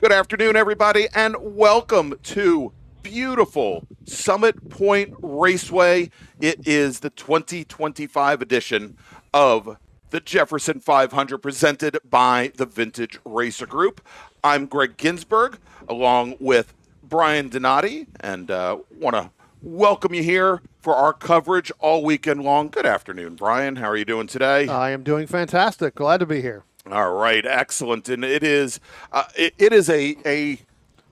Good afternoon, everybody, and welcome to beautiful Summit Point Raceway. It is the 2025 edition of the Jefferson 500 presented by the Vintage Racer Group. I'm Greg Ginsberg, along with Brian Donati, and want to welcome you here for our coverage all weekend long. Good afternoon, Brian. How are you doing today? I am doing fantastic. Glad to be here. All right, excellent. And it is a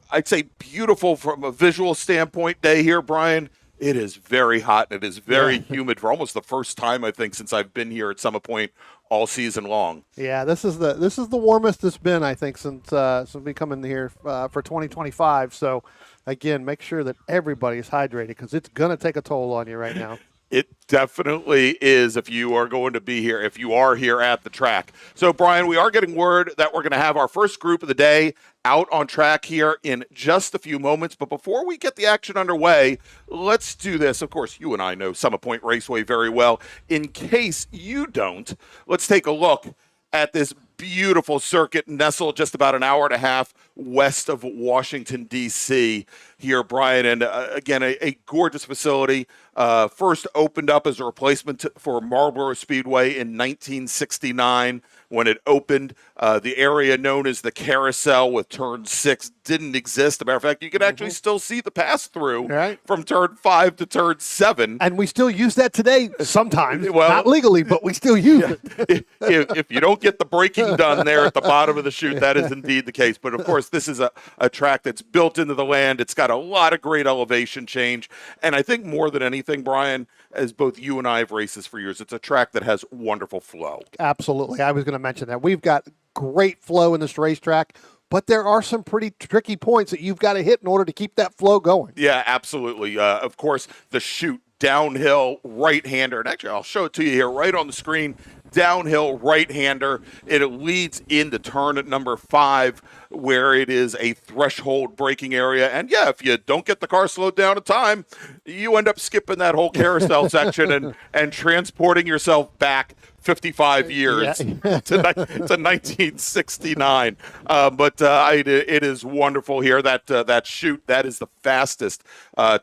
I'd say beautiful from a visual standpoint day here, Brian. It is very hot and it is very humid for almost the first time, I think, since I've been here at Summit Point all season long. Yeah, this is the warmest it's been, I think, since we come in here for 2025. So again, make sure that everybody is hydrated because it's going to take a toll on you right now. It definitely is if you are going to be here, if you are here at the track. So, Brian, we are getting word that we're going to have our first group of the day out on track here in just a few moments. But before we get the action underway, let's do this. Of course, you and I know Summit Point Raceway very well. In case you don't, let's take a look at this beautiful circuit nestled just about an hour and a half west of Washington, D.C. here, Brian. And again, a gorgeous facility. First opened up as a replacement for Marlboro Speedway in 1969 when it opened. The area known as the Carousel with Turn 6 didn't exist. As a matter of fact, you can actually still see the pass-through from Turn 5 to Turn 7. And we still use that today sometimes. Well, not legally, but we still use it. If you don't get the braking done there at the bottom of the chute, that is indeed the case. But, of course, this is a track that's built into the land. It's got a lot of great elevation change. And I think more than anything, Brian, as both you and I have raced this for years, it's a track that has wonderful flow. Absolutely. I was going to mention that. We've got great flow in this racetrack, but there are some pretty tricky points that you've got to hit in order to keep that flow going. Yeah, absolutely. Of course, the chute, downhill right-hander. And actually, I'll show it to you here right on the screen. Downhill right-hander. It leads into turn at number 5, where it is a threshold braking area. And yeah, if you don't get the car slowed down in time, you end up skipping that whole carousel section and transporting yourself back 55 years to 1969. It is wonderful here. That chute, that is the fastest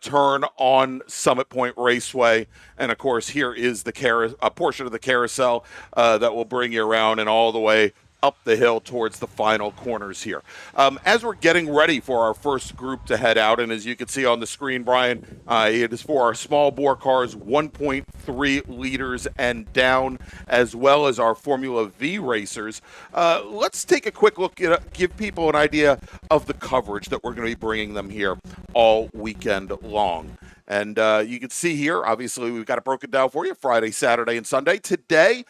turn on Summit Point Raceway. And, of course, here is a portion of the carousel that will bring you around and all the way up the hill towards the final corners here. As we're getting ready for our first group to head out, and as you can see on the screen, Brian, it is for our small bore cars, 1.3 liters and down, as well as our Formula V racers. Let's take a quick look, give people an idea of the coverage that we're going to be bringing them here all weekend long. And you can see here, obviously, we've got it broken down for you, Friday, Saturday, and Sunday. Today,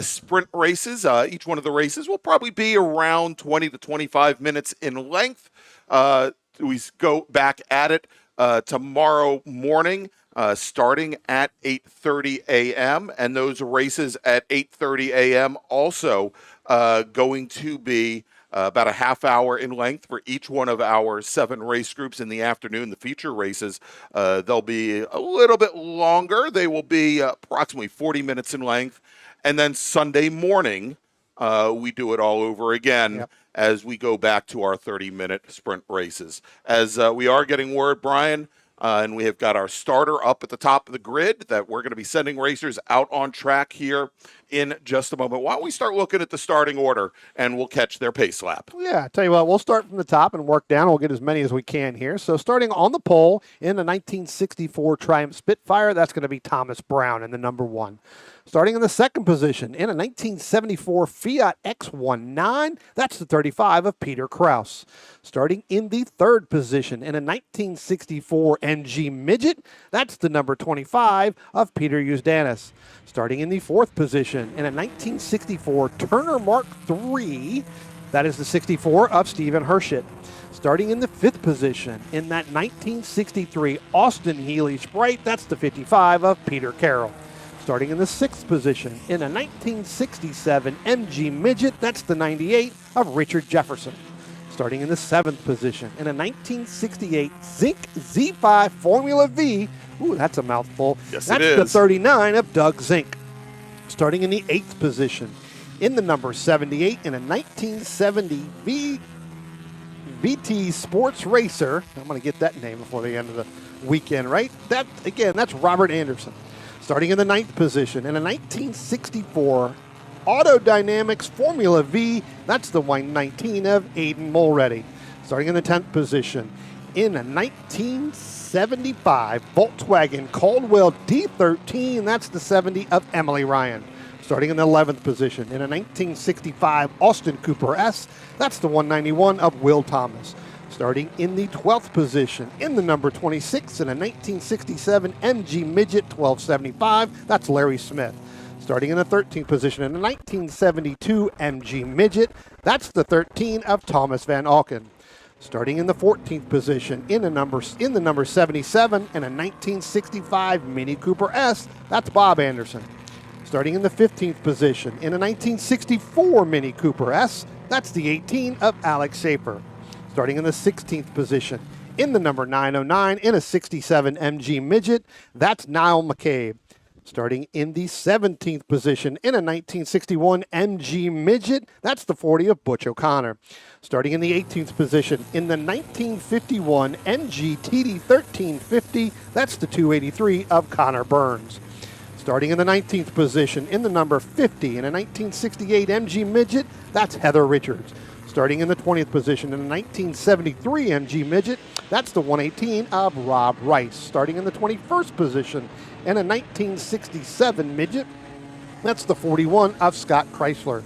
sprint races. Each one of the races will probably be around 20 to 25 minutes in length. We go back at it tomorrow morning, starting at 8:30 a.m. And those races at 8:30 a.m. also going to be about a half hour in length for each one of our 7 race groups in the afternoon. The feature races, they'll be a little bit longer. They will be approximately 40 minutes in length. And then Sunday morning, we do it all over again as we go back to our 30-minute sprint races. As we are getting word, Brian, and we have got our starter up at the top of the grid that we're going to be sending racers out on track here in just a moment. Why don't we start looking at the starting order and we'll catch their pace lap? Yeah, I tell you what, we'll start from the top and work down. We'll get as many as we can here. So starting on the pole in the 1964 Triumph Spitfire, that's going to be Thomas Brown in the number 1. Starting in the second position in a 1974 Fiat X19, that's the 35 of Peter Kraus. Starting in the third position in a 1964 MG Midget, that's the number 25 of Peter Uzdanis. Starting in the fourth position in a 1964 Turner Mark III, that is the 64 of Stephen Hershit. Starting in the fifth position in that 1963 Austin Healey Sprite, that's the 55 of Peter Carroll. Starting in the sixth position in a 1967 MG Midget, that's the 98 of Richard Jefferson. Starting in the seventh position in a 1968 Zink Z5 Formula V, ooh, that's a mouthful. Yes, that's it is. the 39 of Doug Zink. Starting in the eighth position in the number 78 in a 1970 VT Sports Racer. I'm going to get that name before the end of the weekend, right? That's Robert Anderson. Starting in the 9th position in a 1964 Auto Dynamics Formula V. That's the 119 of Aidan Mulready. Starting in the 10th position in a 1975 Volkswagen Caldwell D13. That's the 70 of Emily Ryan. Starting in the 11th position in a 1965 Austin Cooper S. That's the 191 of Will Thomas. Starting in the 12th position in the number 26 in a 1967 MG Midget 1275. That's Larry Smith. Starting in the 13th position in a 1972 MG Midget. That's the 13 of Thomas Van Auken. Starting in the 14th position in the number 77 in a 1965 Mini Cooper S. That's Bob Anderson. Starting in the 15th position in a 1964 Mini Cooper S. That's the 18 of Alex Schaefer. Starting in the 16th position in the number 909 in a 67 MG Midget. That's Niall McCabe. Starting in the 17th position in a 1961 MG Midget. That's the 40 of Butch O'Connor. Starting in the 18th position in the 1951 MG TD 1350. That's the 283 of Connor Burns. Starting in the 19th position in the number 50 in a 1968 MG Midget. That's Heather Richards. Starting in the 20th position in a 1973 MG Midget. That's the 118 of Rob Rice. Starting in the 21st position in a 1967 Midget. That's the 41 of Scott Chrysler.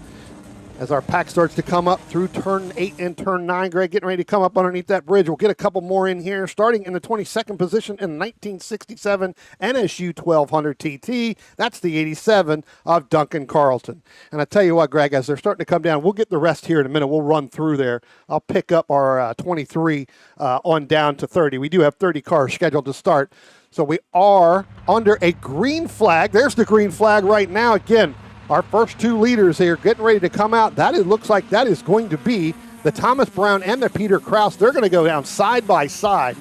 As our pack starts to come up through turn 8 and turn 9, Greg, getting ready to come up underneath that bridge. We'll get a couple more in here. Starting in the 22nd position in 1967 NSU 1200 TT. That's the 87 of Duncan Carlton. And I tell you what, Greg, as they're starting to come down, we'll get the rest here in a minute. We'll run through there. I'll pick up our 23 on down to 30. We do have 30 cars scheduled to start. So we are under a green flag. There's the green flag right now. Again, our first two leaders here getting ready to come out. Looks like that is going to be the Thomas Brown and the Peter Kraus. They're going to go down side by side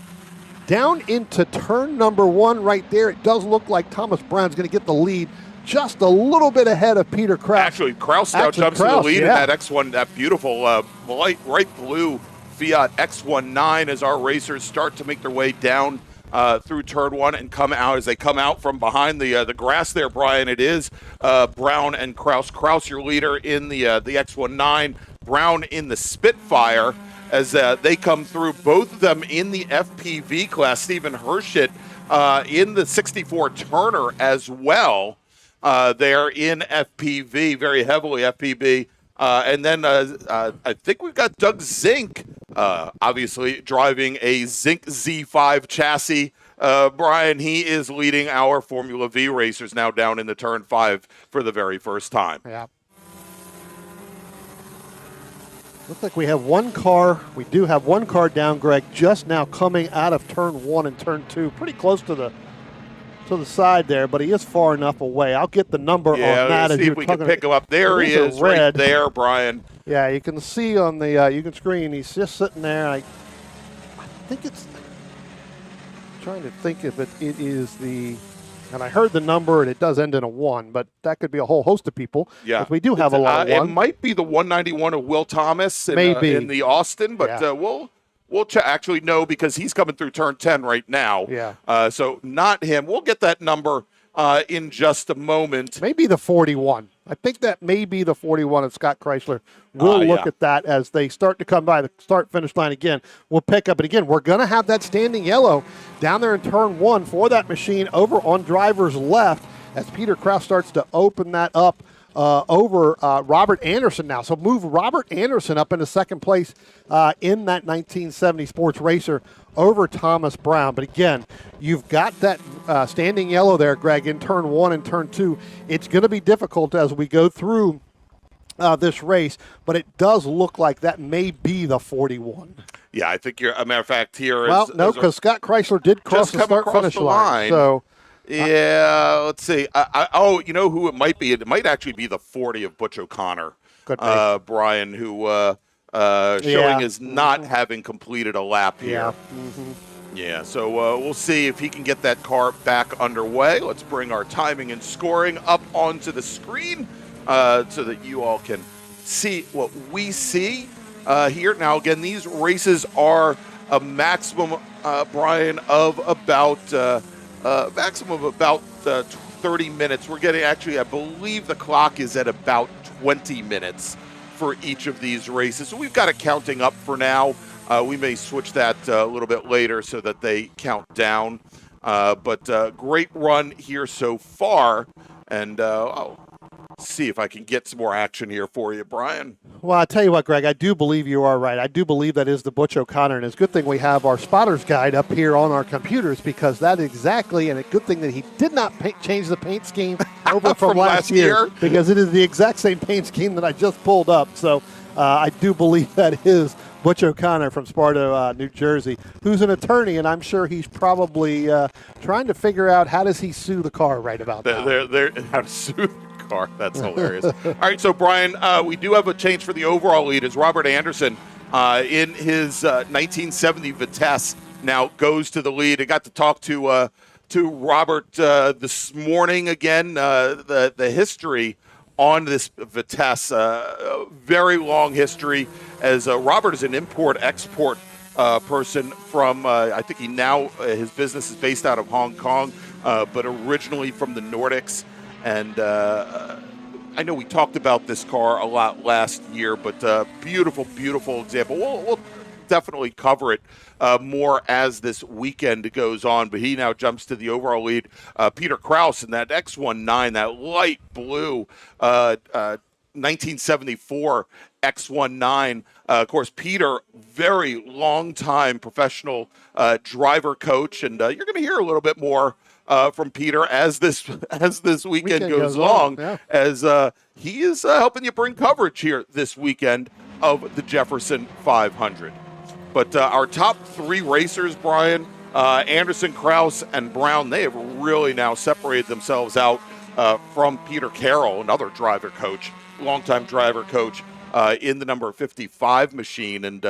down into turn number 1 right there. It does look like Thomas Brown's going to get the lead just a little bit ahead of Peter Kraus. Actually, Kraus now jumps in the lead in that X1, that beautiful bright blue Fiat X19 as our racers start to make their way down through turn 1 and come out. As they come out from behind the grass there, Brian, it is Brown and Kraus. Kraus, your leader in the X19, Brown in the Spitfire as they come through, both of them in the FPV class. Stephen Hershit in the 64 Turner as well. They're in FPV, very heavily FPV. And then I think we've got Doug Zink, obviously driving a Zink Z5 chassis. Brian, he is leading our Formula V racers now down in the turn 5 for the very first time. Yeah. Looks like we have one car. We do have one car down, Greg, just now coming out of turn 1 and turn 2, pretty close to the side there, but he is far enough away. I'll get the number on that. See if we can pick him up. There he is, right there, Brian. Yeah, you can see on the screen, he's just sitting there. I think it's trying to think if it is the, and I heard the number, and it does end in a 1, but that could be a whole host of people. Yeah, we do have a lot of 1. It might be the 191 of Will Thomas in the Austin, but we'll check. Actually, no, because he's coming through turn 10 right now. Yeah. So not him. We'll get that number in just a moment. Maybe the 41. I think that may be the 41 of Scott Chrysler. We'll look at that as they start to come by the start-finish line again. We'll pick up. And again, we're going to have that standing yellow down there in turn 1 for that machine over on driver's left as Peter Kraus starts to open that up over Robert Anderson now. So move Robert Anderson up into second place in that 1970 Sports Racer over Thomas Brown. But again, you've got that standing yellow there, Greg, in turn 1 and turn 2. It's going to be difficult as we go through this race, but it does look like that may be the 41. Yeah, I think you're, a matter of fact, here well, no, because Scott Chrysler did cross the start-finish line. So. Yeah, let's see. You know who it might be? It might actually be the 40 of Butch O'Connor, Brian, who showing as not having completed a lap here. Yeah. Mm-hmm. Yeah, so we'll see if he can get that car back underway. Let's bring our timing and scoring up onto the screen so that you all can see what we see. here. Now, again, these races are a maximum, Brian, of about 30 minutes. We're getting, actually, I believe the clock is at about 20 minutes for each of these races. So we've got it counting up for now. We may switch that a little bit later so that they count down. But great run here so far. And I'll see if I can get some more action here for you, Brian. Well, I tell you what, Greg, I do believe you are right. I do believe that is the Butch O'Connor, and it's a good thing we have our spotter's guide up here on our computers, because that exactly, and a good thing that he did not change the paint scheme over from last year, because it is the exact same paint scheme that I just pulled up. So I do believe that is Butch O'Connor from Sparta, New Jersey, who's an attorney, and I'm sure he's probably trying to figure out how does he sue the car right about now. How to sue the car. That's hilarious. All right, so Brian, we do have a change for the overall lead as Robert Anderson in his 1970 Vitesse now goes to the lead. I got to talk to Robert this morning again. The history on this Vitesse, very long history, as Robert is an import-export person from, I think his business is based out of Hong Kong, but originally from the Nordics. And I know we talked about this car a lot last year, but beautiful, beautiful example. We'll definitely cover it more as this weekend goes on, but he now jumps to the overall lead. Peter Kraus in that X19, that light blue 1974 X19. Of course, Peter, very long-time professional driver coach, and you're going to hear a little bit more from Peter as this weekend goes along, yeah, as he is helping you bring coverage here this weekend of the Jefferson 500. But our top three racers, Brian, Anderson, Kraus, and Brown, they have really now separated themselves out from Peter Carroll, another driver coach, longtime driver coach in the number 55 machine. And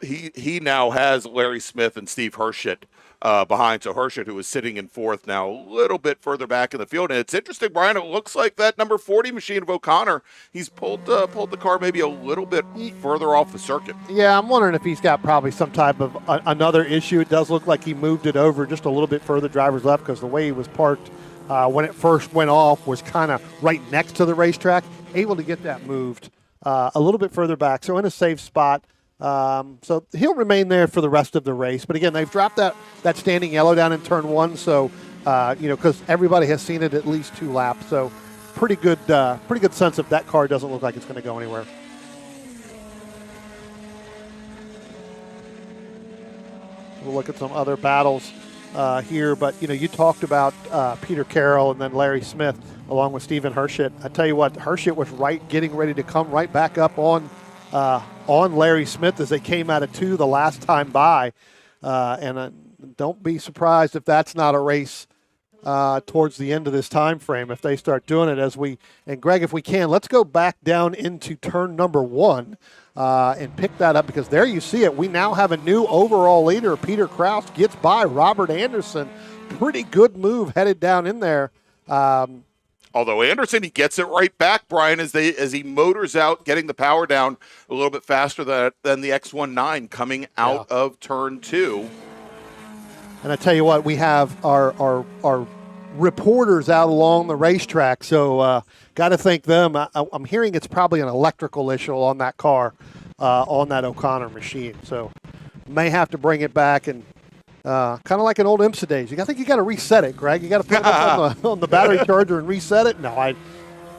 he now has Larry Smith and Steve Hershett behind. So Hershett, who is sitting in fourth now, a little bit further back in the field. And it's interesting, Brian, it looks like that number 40 machine of O'Connor, he's pulled the car maybe a little bit further off the circuit. Yeah, I'm wondering if he's got probably some type of another issue. It does look like he moved it over just a little bit further driver's left, because the way he was parked when it first went off was kind of right next to the racetrack, able to get that moved a little bit further back. So in a safe spot. So he'll remain there for the rest of the race. But again, they've dropped that standing yellow down in turn one. So, because everybody has seen it at least 2 laps. So pretty good sense if that car doesn't look like it's going to go anywhere. We'll look at some other battles here. But, you talked about Peter Carroll and then Larry Smith along with Stephen Hershett. I tell you what, Hershett was getting ready to come right back up on Larry Smith as they came out of 2 the last time by. And don't be surprised if that's not a race towards the end of this time frame if they start doing it. And Greg, if we can, let's go back down into turn number 1 and pick that up, because there you see it. We now have a new overall leader. Peter Kraus gets by Robert Anderson. Pretty good move headed down in there. Although Anderson, he gets it right back, Brian, as he motors out, getting the power down a little bit faster than the X19 coming out of turn 2. And I tell you what, we have our reporters out along the racetrack, so got to thank them. I'm hearing it's probably an electrical issue on that car, on that O'Connor machine. So may have to bring it back and kind of like an old IMSA days. I think you got to reset it, Greg. You got to put it up on the battery charger and reset it. No,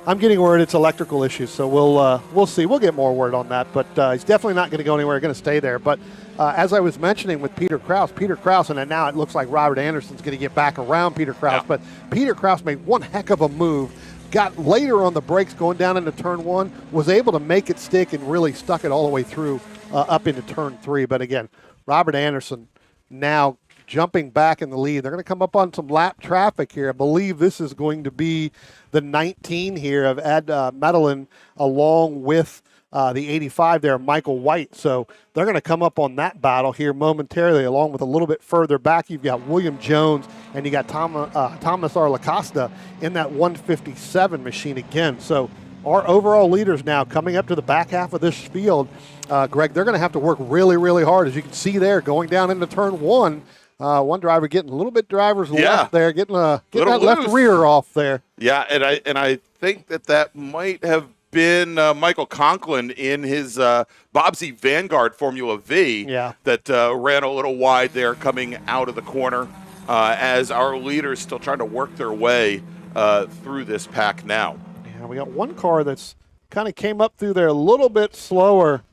I'm getting word it's electrical issues, so we'll see. We'll get more word on that, but he's definitely not going to go anywhere. Going to stay there. But as I was mentioning with Peter Kraus, and then now it looks like Robert Anderson's going to get back around Peter Kraus. Yeah. But Peter Kraus made one heck of a move. Got later on the brakes going down into turn 1, was able to make it stick and really stuck it all the way through up into turn 3. But again, Robert Anderson now jumping back in the lead. They're going to come up on some lap traffic here. I believe this is going to be the 19 here of Ed Medellin along with the 85 there, Michael White. So they're going to come up on that battle here momentarily, along with a little bit further back. You've got William Jones and you got Thomas R. LaCosta in that 157 machine again. So our overall leaders now coming up to the back half of this field. Greg, they're going to have to work really, really hard. As you can see there, going down into turn one, one driver getting a little bit driver's left there, getting that left rear off there. Yeah, and I think that might have been Michael Conklin in his Bobsy Vanguard Formula V that ran a little wide there coming out of the corner as our leaders still trying to work their way through this pack now. Yeah, we got one car that's kind of came up through there a little bit slower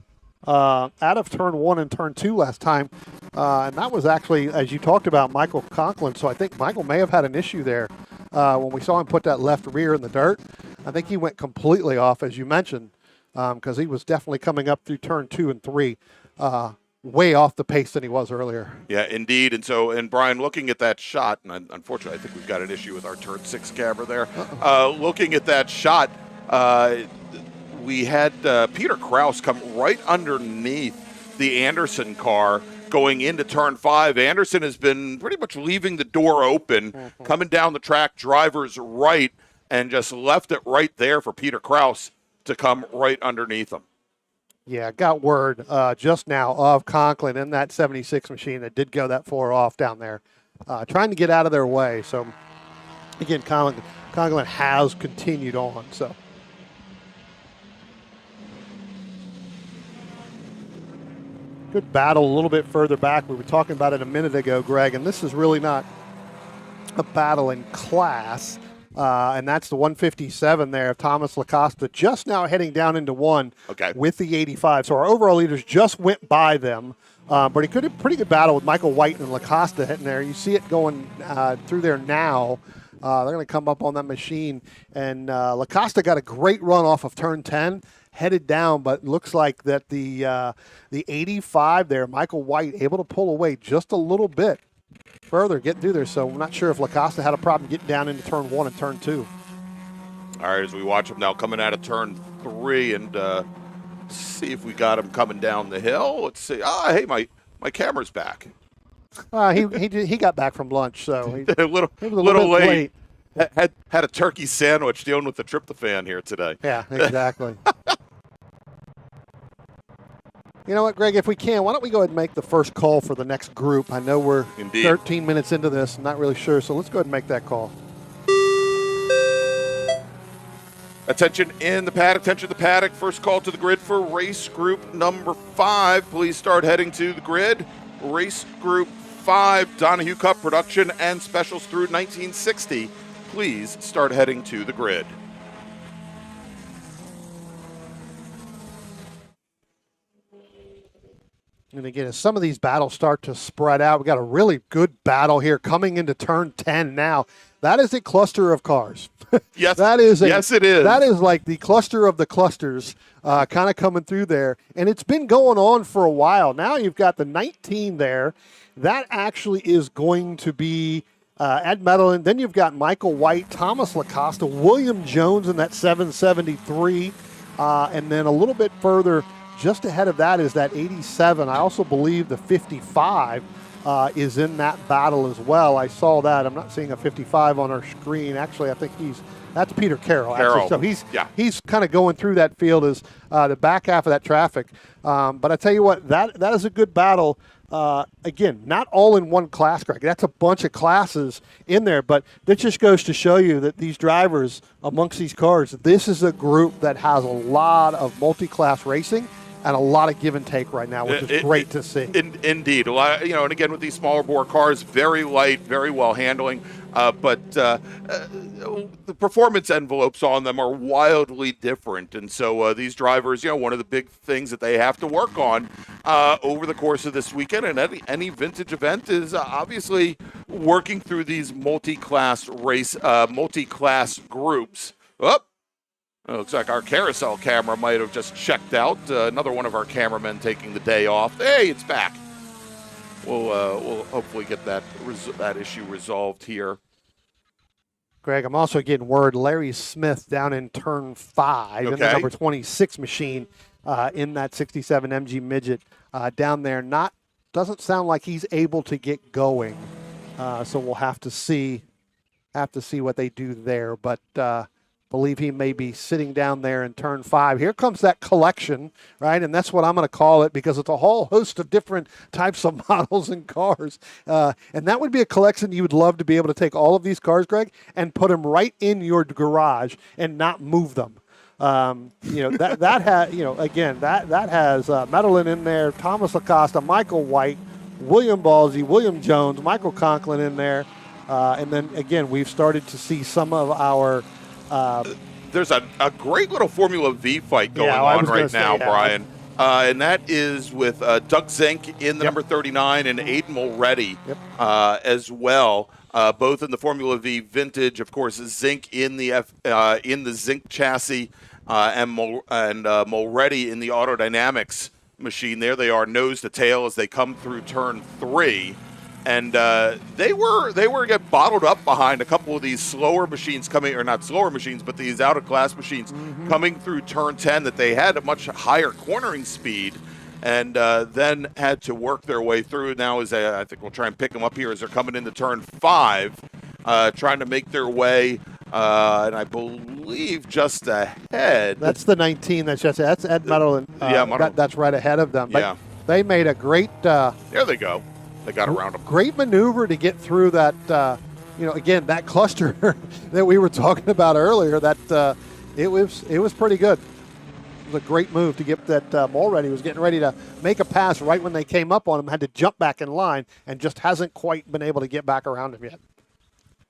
out of turn one and turn two last time. And that was actually, as you talked about, Michael Conklin. So I think Michael may have had an issue there when we saw him put that left rear in the dirt. I think he went completely off, as you mentioned, because he was definitely coming up through turn 2 and 3, way off the pace than he was earlier. Yeah, indeed. And Brian, looking at that shot, and unfortunately I think we've got an issue with our turn 6 camera there. Looking at that shot, we had Peter Kraus come right underneath the Anderson car going into turn 5. Anderson has been pretty much leaving the door open, coming down the track, driver's right, and just left it right there for Peter Kraus to come right underneath him. Yeah, got word just now of Conklin in that 76 machine that did go that far off down there, trying to get out of their way. So, again, Conklin has continued on. So, good battle a little bit further back. We were talking about it a minute ago, Greg, and this is really not a battle in class. And that's the 157 there of Thomas LaCosta just now heading down into one with the 85. So our overall leaders just went by them. But he could have a pretty good battle with Michael White and LaCosta hitting there. You see it going through there now. They're going to come up on that machine. And LaCosta got a great run off of turn 10, headed down, but looks like that the 85 there, Michael White, able to pull away just a little bit further, get through there. So I'm not sure if LaCosta had a problem getting down into turn 1 and turn 2. All right, as we watch him now coming out of turn 3 and see if we got him coming down the hill. Let's see. Hey, my camera's back. He got back from lunch, so he a little late. Had a turkey sandwich dealing with the tryptophan here today. Yeah, exactly. You know what, Greg, if we can, why don't we go ahead and make the first call for the next group? I know we're 13 minutes into this. I'm not really sure, so let's go ahead and make that call. Attention in the paddock, attention to the paddock. First call to the grid for race group number 5. Please start heading to the grid. Race group 5, Donohue Cup production and specials through 1960. Please start heading to the grid. And again, as some of these battles start to spread out, we got a really good battle here coming into turn 10 now. That is a cluster of cars. Yes, yes, it is. That is like the cluster of the clusters kind of coming through there. And it's been going on for a while. Now you've got the 19 there. That actually is going to be Ed Medellin. Then you've got Michael White, Thomas LaCosta, William Jones in that 773. And then a little bit further, just ahead of that is that 87. I also believe the 55 is in that battle as well. I saw that. I'm not seeing a 55 on our screen. Actually, I think that's Peter Carroll. Actually. So he's kind of going through that field as the back half of that traffic. But I tell you what, that is a good battle. Again, not all in one class, Greg. That's a bunch of classes in there, but that just goes to show you that these drivers amongst these cars, this is a group that has a lot of multi-class racing and a lot of give and take right now, which is great to see. Indeed. A lot, and again, with these smaller bore cars, very light, very well handling, but the performance envelopes on them are wildly different. And so these drivers, one of the big things that they have to work on over the course of this weekend and any vintage event is obviously working through these multi-class groups. It looks like our carousel camera might have just checked out. Another one of our cameramen taking the day off. Hey, it's back. We'll hopefully get that issue resolved here. Greg, I'm also getting word Larry Smith down in turn 5 in the number 26 machine in that 67 MG midget down there. Doesn't sound like he's able to get going. So we'll have to see what they do there. But Believe he may be sitting down there in turn 5. Here comes that collection, right? And that's what I'm going to call it because it's a whole host of different types of models and cars. And that would be a collection you would love to be able to take all of these cars, Greg, and put them right in your garage and not move them. That has, again, that has Medellin in there, Thomas Lacosta, Michael White, William Ballsy, William Jones, Michael Conklin in there. And then, again, we've started to see some of our there's a great little Formula V fight going on right now, Brian. And that is with Doug Zink in the number 39 and Aiden Mulready as well. Both in the Formula V vintage, of course, Zink in the Zink chassis and Mulready in the Autodynamics machine. There they are, nose to tail as they come through turn 3. And they were get bottled up behind a couple of these slower machines coming, or not slower machines, but these out-of-class machines coming through turn 10 that they had a much higher cornering speed and then had to work their way through. Now, I think we'll try and pick them up here as they're coming into turn 5, trying to make their way, and I believe just ahead. That's the 19. That's Ed Medellin. That's right ahead of them. But they made a great. There they go. They got around them. Great maneuver to get through that, again, that cluster that we were talking about earlier. That it was pretty good. It was a great move to get that Mulready was getting ready to make a pass right when they came up on him, had to jump back in line, and just hasn't quite been able to get back around him yet.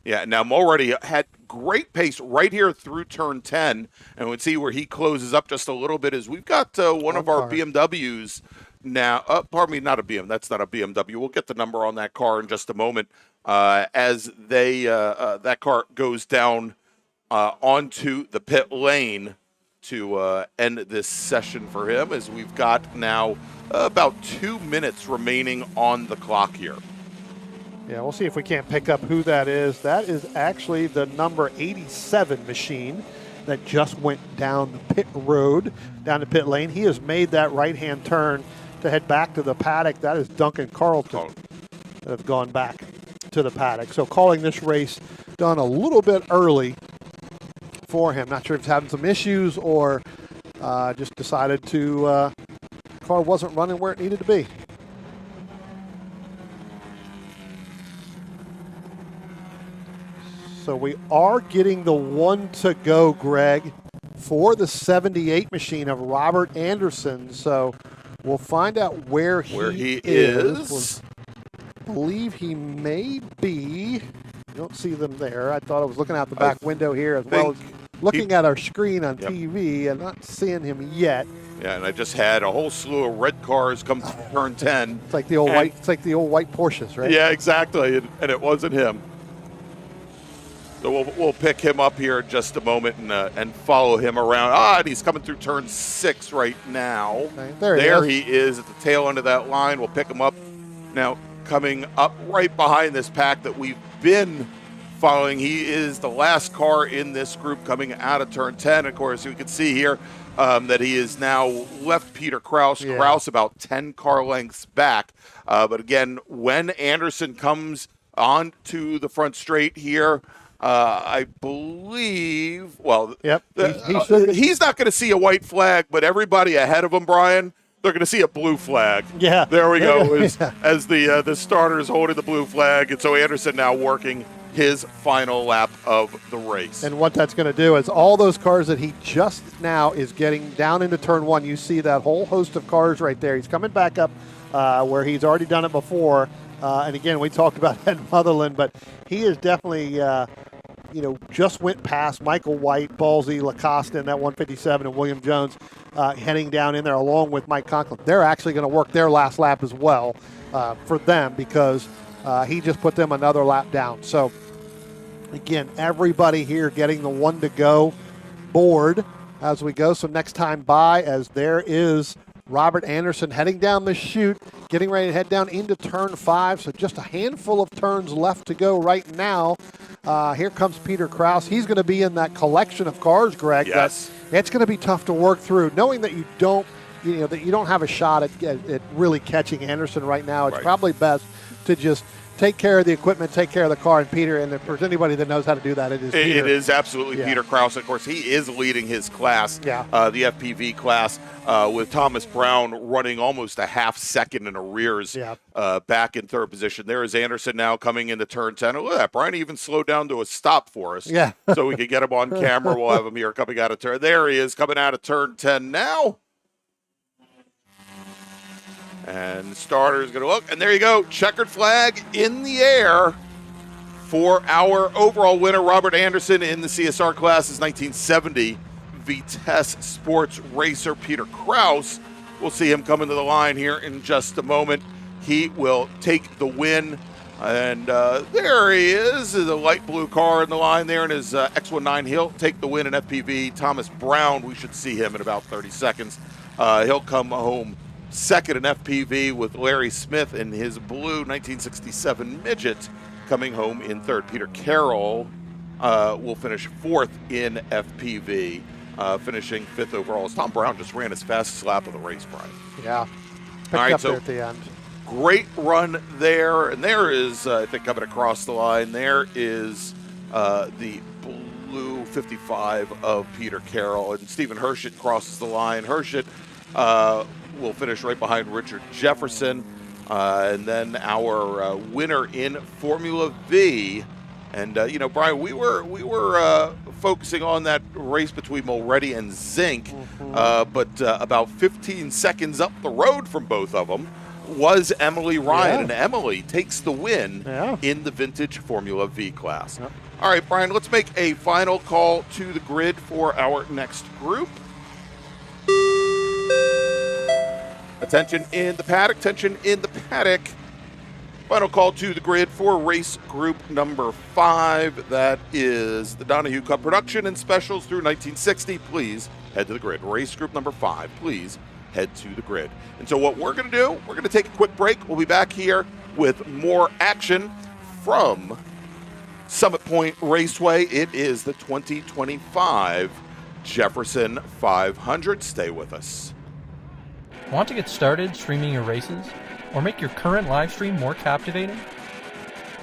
Yeah, now Mulready had great pace right here through turn 10, and we'll see where he closes up just a little bit as we've got one of our BMWs now, pardon me, not a BM. That's not a BMW. We'll get the number on that car in just a moment. As that car goes down onto the pit lane to end this session for him, as we've got now about 2 minutes remaining on the clock here. Yeah, we'll see if we can't pick up who that is. That is actually the number 87 machine that just went down the pit road, down the pit lane. He has made that right-hand turn to head back to the paddock. That is Duncan Carlton that have gone back to the paddock. So calling this race done a little bit early for him. Not sure if he's having some issues or just decided to car wasn't running where it needed to be. So we are getting the one to go, Greg, for the 78 machine of Robert Anderson. So we'll find out where he is. I believe he may be. You don't see them there. I thought I was looking out the back window here as well as looking at our screen on TV and not seeing him yet. Yeah, and I just had a whole slew of red cars come to turn 10. It's like the old white. It's like the old white Porsches, right? Yeah, exactly, and it wasn't him. So we'll pick him up here in just a moment and follow him around. And he's coming through turn 6 right now. Okay, there he is at the tail end of that line. We'll pick him up now, coming up right behind this pack that we've been following. He is the last car in this group coming out of turn 10. Of course, you can see here that he is now left Peter Kraus. Yeah. Kraus about 10 car lengths back. But again, when Anderson comes onto the front straight here, I believe, he's not going to see a white flag, but everybody ahead of him, Brian, they're going to see a blue flag. Yeah. There we go, as the starter is holding the blue flag. And so Anderson now working his final lap of the race. And what that's going to do is all those cars that he just now is getting down into turn 1, you see that whole host of cars right there. He's coming back up where he's already done it before. And again, we talked about Ed Motherland, but he is definitely, just went past Michael White, Ballsy, Lacosta in that 157, and William Jones heading down in there along with Mike Conklin. They're actually going to work their last lap as well for them because he just put them another lap down. So, again, everybody here getting the one to go board as we go. So next time by, as there is Robert Anderson heading down the chute, getting ready to head down into turn 5. So just a handful of turns left to go right now. Here comes Peter Kraus. He's going to be in that collection of cars, Greg. Yes. It's going to be tough to work through, knowing that you don't have a shot at really catching Anderson right now. It's probably best to just take care of the equipment, take care of the car. And Peter, and if there's anybody that knows how to do that, it is Peter. It is absolutely Peter Krause. Of course, he is leading his class, the FPV class, with Thomas Brown running almost a half second in arrears back in third position. There is Anderson now coming into turn 10. Look at that. Brian even slowed down to a stop for us so we could get him on camera. We'll have him here coming out of turn. There he is coming out of turn 10 now. And the starter is going to look. And there you go. Checkered flag in the air for our overall winner, Robert Anderson, in the CSR class is 1970 Vitesse Sports Racer Peter Krause. We'll see him coming to the line here in just a moment. He will take the win. And there he is, the light blue car in the line there in his X19. He'll take the win in FPV. Thomas Brown, we should see him in about 30 seconds. He'll come home second in FPV with Larry Smith in his blue 1967 Midget coming home in third. Peter Carroll will finish fourth in FPV, finishing fifth overall. As Tom Brown just ran his fastest lap of the race, Brian. Yeah. Picked up there at the end. Great run there. And there is, I think, coming across the line, there is the blue 55 of Peter Carroll. And Stephen Hershett crosses the line. Hershett will finish right behind Richard Jefferson. And then our winner in Formula V. And, Brian, we were focusing on that race between Mulready and Zink, but about 15 seconds up the road from both of them was Emily Ryan, and Emily takes the win in the vintage Formula V class. All right, Brian, let's make a final call to the grid for our next group. Attention in the paddock, attention in the paddock. Final call to the grid for race group number 5. That is the Donohue Cup production and specials through 1960. Please head to the grid. Race group number 5, please head to the grid. And so what we're going to do, we're going to take a quick break. We'll be back here with more action from Summit Point Raceway. It is the 2025 Jefferson 500. Stay with us. Want to get started streaming your races? Or make your current live stream more captivating?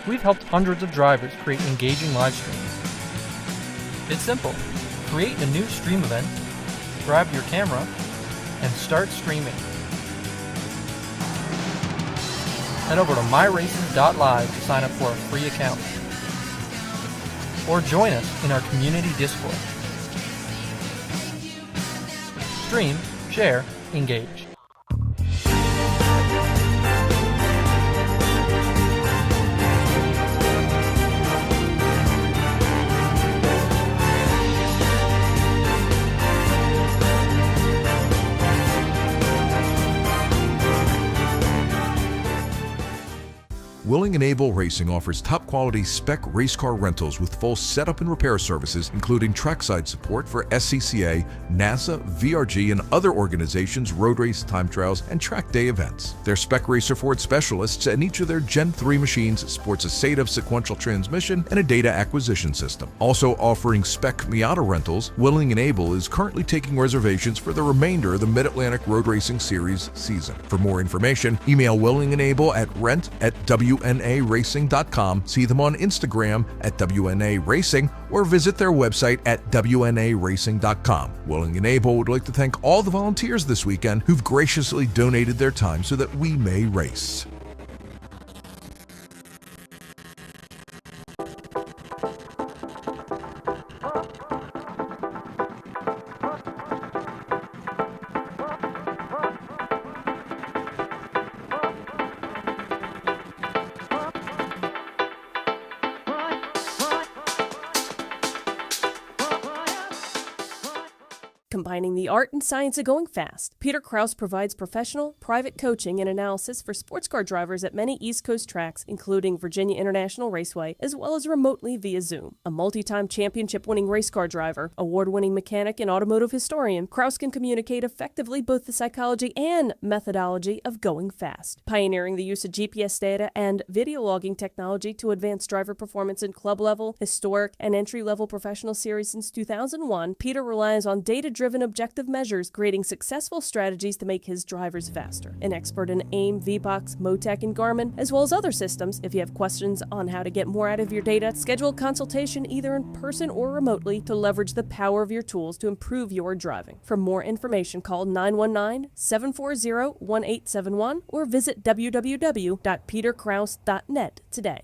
We've helped hundreds of drivers create engaging live streams. It's simple. Create a new stream event, grab your camera, and start streaming. Head over to myraces.live to sign up for a free account. Or join us in our community Discord. Stream, share, engage. Willing and Able Racing offers top-quality spec race car rentals with full setup and repair services, including trackside support for SCCA, NASA, VRG, and other organizations' road race, time trials, and track day events. Their spec racer Ford specialists and each of their Gen 3 machines sports a SATAV sequential transmission and a data acquisition system. Also offering spec Miata rentals, Willing and Able is currently taking reservations for the remainder of the Mid-Atlantic Road Racing Series season. For more information, email Willing and Able at rent@WNARacing.com, see them on Instagram at WNA Racing, or visit their website at WNARacing.com. Willing and Able would like to thank all the volunteers this weekend who've graciously donated their time so that we may race. Combining the art and science of going fast, Peter Krause provides professional, private coaching and analysis for sports car drivers at many East Coast tracks, including Virginia International Raceway, as well as remotely via Zoom. A multi-time championship-winning race car driver, award-winning mechanic, and automotive historian, Krause can communicate effectively both the psychology and methodology of going fast. Pioneering the use of GPS data and video logging technology to advance driver performance in club-level, historic, and entry-level professional series since 2001, Peter relies on data data-driven objective measures, creating successful strategies to make his drivers faster. An expert in AIM, VBOX, Motec, and Garmin, as well as other systems. If you have questions on how to get more out of your data, schedule a consultation either in person or remotely to leverage the power of your tools to improve your driving. For more information, call 919-740-1871 or visit www.peterkraus.net today.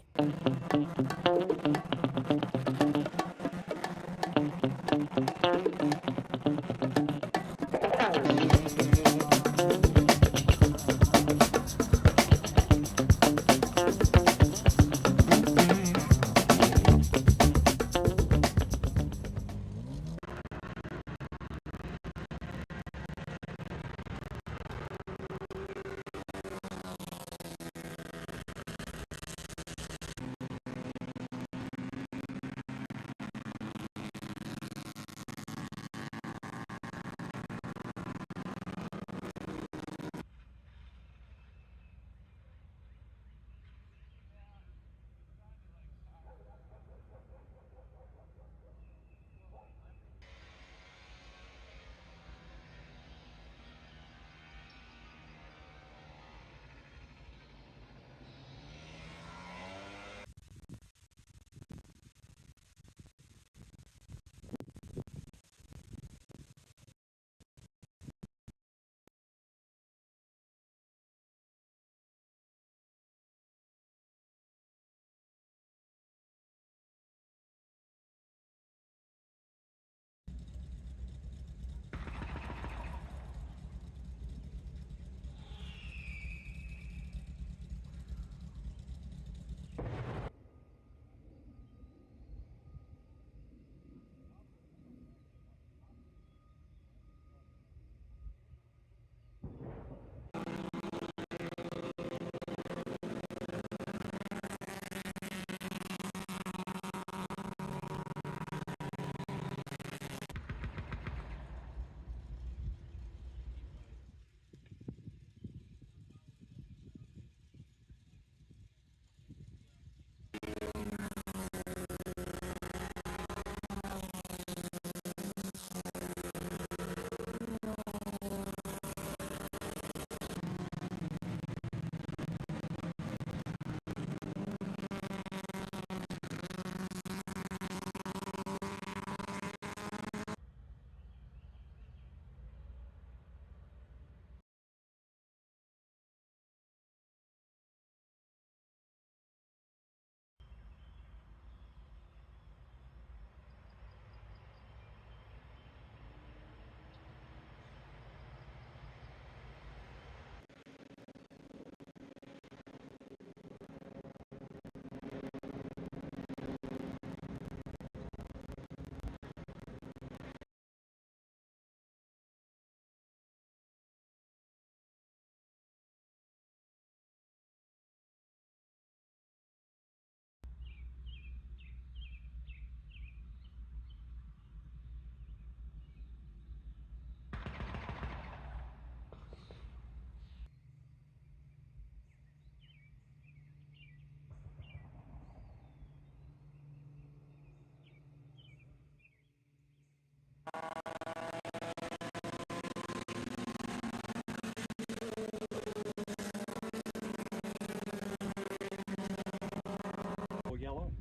Yellow.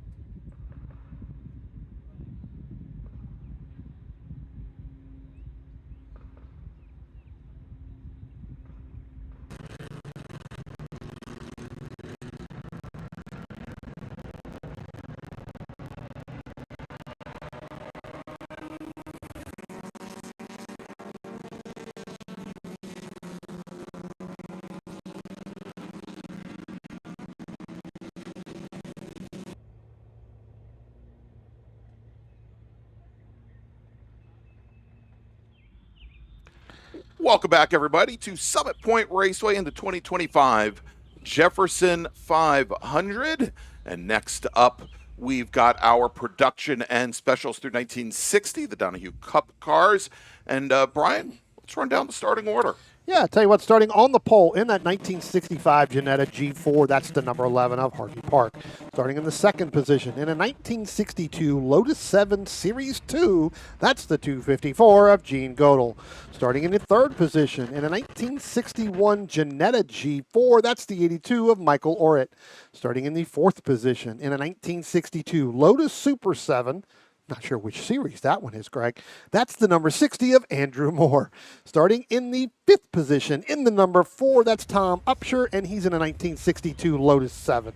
Welcome back, everybody, to Summit Point Raceway in the 2025 Jefferson 500. And next up, we've got our production and specials through 1960, the Donohue Cup cars. And Brian, Let's run down the starting order. Yeah, I tell you what, starting on the pole in that 1965 Jetta G4, that's the number 11 of Harvey Park. Starting in the second position in a 1962 Lotus 7 Series 2, that's the 254 of Gene Godel. Starting in the third position in a 1961 Jetta G4, that's the 82 of Michael Orritt. Starting in the fourth position in a 1962 Lotus Super 7, not sure which series that one is, Greg. That's the number 60 of Andrew Moore. Starting in the fifth position, in the number 4, that's Tom Upshur, and he's in a 1962 Lotus 7.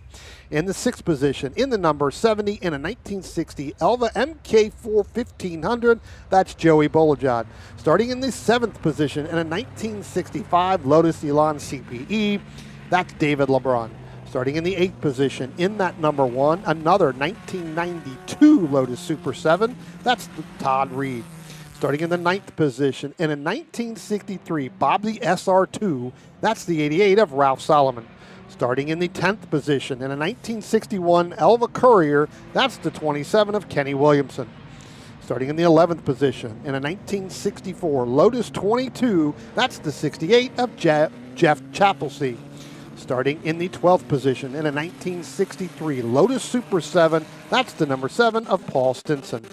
In the sixth position, in the number 70, in a 1960 Elva MK4 1500, that's Joey Bolajad. Starting in the seventh position, in a 1965 Lotus Elan CPE, that's David LeBron. Starting in the eighth position, in that number 1, another 1992 Lotus Super 7. That's Todd Reed. Starting in the ninth position, in a 1963 Bobby SR2. That's the 88 of Ralph Solomon. Starting in the 10th position, in a 1961 Elva Courier. That's the 27 of Kenny Williamson. Starting in the 11th position, in a 1964 Lotus 22. That's the 68 of Jeff Chappellsey. Starting in the 12th position in a 1963 Lotus Super 7, that's the number 7 of Paul Stinson.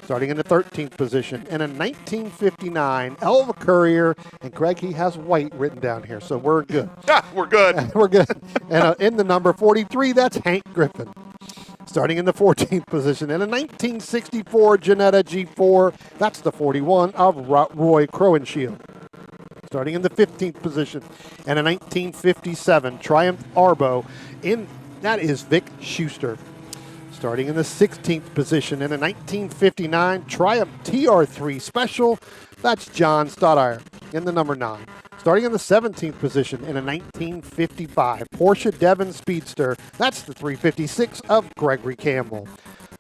Starting in the 13th position in a 1959 Elva Courier, and Greg, he has white written down here, so we're good. Yeah, we're good. We're good. And in the number 43, that's Hank Griffin. Starting in the 14th position in a 1964 Jetta G4, that's the 41 of Roy Crowenshield. Starting in the 15th position, and a 1957 Triumph Arbo, that is Vic Schuster. Starting in the 16th position, in a 1959 Triumph TR3 Special, that's John Stoddard in the number 9. Starting in the 17th position, in a 1955 Porsche Devon Speedster, that's the 356 of Gregory Campbell.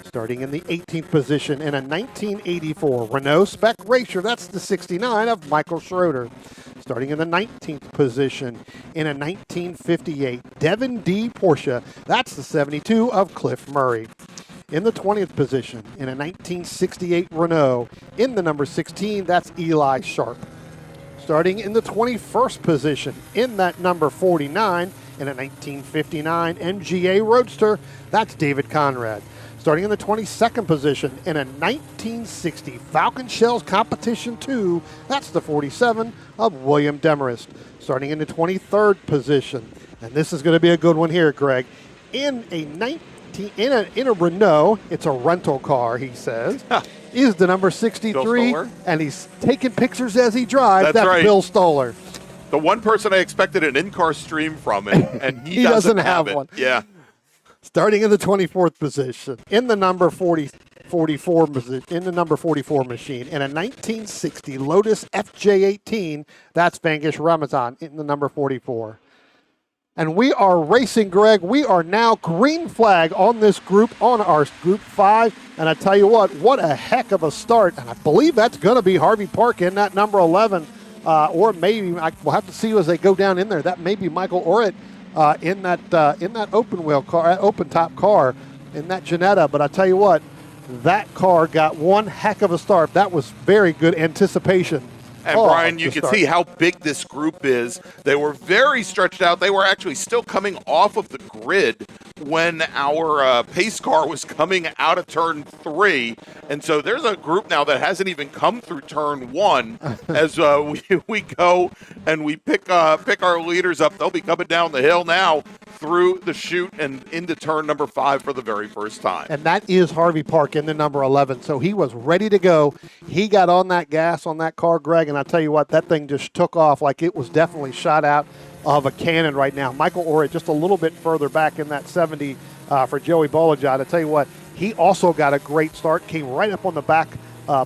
Starting in the 18th position in a 1984 Renault Spec Racer, that's the 69 of Michael Schroeder. Starting in the 19th position in a 1958 Devon D Porsche, that's the 72 of Cliff Murray. In the 20th position in a 1968 Renault, in the number 16, that's Eli Sharp. Starting in the 21st position in that number 49 in a 1959 MGA Roadster, that's David Conrad. Starting in the 22nd position in a 1960 Falcon Shells Competition 2, that's the 47 of William Demarest. Starting in the 23rd position, and this is going to be a good one here, Greg, in a Renault, it's a rental car, he says, is the number 63, and he's taking pictures as he drives. That's right. Bill Stoller. The one person I expected an in-car stream from, and he doesn't have one. Yeah. Starting in the 24th position, in the number 44 position, in the number 44 machine, in a 1960 Lotus FJ18, that's Vangish Ramazan in the number 44. And we are racing, Greg. We are now green flag on this group, on our group 5. And I tell you what a heck of a start. And I believe that's going to be Harvey Park in that number 11. Or maybe we'll have to see as they go down in there. That may be Michael Orritt. In that open wheel car, open top car, in that Jetta. But I tell you what, that car got one heck of a start. That was very good anticipation. And Brian, you can see how big this group is. They were very stretched out. They were actually still coming off of the grid when our pace car was coming out of turn 3. And so there's a group now that hasn't even come through turn 1 as we go and we pick our leaders up. They'll be coming down the hill now through the chute and into turn number 5 for the very first time. And that is Harvey Park in the number 11. So he was ready to go. He got on that gas on that car, Greg, and I tell you what, that thing just took off like it was definitely shot out of a cannon right now. Michael Orritt just a little bit further back in that 70 for Joey Bolajad. I tell you what, he also got a great start, came right up on the back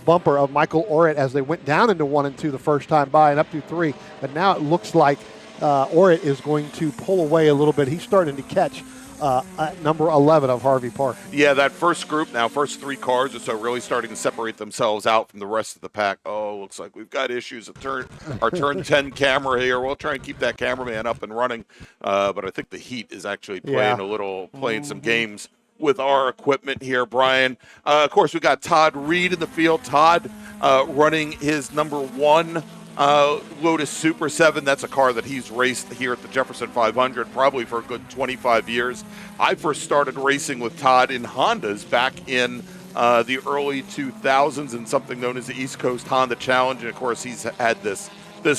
bumper of Michael Orritt as they went down into 1 and 2 the first time by and up through 3. But now it looks like Orritt is going to pull away a little bit. He's starting to catch at number 11 of Harvey Park. Yeah, that first group now, first 3 cars are so really starting to separate themselves out from the rest of the pack. Oh, looks like we've got issues at our turn 10 camera here. We'll try and keep that cameraman up and running, but I think the heat is actually playing some games with our equipment here, Brian. Of course, we got Todd Reed in the field. Todd running his number 1 Lotus Super 7, that's a car that he's raced here at the Jefferson 500 probably for a good 25 years. I first started racing with Todd in Hondas back in the early 2000s in something known as the East Coast Honda Challenge. And, of course, he's had this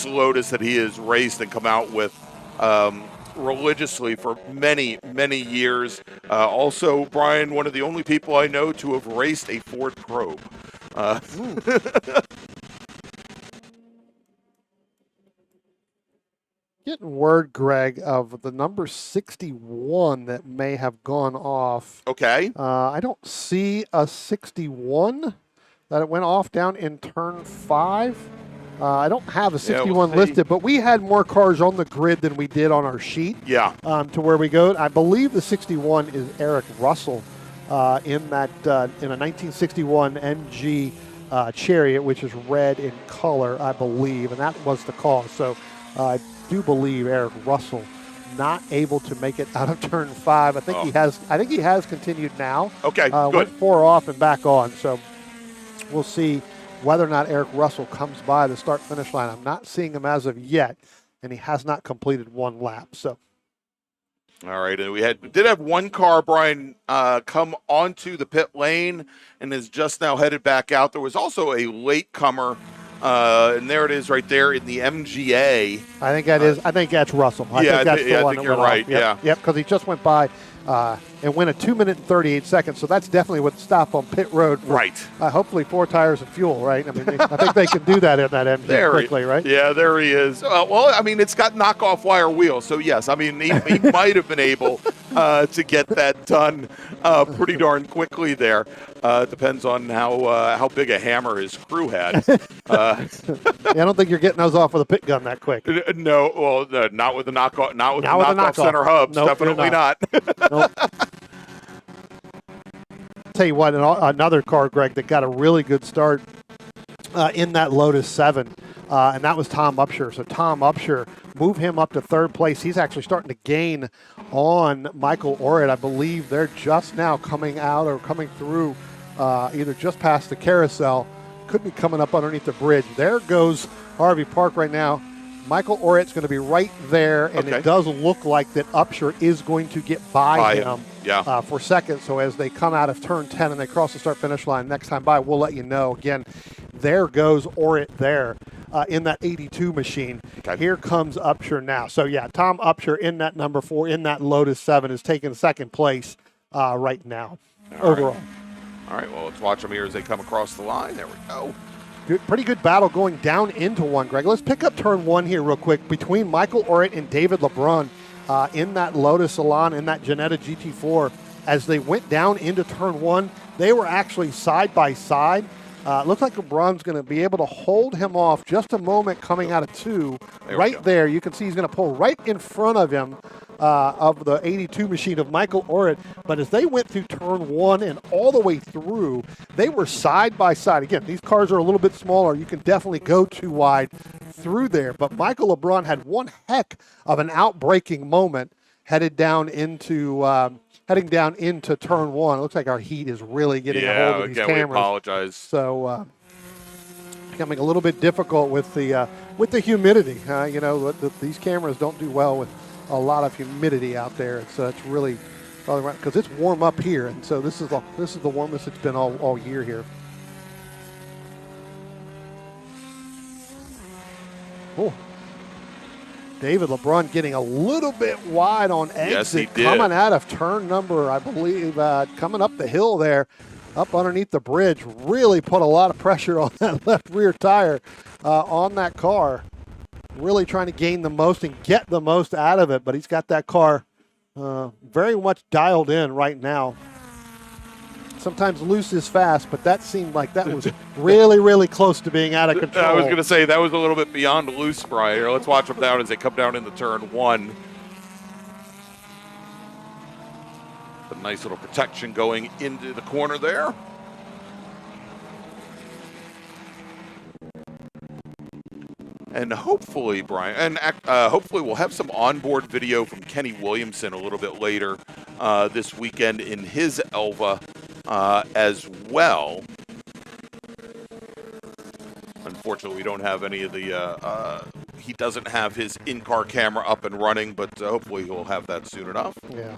Lotus that he has raced and come out with religiously for many, many years. Also, Brian, one of the only people I know to have raced a Ford Probe. Getting word, Greg, of the number 61 that may have gone off. Okay. I don't see a 61 that it went off down in turn 5. I don't have a 61 listed, but we had more cars on the grid than we did on our sheet. Yeah. To where we go. I believe the 61 is Eric Russell in a 1961 MG Chariot, which is red in color, I believe, and that was the cause. So I do believe Eric Russell not able to make it out of turn 5. I think he has continued now. Okay, good. Went 4 off and back on. So we'll see whether or not Eric Russell comes by the start-finish line. I'm not seeing him as of yet, and he has not completed 1 lap. So, all right, and we did have one car, Brian, come onto the pit lane and is just now headed back out. There was also a latecomer, and there it is right there in the MGA. I think that is. I think that's Russell. I think that's the one that you're went right. off. Yep, Yeah, because he just went by and went a 2 minute and 38 seconds. So that's definitely what stopped on pit road. For, right. Hopefully 4 tires and fuel. Right. I mean, I think they can do that in that MG quickly. Right. Yeah, there he is. Well, I mean, it's got knockoff wire wheels, so yes. I mean, he might have been able to get that done pretty darn quickly there. Depends on how big a hammer his crew had. I don't think you're getting those off with a pit gun that quick. No, well, not with the knockoff, not with the knockoff center hubs. Nope, definitely not. Nope. Tell you what, another car, Greg, that got a really good start in that Lotus 7, and that was Tom Upshur. So Tom Upshur, move him up to 3rd place. He's actually starting to gain on Michael Orrit. I believe they're just now coming out or coming through either just past the carousel, could be coming up underneath the bridge. There goes Harvey Park right now. Michael Orritt's going to be right there, and It does look like that Upshur is going to get by him for second. So as they come out of turn 10 and they cross the start-finish line next time by, we'll let you know. Again, there goes Orritt there in that 82 machine. Okay. Here comes Upshur now. So, yeah, Tom Upshur in that number 4, in that Lotus 7, is taking 2nd place right now overall. All right, well, let's watch them here as they come across the line. There we go. Pretty good battle going down into 1, Greg. Let's pick up turn 1 here real quick between Michael Orritt and David LeBrun in that Lotus Elan, in that Jetta GT4. As they went down into turn 1, they were actually side by side. Looks like LeBron's going to be able to hold him off just a moment coming out of 2. There, you can see he's going to pull right in front of him of the 82 machine of Michael Orritt. But as they went through turn 1 and all the way through, they were side by side. Again, these cars are a little bit smaller. You can definitely go too wide through there. But Michael LeBron had one heck of an outbraking moment heading down into turn 1. It looks like our heat is really getting a hold of these cameras. We apologize. So becoming a little bit difficult with the humidity. These cameras don't do well with a lot of humidity out there. It's really probably right because it's warm up here, and so this is the warmest it's been all year here. Oh. David LeBrun getting a little bit wide on exit. Yes, he did. Coming out of turn number, I believe, coming up the hill there, up underneath the bridge, really put a lot of pressure on that left rear tire on that car. Really trying to gain the most and get the most out of it, but he's got that car very much dialed in right now. Sometimes loose is fast, but that seemed like that was really, really close to being out of control. I was going to say that was a little bit beyond loose, Brian. Here, let's watch them down as they come down into turn 1. A nice little protection going into the corner there. And hopefully, Brian, hopefully we'll have some onboard video from Kenny Williamson a little bit later this weekend in his Elva as well. unfortunately, we don't have any of the. He doesn't have his in-car camera up and running, but hopefully he'll have that soon enough. Yeah.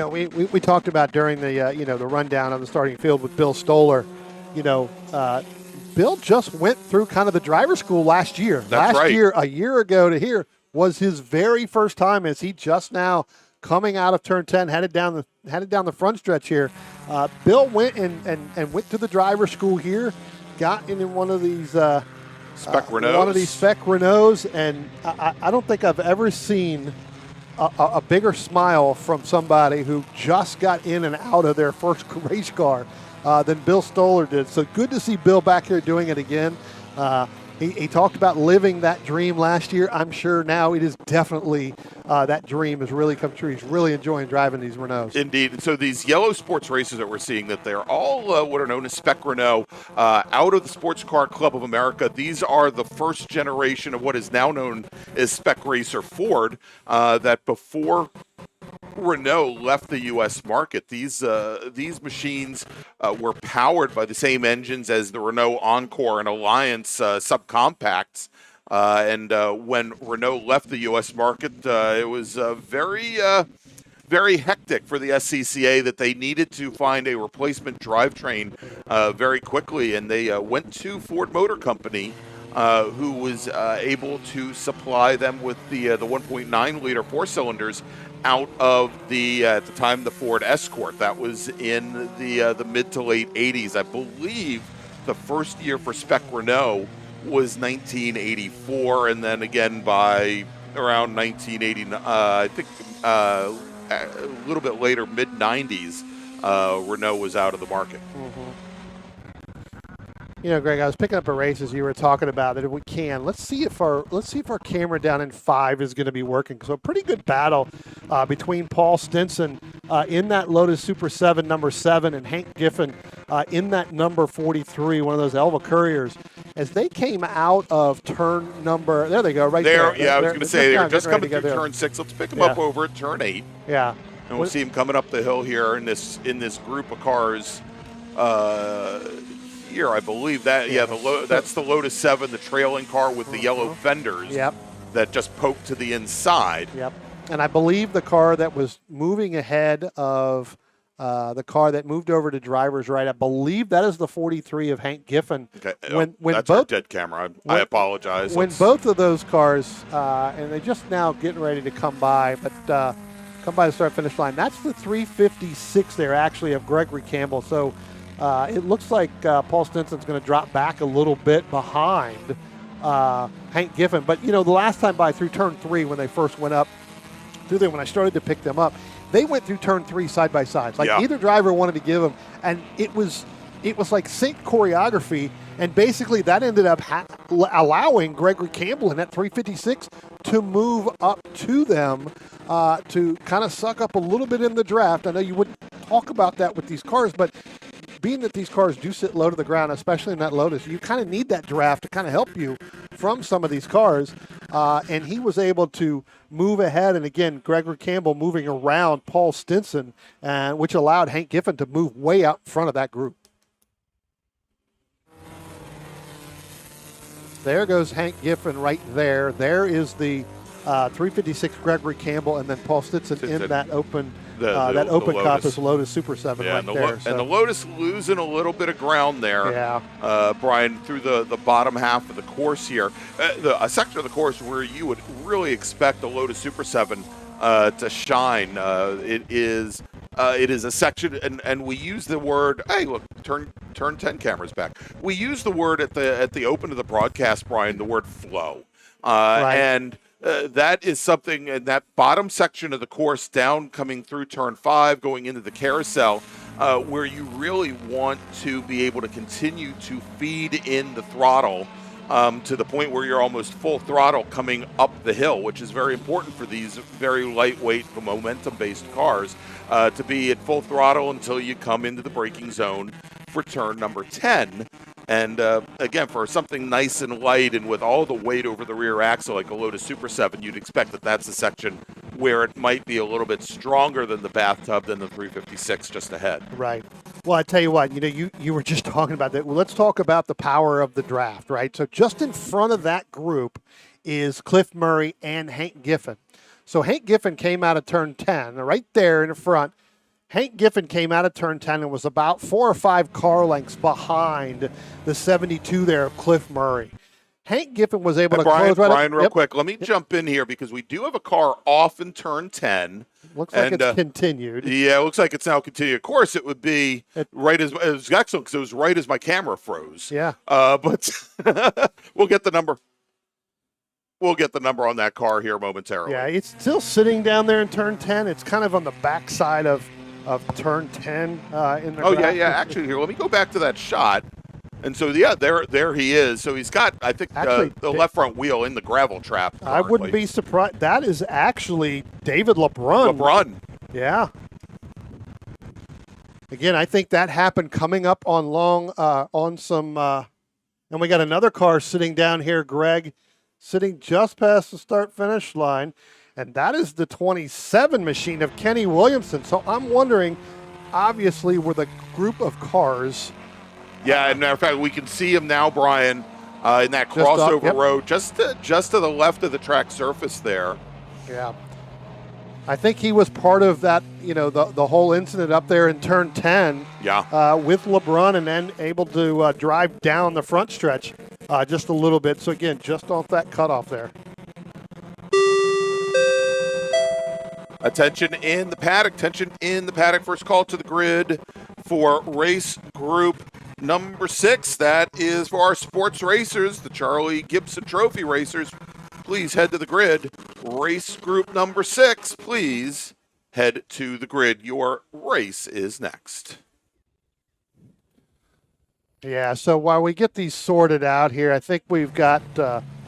We talked about during the the rundown of the starting field with Bill Stoller. Bill just went through kind of the driver school last year. That's right. A year ago to here was his very first time as he just now coming out of turn 10, headed down the front stretch here. Bill went and went to the driver school here, got in one of these spec Renaults. One of these spec Renaults, and I don't think I've ever seen a bigger smile from somebody who just got in and out of their first race car than Bill Stoller did. So good to see Bill back here doing it again. He talked about living that dream last year. I'm sure now it is definitely that dream has really come true. He's really enjoying driving these Renaults. Indeed. And so these yellow sports races that we're seeing, that they're all what are known as spec Renault out of the Sports Car Club of America. These are the first generation of what is now known as spec racer Ford, that before Renault left the U.S. market, these machines were powered by the same engines as the Renault Encore and Alliance subcompacts. And when Renault left the U.S. market, it was very hectic for the SCCA that they needed to find a replacement drivetrain very quickly, and they went to Ford Motor Company, who was able to supply them with the 1.9 liter 4 cylinders out of at the time, the Ford Escort. That was in the mid to late 80s. I believe the first year for spec Renault was 1984, and then again by around 1989, I think a little bit later, mid 90s, Renault was out of the market. Mm-hmm. Greg, I was picking up a race as you were talking about it. If we can, let's see if our camera down in 5 is going to be working. So a pretty good battle between Paul Stinson in that Lotus Super 7 number 7 and Hank Giffen in that number 43, one of those Elva Couriers, as they came out of turn number. There they go, right there. Yeah, I was going to say they're just coming through turn 6. Let's pick them up over at turn 8. Yeah, and we'll see them coming up the hill here in this group of cars. Here, I believe that that's the Lotus 7, the trailing car with the yellow fenders. Yep. That just poked to the inside. Yep. And I believe the car that was moving ahead of the car that moved over to driver's right, I believe that is the 43 of Hank Giffen. Okay. That's our dead camera. I apologize. When both of those cars, and they're just now getting ready to come by, but come by the start-finish line. That's the 356 there, actually, of Gregory Campbell. So it looks like Paul Stinson's going to drop back a little bit behind Hank Giffen. But, the last time by through turn 3 when they first went up, through there when I started to pick them up, they went through turn 3 side by side. Like either driver wanted to give them, and it was like sync choreography, and basically that ended up allowing Gregory Campbell in that 356 to move up to them to kind of suck up a little bit in the draft. I know you wouldn't talk about that with these cars, but being that these cars do sit low to the ground, especially in that Lotus, you kind of need that draft to kind of help you from some of these cars. And he was able to move ahead. And again, Gregory Campbell moving around Paul Stinson, which allowed Hank Giffen to move way out in front of that group. There goes Hank Giffen right there. There is the 356 Gregory Campbell, and then Paul Stinson in that open that open Compass Lotus Super 7 right there. And the Lotus losing a little bit of ground there, Brian, through the bottom half of the course here. A section of the course where you would really expect the Lotus Super 7 to shine. It is a section, and we use the word, hey, look, turn 10 cameras back. We use the word at the open of the broadcast, Brian, the word flow. And that is something in that bottom section of the course down coming through turn 5, going into the carousel, where you really want to be able to continue to feed in the throttle to the point where you're almost full throttle coming up the hill, which is very important for these very lightweight, momentum-based cars, to be at full throttle until you come into the braking zone for turn number 10. And again, for something nice and light and with all the weight over the rear axle like a Lotus Super 7, you'd expect that that's a section where it might be a little bit stronger than the bathtub than the 356 just ahead. Right. Well, I tell you what, you were just talking about that. Well, let's talk about the power of the draft, right? So just in front of that group is Cliff Murray and Hank Giffen. So Hank Giffen came out of turn 10, right there in the front. Hank Giffen came out of turn 10 and was about 4 or 5 car lengths behind the 72 there of Cliff Murray. Hank Giffen was able to close right Brian, up. real quick, let me jump in here because we do have a car off in turn 10. Looks like it's continued. Yeah, it looks like it's now continued. Of course, it would be right as it was excellent because it was right as my camera froze. Yeah. But we'll get the number. We'll get the number on that car here momentarily. Yeah, it's still sitting down there in turn 10. It's kind of on the backside of turn 10 in the graphic. Yeah. Actually, here, let me go back to that shot. And so, yeah, there he is. So he's got, I think, the left front wheel in the gravel trap currently. I wouldn't be surprised. That is actually David LeBrun. Yeah. Again, I think that happened coming up on and we got another car sitting down here, Greg, sitting just past the start-finish line, and that is the 27 machine of Kenny Williamson. So I'm wondering, obviously, were the group of cars. Yeah, and matter of fact, we can see him now, Brian, in that crossover road, just to the left of the track surface there. Yeah. I think he was part of that, the whole incident up there in turn 10 with LeBrun, and then able to drive down the front stretch just a little bit. So, again, just off that cutoff there. Attention in the paddock. First call to the grid for race group number 6. That is for our sports racers, the Charlie Gibson Trophy racers. Please head to the grid. Race group number 6, please head to the grid. Your race is next. Yeah, so while we get these sorted out here, I think we've got,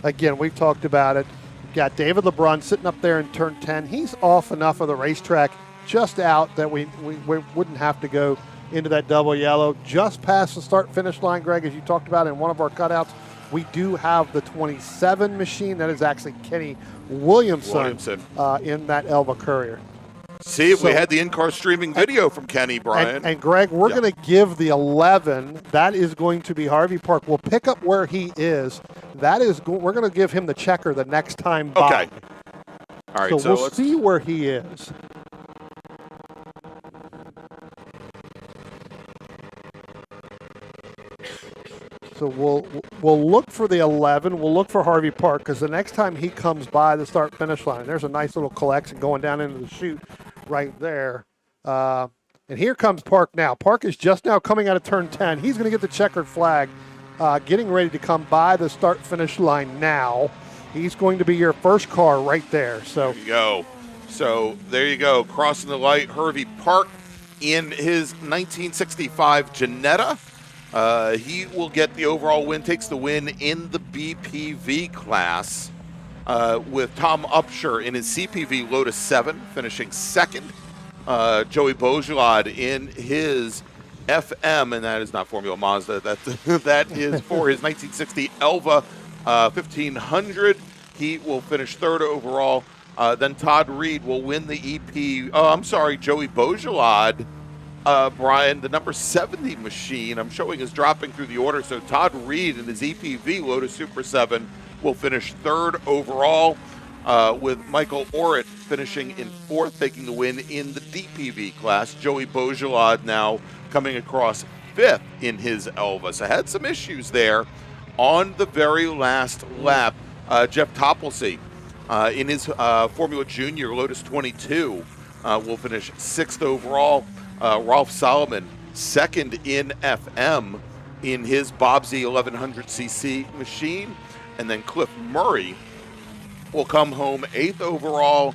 again, we've talked about it. We've got David LeBrun sitting up there in turn 10. He's off enough of the racetrack, just out that we wouldn't have to go into that double yellow. Just past the start-finish line, Greg, as you talked about in one of our cutouts, we do have the 27 machine. That is actually Kenny Williamson. In that Elva Courier. See if we had the in-car streaming video from Kenny, Brian. And Greg, we're going to give the 11. That is going to be Harvey Park. We'll pick up where he is. We're going to give him the checker the next time by. Okay. All right. So we'll see where he is. So we'll look for the 11. We'll look for Harvey Park because the next time he comes by the start-finish line, there's a nice little collection going down into the chute right there. And here comes Park now. Park is just now coming out of turn 10. He's going to get the checkered flag, getting ready to come by the start-finish line now. He's going to be your first car right there. So there you go. So there you go. Crossing the light, Harvey Park in his 1965 Janetta. He will get the overall win, takes the win in the BPV class with Tom Upshur in his CPV Lotus 7, finishing second. Joey Beaujolad in his FM, and that is not Formula Mazda. That is for his 1960 Elva 1500. He will finish third overall. Then Todd Reed will win the EP. Oh, I'm sorry, Joey Beaujolad. Brian, the number 70 machine, I'm showing is dropping through the order. So Todd Reed in his EPV Lotus Super 7 will finish third overall, with Michael Orrit finishing in fourth, taking the win in the DPV class. Joey Beaujolad now coming across fifth in his Elva. So had some issues there on the very last lap. Jeff Toppelsey in his Formula Junior Lotus 22 will finish sixth overall. Rolf Solomon, second in FM in his Bobsy 1100cc machine. And then Cliff Murray will come home eighth overall,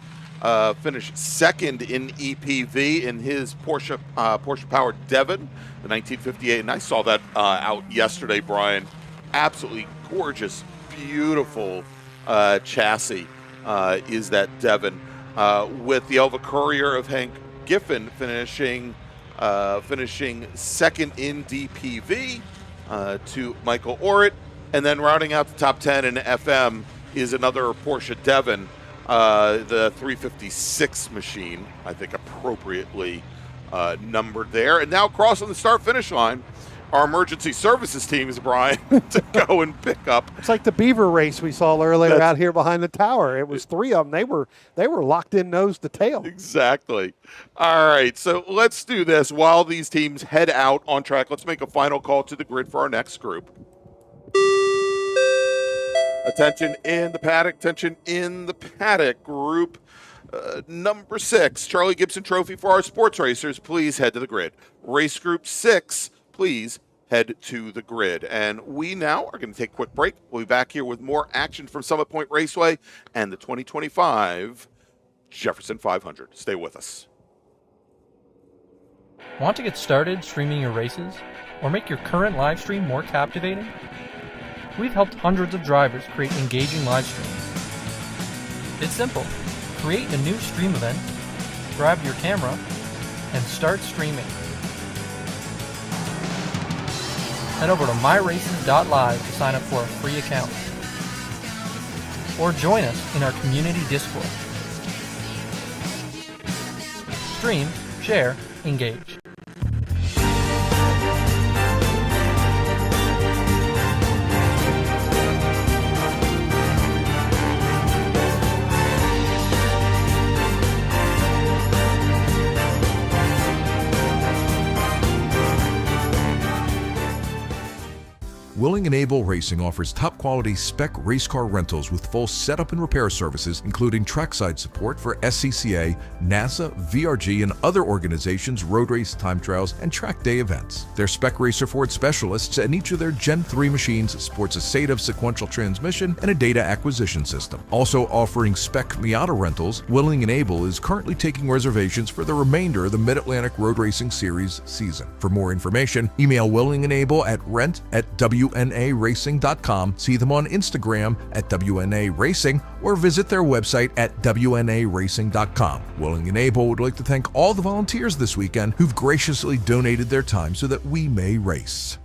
finish second in EPV in his Porsche powered Devon, the 1958. And I saw that out yesterday, Brian. Absolutely gorgeous, beautiful chassis is that Devon, with the Elva Courier of Hank Giffen finishing second in DPV to Michael Orrit, and then rounding out the top 10 in FM is another Porsche Devon, the 356 machine, I think appropriately numbered there. And now crossing the start-finish line, our emergency services teams, Brian, to go and pick up. It's like the beaver race we saw earlier out here behind the tower. It was three of them. They were locked in nose to tail. Exactly. All right, so let's do this. While these teams head out on track, let's make a final call to the grid for our next group. Attention in the paddock. Attention in the paddock. Group number 6, Charlie Gibson Trophy for our sports racers. Please head to the grid. Race group 6, please head to the grid. And we now are going to take a quick break. We'll be back here with more action from Summit Point Raceway and the 2025 Jefferson 500. Stay with us. Want to get started streaming your races or make your current live stream more captivating? We've helped hundreds of drivers create engaging live streams. It's simple. Create a new stream event, grab your camera, and start streaming. Head over to myraces.live to sign up for a free account. Or join us in our community Discord. Stream, share, engage. Willing and Able Racing offers top-quality spec race car rentals with full setup and repair services, including trackside support for SCCA, NASA, VRG, and other organizations' road race, time trials, and track day events. Their spec racer Ford specialists and each of their Gen 3 machines sports a SATAV sequential transmission and a data acquisition system. Also offering spec Miata rentals, Willing and Able is currently taking reservations for the remainder of the Mid-Atlantic Road Racing Series season. For more information, email Willing and Able at rent@WNARacing.com, see them on Instagram at WNA Racing, or visit their website at WNARacing.com. Willing and Able would like to thank all the volunteers this weekend who've graciously donated their time so that we may race.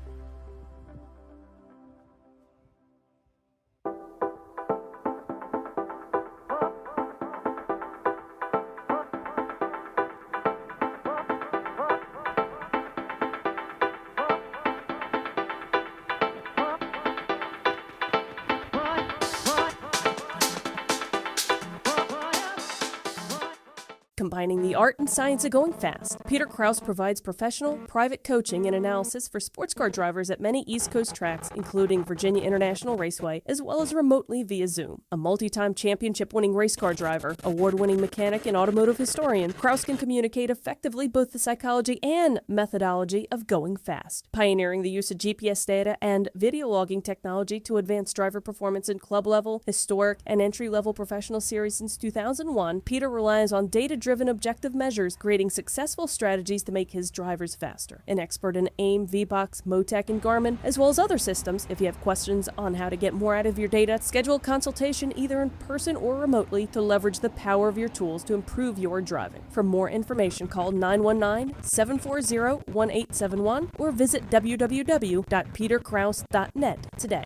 Combining the art and science of going fast, Peter Krause provides professional, private coaching and analysis for sports car drivers at many East Coast tracks, including Virginia International Raceway, as well as remotely via Zoom. A multi-time championship-winning race car driver, award-winning mechanic, and automotive historian, Krause can communicate effectively both the psychology and methodology of going fast, pioneering the use of GPS data and video logging technology to advance driver performance in club-level, historic, and entry-level professional series since 2001. Peter relies on data-driven objective measures, creating successful strategies to make his drivers faster. An expert in AIM, VBOX, Motec, and Garmin, as well as other systems. If you have questions on how to get more out of your data, schedule a consultation either in person or remotely to leverage the power of your tools to improve your driving. For more information, call 919-740-1871 or visit www.peterkrause.net today.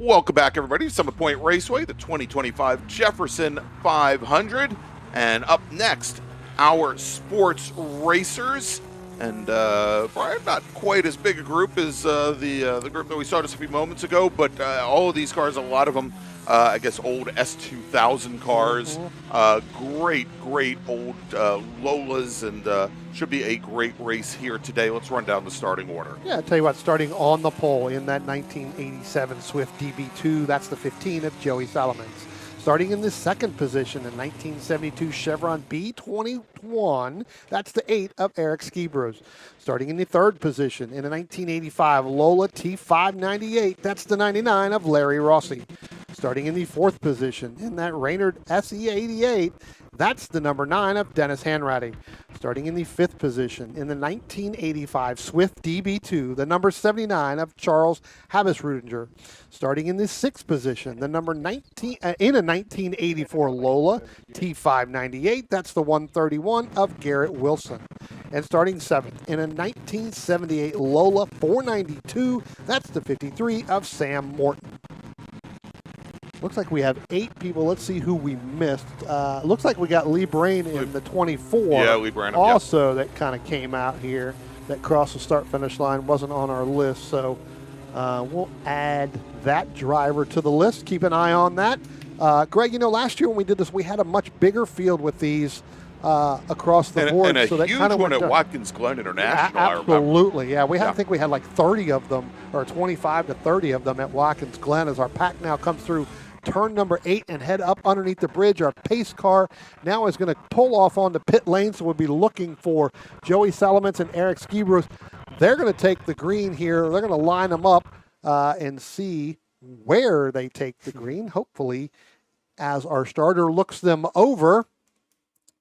Welcome back, everybody, to Summit Point Raceway, the 2025 Jefferson 500. And up next, our sports racers. And Brian, not quite as big a group as the group that we saw just a few moments ago, but all of these cars, a lot of them, I guess, old S2000 cars. Great old Lolas, and should be a great race here today. Let's run down the starting order. Yeah, I'll tell you what, starting on the pole in that 1987 Swift DB2, that's the 15 of Joey Solomons. Starting in the second position, in 1972 Chevron B21, that's the 8 of Eric Skibros. Starting in the third position, in a 1985 Lola T598, that's the 99 of Larry Rossi. Starting in the fourth position, in that Raynard SE88, that's the number 9 of Dennis Hanratty. Starting in the fifth position, in the 1985 Swift DB2, the number 79 of Charles Habisrudinger. Starting in the sixth position, the number 19 in a 1984 Lola T598, that's the 131 of Garrett Wilson. And starting seventh, in a 1978 Lola 492, that's the 53 of Sam Morton. Looks like we have 8 people. Let's see who we missed. Looks like we got Lee Brain in the 24. Yeah, Lee Brain. Also, that kind of came out here. That crossed the start-finish line wasn't on our list, so we'll add that driver to the list. Keep an eye on that. Greg, last year when we did this, we had a much bigger field with these across the board. And a so that huge kind of one at Watkins Glen International, I remember. Absolutely, yeah. I think we had like 30 of them, or 25 to 30 of them at Watkins Glen as our pack now comes through turn number 8 and head up underneath the bridge. Our pace car now is going to pull off onto pit lane, so we'll be looking for Joey Solomons and Eric Skibros. They're going to take the green here. They're going to line them up and see where they take the green, hopefully, as our starter looks them over.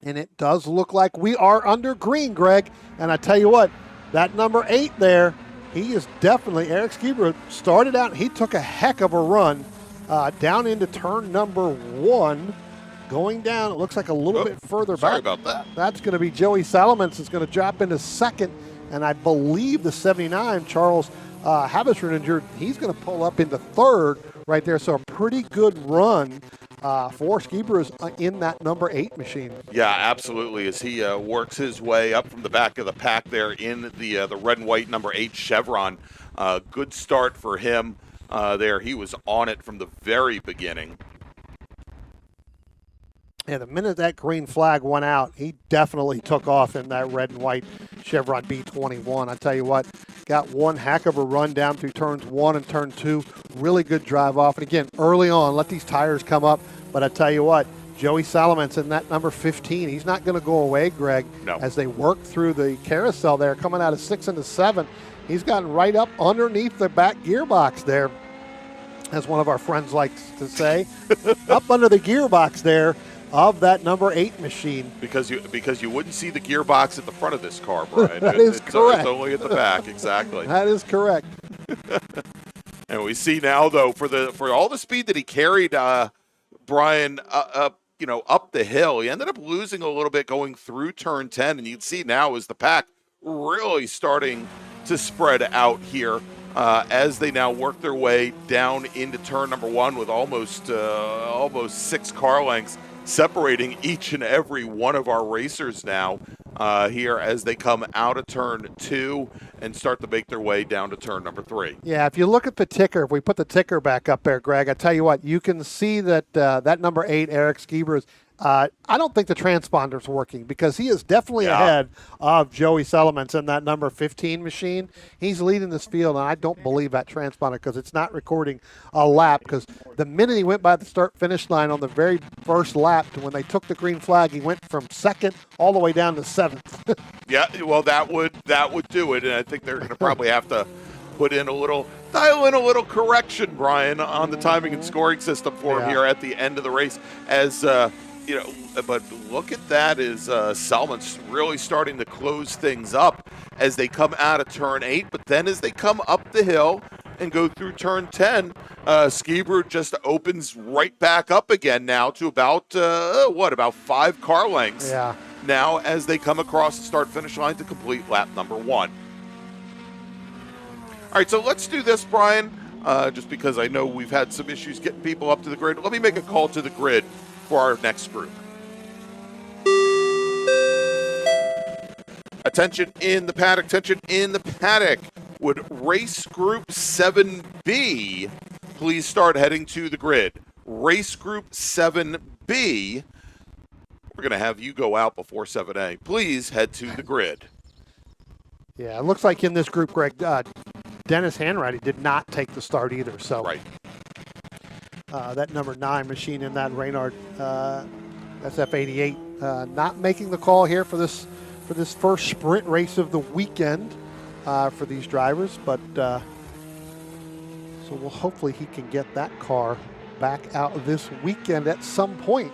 And it does look like we are under green, Greg. And I tell you what, that number 8 there, he is definitely, Eric Skibros started out, he took a heck of a run down into turn number 1. Going down, it looks like a little bit further back. Sorry about that. That's going to be Joey Solomons is going to drop into second. And I believe the 79, Charles Habisrudinger, he's going to pull up into third right there. So a pretty good run for Skibros in that number 8 machine. Yeah, absolutely. As he works his way up from the back of the pack there in the red and white number 8 Chevron. Good start for him there. He was on it from the very beginning. Yeah, the minute that green flag went out, he definitely took off in that red and white Chevron B21. I tell you what, got one heck of a run down through turns 1 and turn 2. Really good drive off. And again, early on, let these tires come up. But I tell you what, Joey Solomons in that number 15, he's not going to go away, Greg. No. As they work through the carousel there, coming out of 6 into 7, he's gotten right up underneath the back gearbox there, as one of our friends likes to say. Up under the gearbox there of that number 8 machine. Because you wouldn't see the gearbox at the front of this car, Brian. That is correct. It's only at the back, exactly. That is correct. And we see now, though, for all the speed that he carried, Brian, up the hill, he ended up losing a little bit going through turn 10, and you can see now is the pack really starting to spread out here as they now work their way down into turn number 1 with almost 6 car lengths separating each and every one of our racers now here as they come out of turn 2 and start to make their way down to turn number 3. Yeah, if you look at the ticker, if we put the ticker back up there, Greg, I tell you what, you can see that that number 8, Eric Skibros, I don't think the transponder's working because he is definitely ahead of Joey Solomons in that number 15 machine. He's leading this field, and I don't believe that transponder because it's not recording a lap, because the minute he went by the start-finish line on the very first lap to when they took the green flag, he went from second all the way down to 7th. Yeah, well, that would do it, and I think they're going to probably have to dial in a little correction, Brian, on the timing and scoring system for him here at the end of the race as but look at that as Salmon's really starting to close things up as they come out of turn 8, but then as they come up the hill and go through turn 10, Skibros just opens right back up again now to about 5 car lengths now as they come across the start-finish line to complete lap number 1. All right, so let's do this, Brian. just because I know we've had some issues getting people up to the grid. Let me make a call to the grid for our next group. Attention in the paddock, attention in the paddock. Would race group 7B please start heading to the grid? Race group 7B, we're going to have you go out before 7A. Please head to the grid. Yeah, it looks like in this group, Greg, Dennis Hanratty did not take the start either. So Right. That number 9 machine in that Reynard SF88 not making the call here for this first sprint race of the weekend for these drivers. But so hopefully he can get that car back out this weekend at some point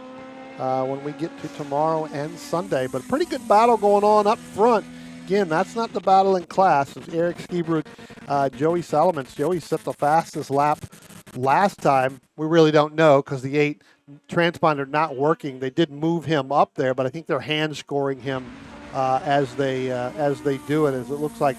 when we get to tomorrow and Sunday. But a pretty good battle going on up front. Again, that's not the battle in class. It's Eric Skibrud, Joey Solomons. Joey set the fastest lap last time. We really don't know because the 8 transponder not working. They did move him up there, but I think they're hand scoring him as they do it. As it looks like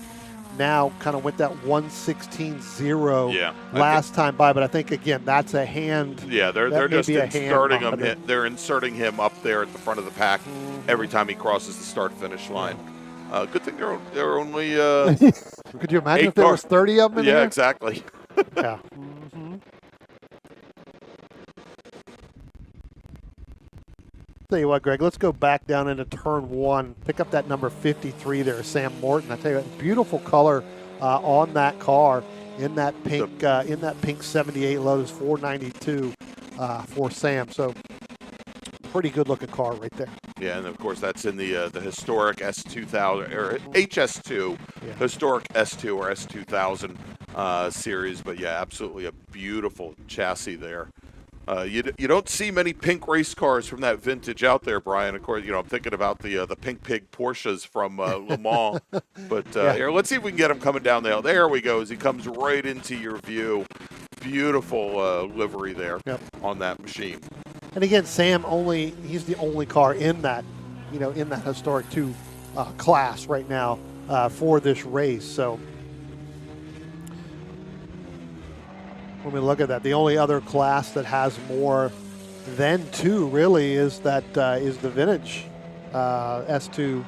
now kind of went that 1:16.0 last time by, but I think again that's a hand. Yeah, they're just inserting him. They're inserting him up there at the front of the pack every time he crosses the start-finish line. Good thing they're only. Could you imagine if there was 30 of them in there? there? Yeah, exactly. Yeah. Tell you what, Greg, let's go back down into turn 1. Pick up that number 53 there, Sam Morton. I tell you what, beautiful color on that car in that pink 78 Lotus 492 for Sam. So pretty good looking car right there. Yeah, and of course that's in the historic S2000 or HS2, historic S2 or S2000 series. But yeah, absolutely a beautiful chassis there. You don't see many pink race cars from that vintage out there, Brian. Of course, I'm thinking about the Pink Pig Porsches from Le Mans. But here, let's see if we can get him coming down the hill. There we go. As he comes right into your view. Beautiful livery there on that machine. And again, Sam he's the only car in that, in that historic 2 class right now for this race. So when we look at that, the only other class that has more than 2 really is the vintage S2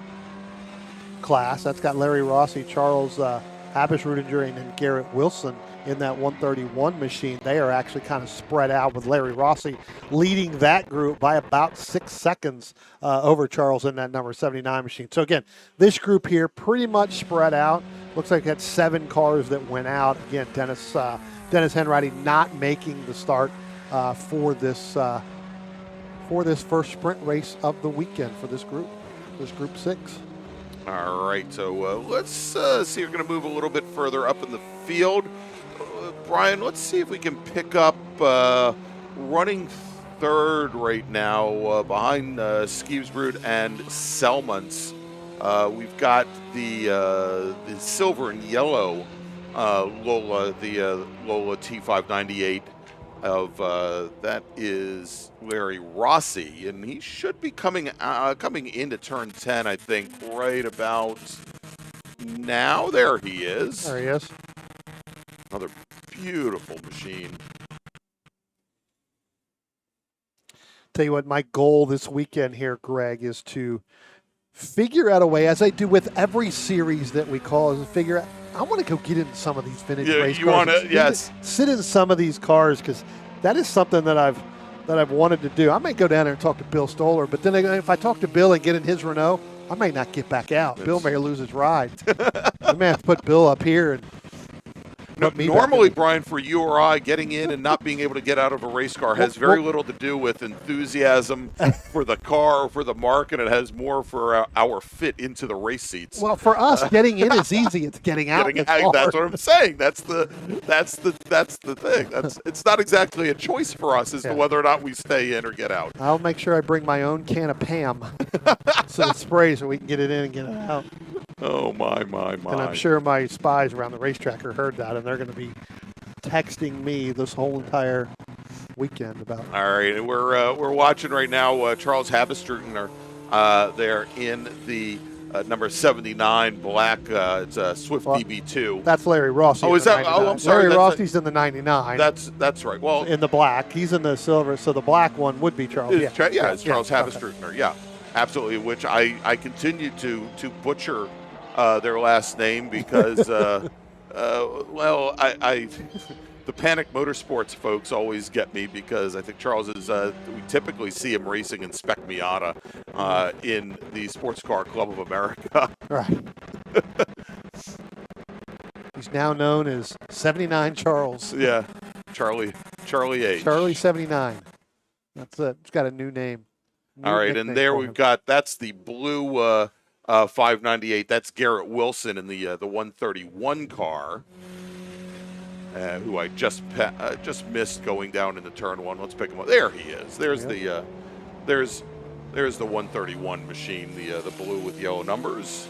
class. That's got Larry Rossi, Charles Habisch-Rudinger, and Garrett Wilson in that 131 machine. They are actually kind of spread out with Larry Rossi leading that group by about 6 seconds over Charles in that number 79 machine. So again, this group here pretty much spread out. Looks like it had 7 cars that went out. Again, Dennis Hanratty not making the start for this first sprint race of the weekend for this group Group 6. All right, so let's see. We're going to move a little bit further up in the field. Brian, let's see if we can pick up running third right now behind Skibrud and Selmans. We've got the silver and yellow Lola, the Lola T598 of that is Larry Rossi, and he should be coming into turn 10, I think, right about now. There he is. There he is. Another beautiful machine. Tell you what, my goal this weekend here, Greg, is to figure out a way, as I do with every series that we call, is to figure out, I want to go get in some of these vintage race cars. You want to, yes. Sit in some of these cars, because that is something that I've wanted to do. I may go down there and talk to Bill Stoller, but then if I talk to Bill and get in his Renault, I may not get back out. Bill may lose his ride. I may have to put Bill up here and normally, Brian, for you or I, getting in and not being able to get out of a race car has very little to do with enthusiasm for the car or for the market. It has more for our fit into the race seats. Well, for us, getting in is easy. It's getting out. That's what I'm saying. That's the thing. It's not exactly a choice for us as to whether or not we stay in or get out. I'll make sure I bring my own can of Pam so it sprays so we can get it in and get it out. Oh, my. And I'm sure my spies around the racetrack heard that, and they're going to be texting me this whole entire weekend about it. All right, and we're watching right now Charles Habisch-Rudinger there in the number 79 black. It's a Swift Well, DB2. That's Larry Rossi. Oh, in is the that? Oh, 99. I'm sorry. Larry That's Rossi's in the 99. That's right. Well, In the black. He's in the silver, so the black one would be Charles. it's it's Charles okay. Havistrutner. Yeah, absolutely. Which I continue to butcher their last name because well, I the Panic Motorsports folks always get me because I think Charles is we typically see him racing in Spec Miata in the Sports Car Club of America. Right. He's now known as 79 Charles. Yeah, Charlie H. Charlie 79. That's it. It's got a new name. All right, and there we've got, that's the blue 598. That's Garrett Wilson in the 131 car, who I just missed going down into turn one. Let's pick him up. There he is. There's the there's the 131 machine, the blue with yellow numbers.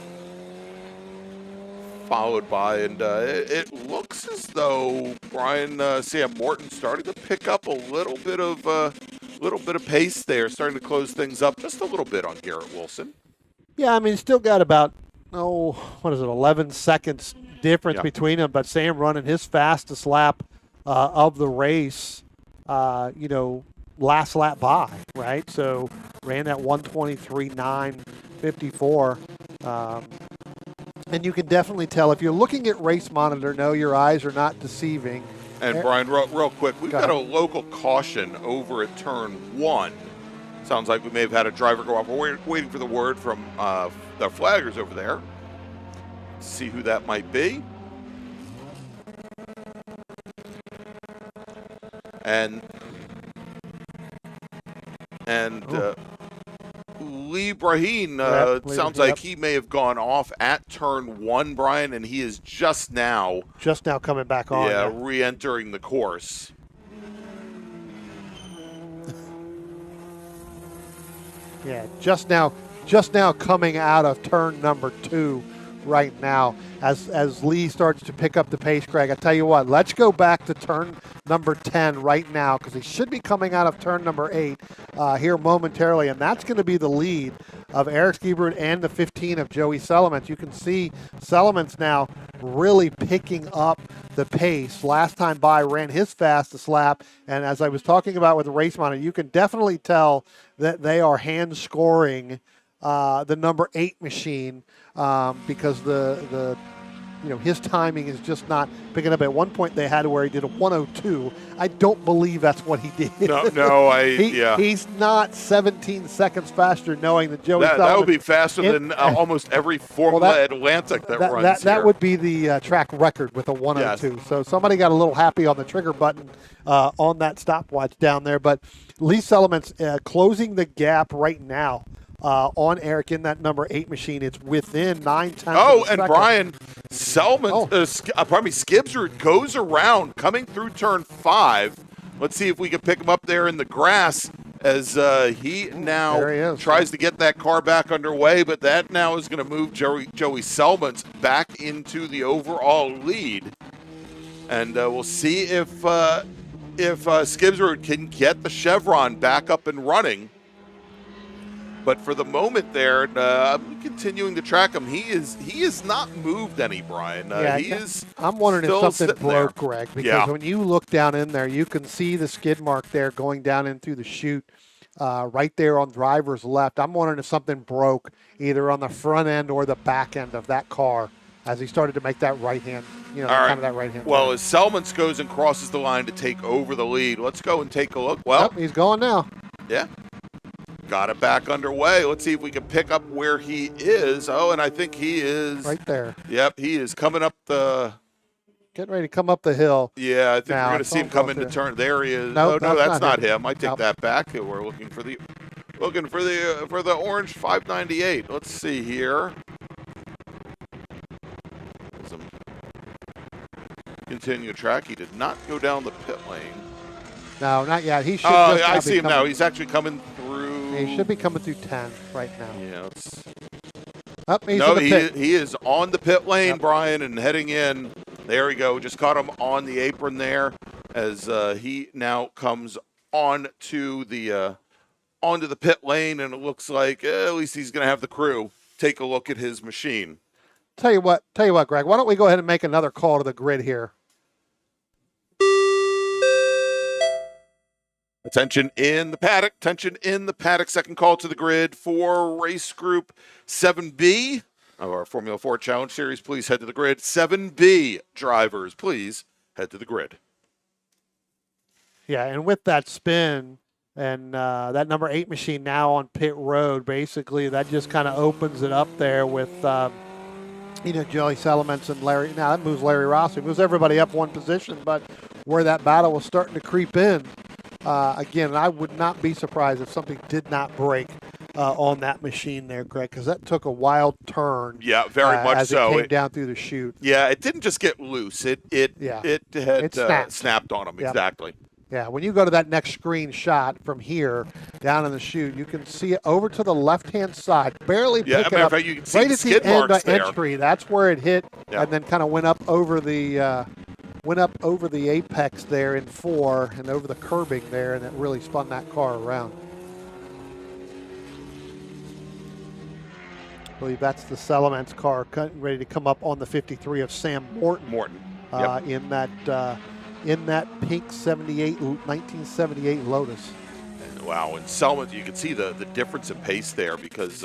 Followed by, and it looks as though Brian Sam Morton starting to pick up a little bit of pace there, starting to close things up just a little bit on Garrett Wilson. Yeah, I mean, he's still got about 11 seconds difference between them, but Sam running his fastest lap of the race, last lap by, right? So ran that 1:23.954. And you can definitely tell if you're looking at Race Monitor, no, your eyes are not deceiving. And Brian, real quick, we've got a local caution over at turn one. Sounds like we may have had a driver go off. We're waiting for the word from the flaggers over there. See who that might be. And Lee Brahim, sounds like he may have gone off at turn one, Brian, and he is just now coming back on. Yeah, re-entering the course. Yeah, just now coming out of turn number 2 right now as Lee starts to pick up the pace, Craig. I tell you what, let's go back to turn number 10 right now because he should be coming out of turn number 8 here momentarily, and that's going to be the lead of Eric Skiebert and the 15 of Joey Selemans. You can see Selemans now really picking up the pace. Last time by ran his fastest lap, and as I was talking about with the Race Monitor, you can definitely tell that they are hand scoring the number 8 machine because the his timing is just not picking up. At one point they had where he did a 102. I don't believe that's what he did. He's not 17 seconds faster, knowing that Joey Sullivan, that would be faster than almost every Formula Atlantic that runs that would be the track record with a 102. Yes. So somebody got a little happy on the trigger button on that stopwatch down there. But Lee Selemans closing the gap right now on Eric in that number 8 machine. It's within 9/10. Oh, and Brian Skibbsrud goes around coming through turn 5. Let's see if we can pick him up there in the grass as he now tries to get that car back underway, but that now is going to move Joey Selemans back into the overall lead. And we'll see if Skibbsrud can get the Chevron back up and running. But for the moment there, I'm continuing to track him. He is not moved any, Brian. I'm wondering if something broke, Greg, because when you look down in there, you can see the skid mark there going down in through the chute right there on driver's left. I'm wondering if something broke either on the front end or the back end of that car as he started to make that right hand, kind of that right hand. Well, as Selemans goes and crosses the line to take over the lead, let's go and take a look. Well, he's going now. Yeah. Got it back underway. Let's see if we can pick up where he is. Oh, and I think he is right there. Yep, he is coming up getting ready to come up the hill. Yeah, I think we're going to see him come into turn. There he is. No, that's not him. I take that back. We're looking for the orange 598. Let's see here. Continue track. He did not go down the pit lane. No, not yet. He should. I see him now. He's actually coming through. He should be coming through 10 right now. Yeah. He is on the pit lane, Brian, and heading in. There we go. Just caught him on the apron there as he now comes onto the pit lane, and it looks like at least he's going to have the crew. take a look at his machine. Tell you what, Greg. Why don't we go ahead and make another call to the grid here? Attention in the paddock. Attention in the paddock. Second call to the grid for race group 7B of our Formula 4 Challenge Series. Please head to the grid. 7B drivers, please head to the grid. Yeah, and with that spin and that number 8 machine now on pit road, basically that just kind of opens it up there with, Joey Salamence and Larry. Now that moves Larry Rossi, moves everybody up one position, but where that battle was starting to creep in, again, I would not be surprised if something did not break on that machine there, Greg, because that took a wild turn. Yeah, very much as so. It came down through the chute. Yeah, it didn't just get loose. It had snapped on him. Yep. Exactly. Yeah, when you go to that next screen shot from here down in the chute, you can see it over to the left-hand side, barely picking up. You can see right the at skid the end marks of there. entry. That's where it hit, Yeah. and then kind of went up over the apex there in 4 and over the curbing there, and it really spun that car around. I believe that's the Salamence car ready to come up on the 53 of Sam Morton. Yep. In that pink 1978 Lotus. Wow, and Selma, you can see the difference in pace there, because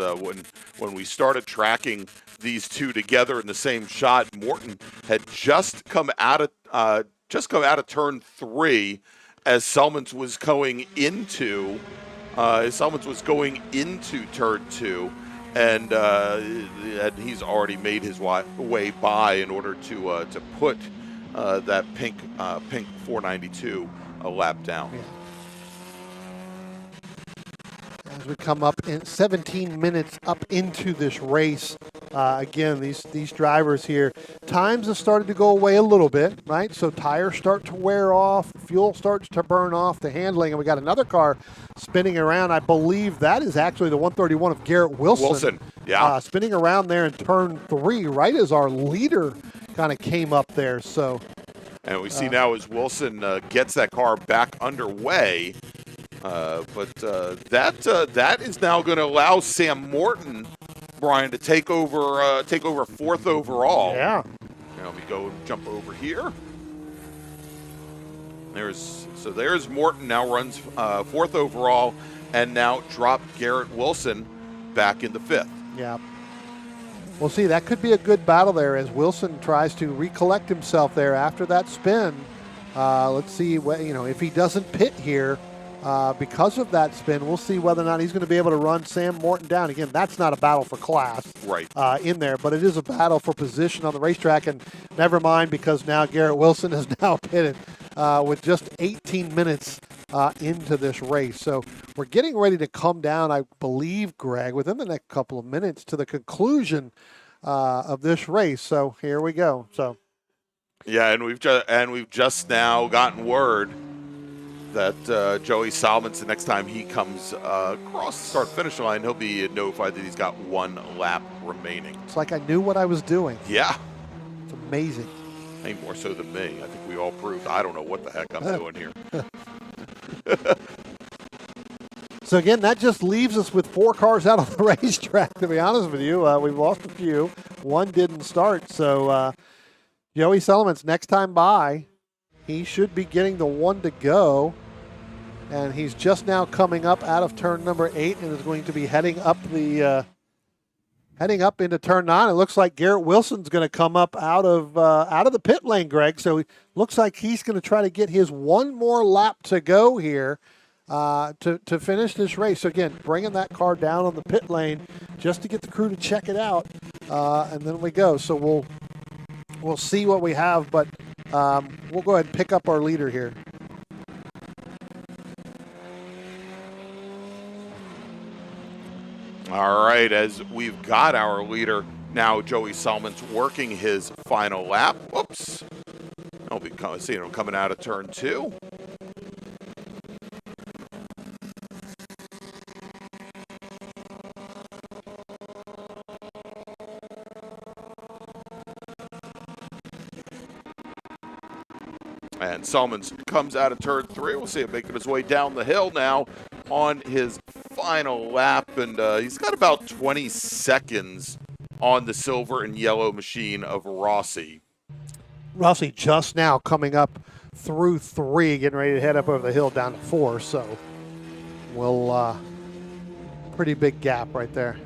when we started tracking these two together in the same shot, Morton had just come out of turn 3 as Selmans was going into turn 2, and he's already made his way by in order to put that pink 492 a lap down. Yeah. As we come up in 17 minutes up into this race, again, these drivers here, times have started to go away a little bit, right? So tires start to wear off, fuel starts to burn off, the handling, and we got another car spinning around. I believe that is actually the 131 of Garrett Wilson. Yeah. Spinning around there in turn 3, right as our leader kind of came up there. So, and we see now as Wilson gets that car back underway, but that is now going to allow Sam Morton, Brian, to take over 4th overall. Yeah. Now we go and jump over here. There's Morton, now runs 4th overall, and now dropped Garrett Wilson back into 5th. Yeah. We'll see. That could be a good battle there as Wilson tries to recollect himself there after that spin. Let's see what, if he doesn't pit here because of that spin, we'll see whether or not he's going to be able to run Sam Morton down. Again, that's not a battle for class in there, but it is a battle for position on the racetrack. And never mind, because now Garrett Wilson has now pitted with just 18 minutes into this race. So we're getting ready to come down, I believe, Greg, within the next couple of minutes to the conclusion of this race. So here we go. So yeah, and we've just now gotten word that Joey Salmons, the next time he comes across the start-finish line, he'll be notified that he's got 1 lap remaining. It's like I knew what I was doing. Yeah. It's amazing. Ain't more so than me. I think we all proved I don't know what the heck I'm doing here. So again, that just leaves us with 4 cars out on the racetrack, to be honest with you. We've lost a few. 1 didn't start. So Joey Salamence, next time by, he should be getting the 1 to go. And he's just now coming up out of turn number 8 and is going to be heading up into turn 9. It looks like Garrett Wilson's going to come up out of the pit lane, Greg. So it looks like he's going to try to get his 1 more lap to go here to finish this race. So again, bringing that car down on the pit lane just to get the crew to check it out, and then we go. So we'll see what we have, but we'll go ahead and pick up our leader here. All right, as we've got our leader now, Joey Salmons working his final lap. Whoops. I'll be seeing him coming out of turn 2. And Salmons comes out of turn 3. We'll see him making his way down the hill now on his final lap, and he's got about 20 seconds on the silver and yellow machine of Rossi. Rossi just now coming up through 3, getting ready to head up over the hill down to 4. So we'll pretty big gap right there.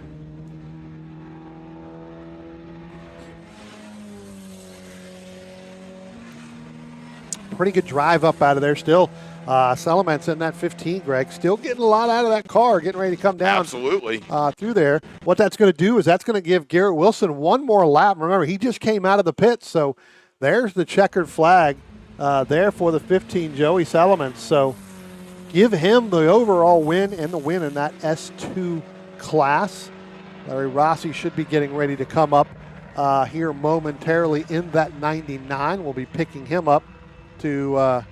Pretty good drive up out of there still. Salaman's in that 15, Greg. Still getting a lot out of that car, getting ready to come down. Absolutely. Through there. What that's going to do is that's going to give Garrett Wilson one more lap. Remember, he just came out of the pits, so there's the checkered flag there for the 15, Joey Salaman. So give him the overall win and the win in that S2 class. Larry Rossi should be getting ready to come up here momentarily in that 99. We'll be picking him up to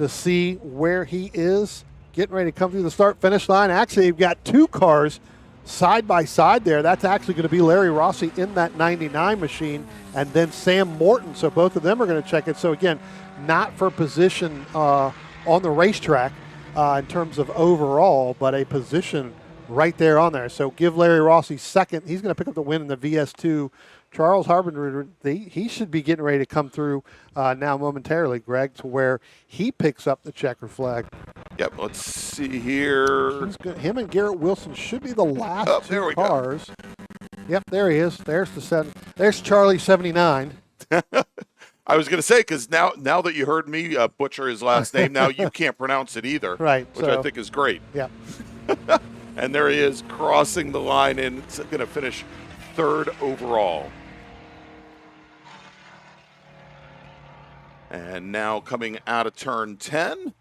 see where he is, getting ready to come through the start-finish line. Actually, you've got 2 cars side by side there. That's actually going to be Larry Rossi in that 99 machine, and then Sam Morton. So both of them are going to check it. So again, not for position on the racetrack in terms of overall, but a position right there on there. So give Larry Rossi second. He's going to pick up the win in the VS2. Charles Harbinger, he should be getting ready to come through now momentarily, Greg, to where he picks up the checker flag. Yep, let's see here. Him and Garrett Wilson should be the last there 2 we cars. Go. Yep, there he is. There's there's Charlie 79. I was going to say, because now that you heard me butcher his last name, now you can't pronounce it either. Right. Which I think is great. Yeah. And there he is crossing the line and it's going to finish 3rd overall. And now coming out of turn 10.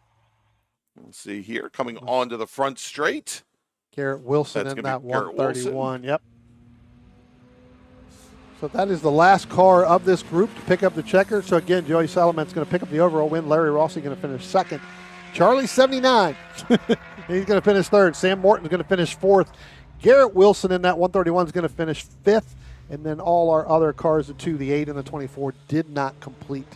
Let's see here, coming onto the front straight. Garrett Wilson That's in gonna that be Garrett 131. Yep. So that is the last car of this group to pick up the checker. So again, Joey Salaman's going to pick up the overall win. Larry Rossi going to finish 2nd. Charlie 79. He's going to finish 3rd. Sam Morton's going to finish 4th. Garrett Wilson in that 131 is going to finish 5th. And then all our other cars, the 2, the 8, and the 24, did not complete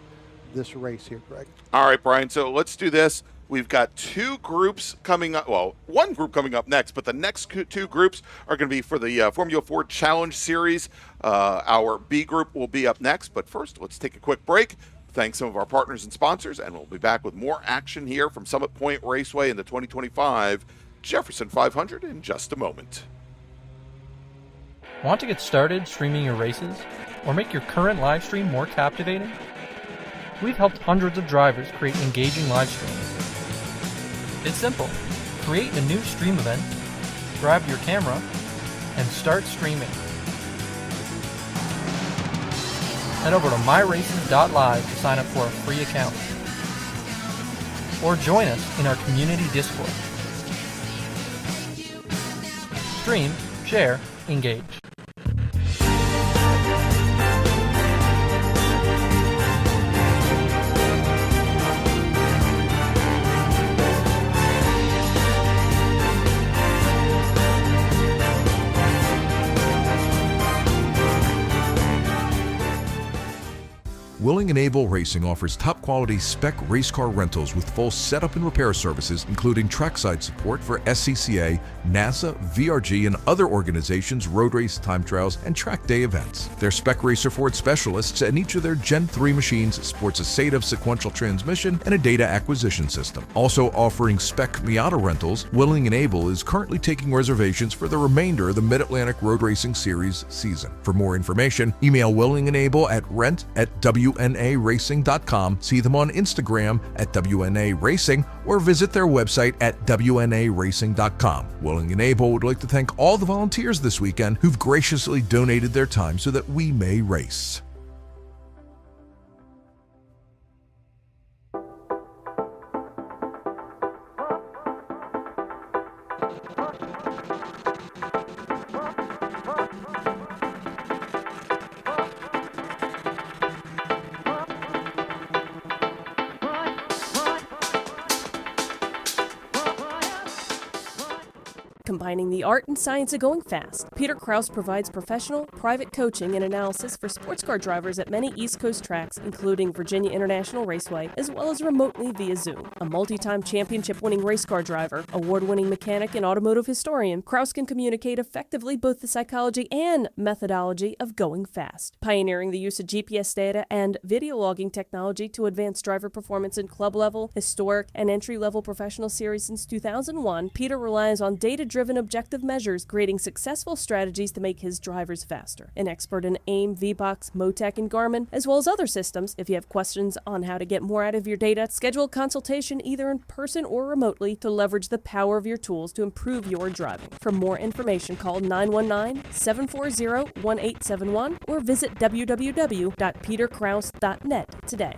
this race here, Greg. All right, Brian. So let's do this. We've got 2 groups coming up. Well, 1 group coming up next, but the next 2 groups are going to be for the Formula 4 Challenge Series. Our B group will be up next. But first, let's take a quick break. Thank some of our partners and sponsors, and we'll be back with more action here from Summit Point Raceway in the 2025 Jefferson 500 in just a moment. Want to get started streaming your races or make your current live stream more captivating? We've helped hundreds of drivers create engaging live streams. It's simple. Create a new stream event, grab your camera, and start streaming. Head over to myraces.live to sign up for a free account. Or join us in our community Discord. Stream, share, engage. Willing and Able Racing offers top-quality spec race car rentals with full setup and repair services, including trackside support for SCCA, NASA, VRG, and other organizations' road race, time trials, and track day events. Their spec racer Ford specialists and each of their Gen 3 machines sports a SATAV sequential transmission and a data acquisition system. Also offering spec Miata rentals, Willing and Able is currently taking reservations for the remainder of the Mid-Atlantic Road Racing Series season. For more information, email Willing and Able at rent@WNARacing.com, see them on Instagram at WNA Racing, or visit their website at WNARacing.com. Willing and Able would like to thank all the volunteers this weekend who've graciously donated their time so that we may race. Combining the art and science of going fast, Peter Krause provides professional, private coaching and analysis for sports car drivers at many East Coast tracks, including Virginia International Raceway, as well as remotely via Zoom. A multi-time championship-winning race car driver, award-winning mechanic and automotive historian, Krause can communicate effectively both the psychology and methodology of going fast, pioneering the use of GPS data and video logging technology to advance driver performance in club-level, historic, and entry-level professional series since 2001. Peter relies on data-driven objective measures, creating successful strategies to make his drivers faster. An expert in AIM, VBOX, Motec, and Garmin, as well as other systems. If you have questions on how to get more out of your data, schedule a consultation either in person or remotely to leverage the power of your tools to improve your driving. For more information, call 919-740-1871 or visit www.peterkrause.net today.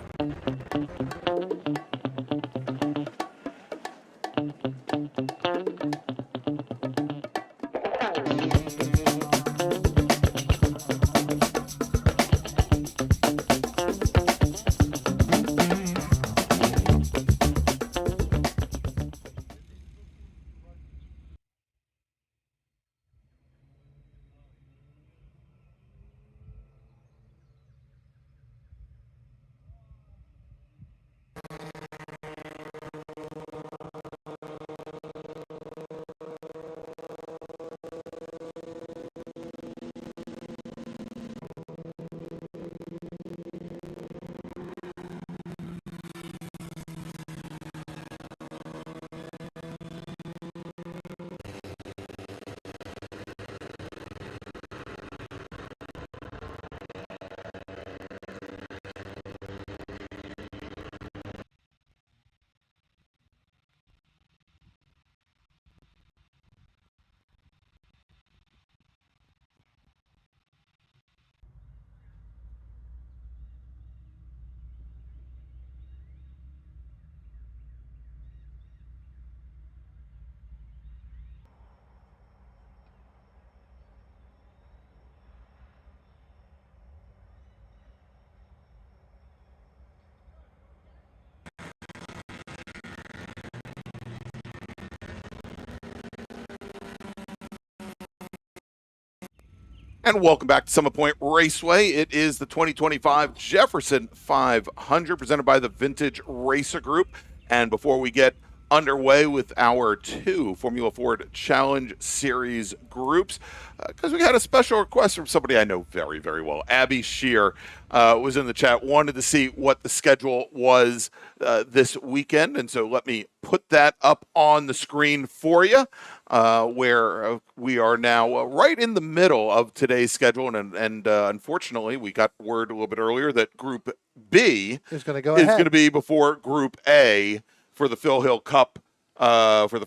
And welcome back to Summit Point Raceway. It is the 2025 Jefferson 500 presented by the Vintage Racer Group. And before we get underway with our two Formula Ford Challenge Series groups, because we had a special request from somebody I know very, very well. Abby Shear was in the chat, wanted to see what the schedule was this weekend. And so let me put that up on the screen for you. Where we are now right in the middle of today's schedule. And unfortunately, we got word a little bit earlier that Group B is going to be before Group A for the Phil Hill Cup for the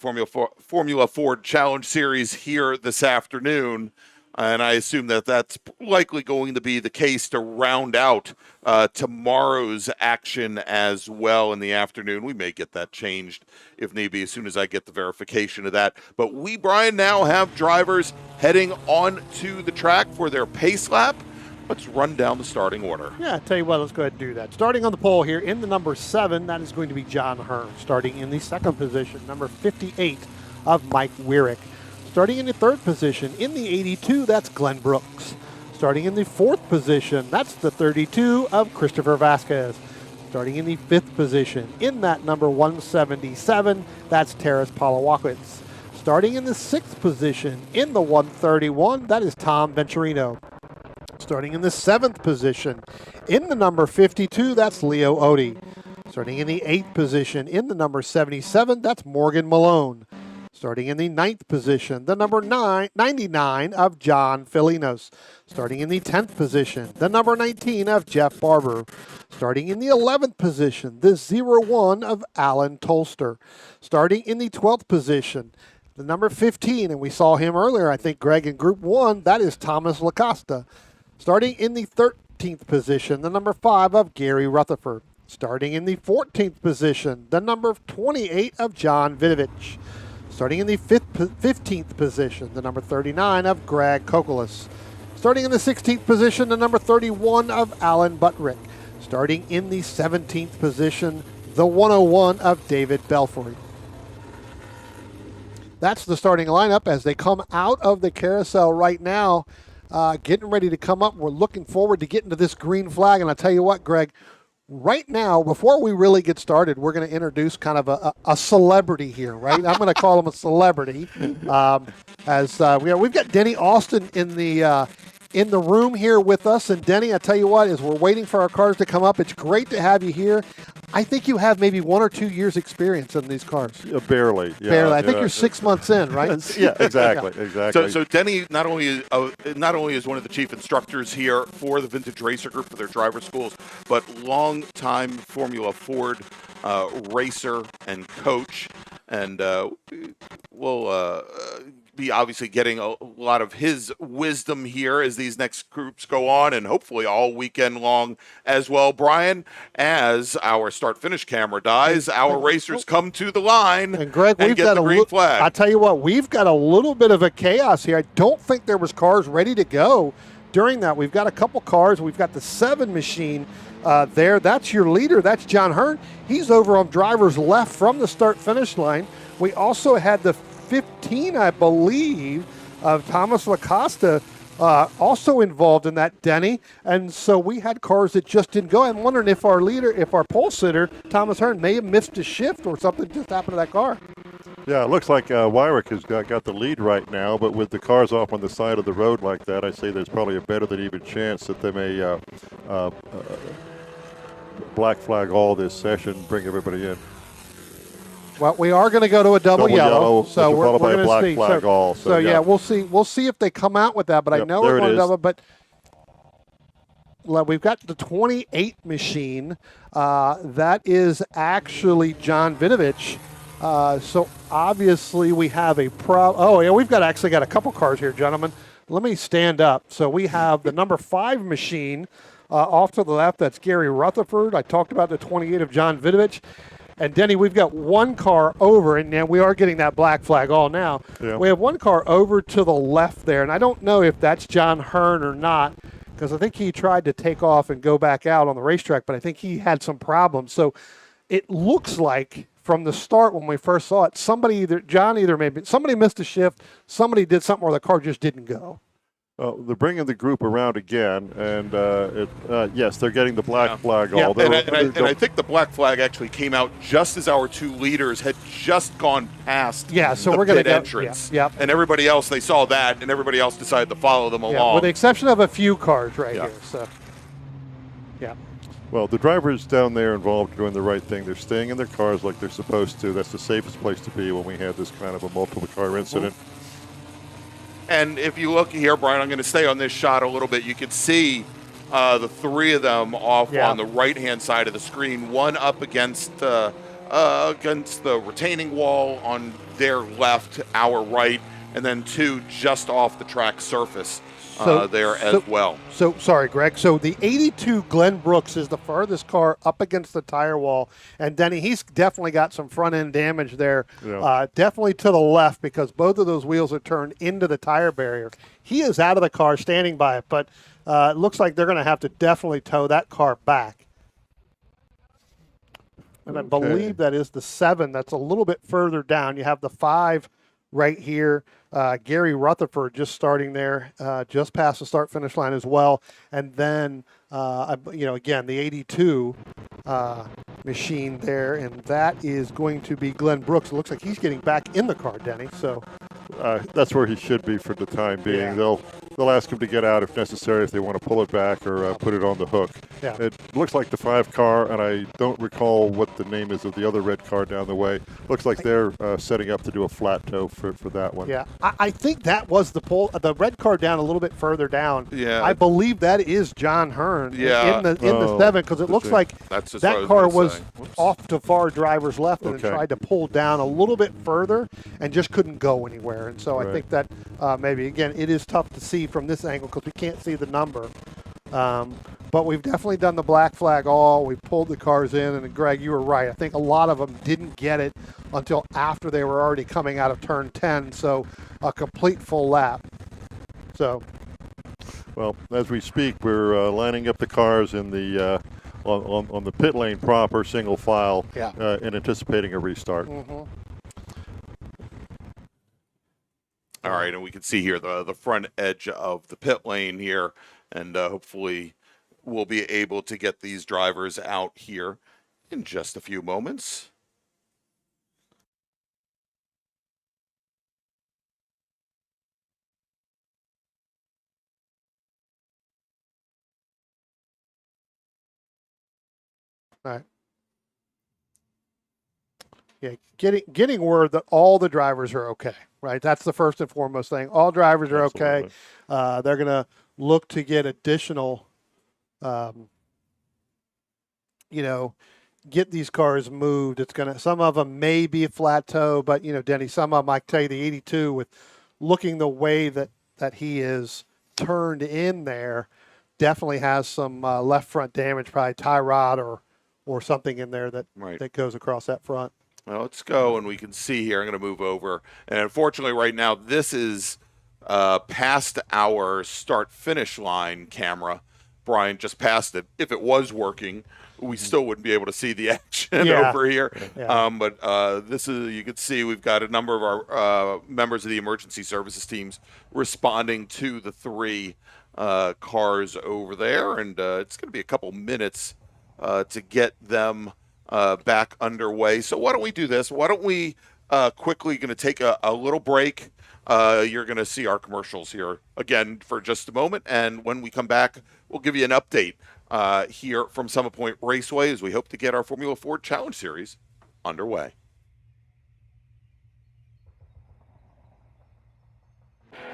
Formula Ford Challenge Series here this afternoon. And I assume that that's likely going to be the case to round out tomorrow's action as well in the afternoon. We may get that changed if need be as soon as I get the verification of that. But we, Brian, now have drivers heading on to the track for their pace lap. Let's run down the starting order. Yeah, I'll tell you what, let's go ahead and do that. Starting on the pole here in the number 7, that is going to be John Hearn. Starting in the second position, number 58 of Mike Weirick. Starting in the third position, in the 82, that's Glenn Brooks. Starting in the fourth position, that's the 32 of Christopher Vasquez. Starting in the fifth position, in that number 177, that's Taras Palawakowicz. Starting in the sixth position, in the 131, that is Tom Venturino. Starting in the seventh position, in the number 52, that's Leo Odie. Starting in the eighth position, in the number 77, that's Morgan Malone. Starting in the ninth position, the number 99 of John Filinos. Starting in the 10th position, the number 19 of Jeff Barber. Starting in the 11th position, the 01 of Alan Tolster. Starting in the 12th position, the number 15, and we saw him earlier, I think, Greg, in Group 1, that is Thomas LaCosta. Starting in the 13th position, the number 5 of Gary Rutherford. Starting in the 14th position, the number 28 of John Vidovich. Starting in the 15th position, the number 39 of Greg Kokolas. Starting in the 16th position, the number 31 of Alan Buttrick. Starting in the 17th position, the 101 of David Belfry. that's the starting lineup as they come out of the carousel right now, getting ready to come up. We're looking forward to getting to this green flag. And I'll tell you what, Greg, right now, before we really get started, we're going to introduce kind of a celebrity here, right? I'm going to call him a celebrity. We've got Denny Austin in the room here with us. And Denny, I tell you what, as we're waiting for our cars to come up, it's great to have you here. I think you have maybe 1 or 2 years experience in these cars. Barely. Yeah, Barely. I think you're 6 months in, right? Yeah, exactly, exactly. So Denny not only is one of the chief instructors here for the Vintage Racer Group for their driver schools, but longtime Formula Ford racer and coach, and we'll be obviously getting a lot of his wisdom here as these next groups go on, and hopefully all weekend long as well. Brian, as our start-finish camera dies, our racers come to the line and Greg, we've get got the green flag. I tell you what, we've got a little bit of a chaos here. I don't think there was cars ready to go during that. We've got a couple cars. We've got the 7 machine there. That's your leader. That's John Hearn. He's over on driver's left from the start-finish line. We also had the 15, I believe, of Thomas Lacosta also involved in that, Denny. And so we had cars that just didn't go. I'm wondering if our leader, if our pole sitter, Thomas Hearn, may have missed a shift or something just happened to that car. Yeah, it looks like Wyrick has got the lead right now, but with the cars off on the side of the road like that, I say there's probably a better than even chance that they may black flag all this session, bring everybody in. Well, we are going to go to a double yellow, so we're going to black see. Flag all. So yeah, we'll see. We'll see if they come out with that. But I know we're going to double. But we've got the 28 machine. That is actually John Vinovich. So obviously we have a problem. Oh yeah, we've actually got a couple cars here, gentlemen. Let me stand up. So we have the number 5 machine off to the left. That's Gary Rutherford. I talked about the 28 of John Vinovich. And, Denny, we've got one car over, and now we are getting that black flag all now. Yeah. We have one car over to the left there, and I don't know if that's John Hearn or not, because I think he tried to take off and go back out on the racetrack, but I think he had some problems. So it looks like from the start when we first saw it, somebody missed a shift, somebody did something where the car just didn't go. They're bringing the group around again, and yes, they're getting the black flag. Yeah, I think the black flag actually came out just as our 2 leaders had just gone past so the we're gonna pit entrance. Yeah. And everybody else, they saw that, and everybody else decided to follow them along. With the exception of a few cars here. So, yeah. Well, the drivers down there involved are doing the right thing. They're staying in their cars like they're supposed to. That's the safest place to be when we have this kind of a multiple car incident. Mm-hmm. And if you look here, Brian, I'm going to stay on this shot a little bit. You can see the 3 of them off on the right-hand side of the screen, one up against the retaining wall on their left, our right, and then 2 just off the track surface as well. So, sorry, Greg. So the 82 Glenn Brooks is the farthest car up against the tire wall. And Denny, he's definitely got some front-end damage there. Yeah. Definitely to the left because both of those wheels are turned into the tire barrier. He is out of the car standing by it, but it looks like they're going to have to definitely tow that car back. And I believe that is the 7 that's a little bit further down. You have the 5 right here. Gary Rutherford just starting there, just past the start-finish line as well. And then, again, the 82 machine there, and that is going to be Glenn Brooks. It looks like he's getting back in the car, Denny. So that's where he should be for the time being. Yeah. They'll ask him to get out if necessary, if they want to pull it back or put it on the hook. Yeah. It looks like the 5 car, and I don't recall what the name is of the other red car down the way. Looks like they're setting up to do a flat tow for that one. Yeah, I think that was the red car down a little bit further down. Yeah, I believe that is John Hearn. Yeah. in the 7 because it looks like that car was off to far driver's left and then tried to pull down a little bit further and just couldn't go anywhere. And so I think that maybe again it is tough to see from this angle because we can't see the number. But we've definitely done the black flag all. We pulled the cars in, and Greg, you were right. I think a lot of them didn't get it until after they were already coming out of turn 10, so a complete full lap. So, well, as we speak, we're lining up the cars in the on the pit lane proper, single file, and anticipating a restart. Mm-hmm. All right, and we can see here the front edge of the pit lane here, and hopefully we'll be able to get these drivers out here in just a few moments. All right. Yeah, getting word that all the drivers are okay, right? That's the first and foremost thing. All drivers are okay. They're going to look to get additional, get these cars moved. Some of them may be a flat toe, but Denny, some of them, I tell you, the 82 with looking the way that he is turned in there, definitely has some left front damage, probably tie rod or something in there that goes across that front. Well, let's go, and we can see here. I'm going to move over, and unfortunately, right now, this is past our start-finish line camera. Brian just passed it. If it was working, we still wouldn't be able to see the action over here. Yeah. But this is, you can see we've got a number of our members of the emergency services teams responding to the 3 cars over there, and it's going to be a couple minutes to get them back underway. So why don't we do this? Why don't we quickly going to take a little break. You're going to see our commercials here again for just a moment. And when we come back, we'll give you an update here from Summit Point Raceway as we hope to get our Formula Ford Challenge Series underway.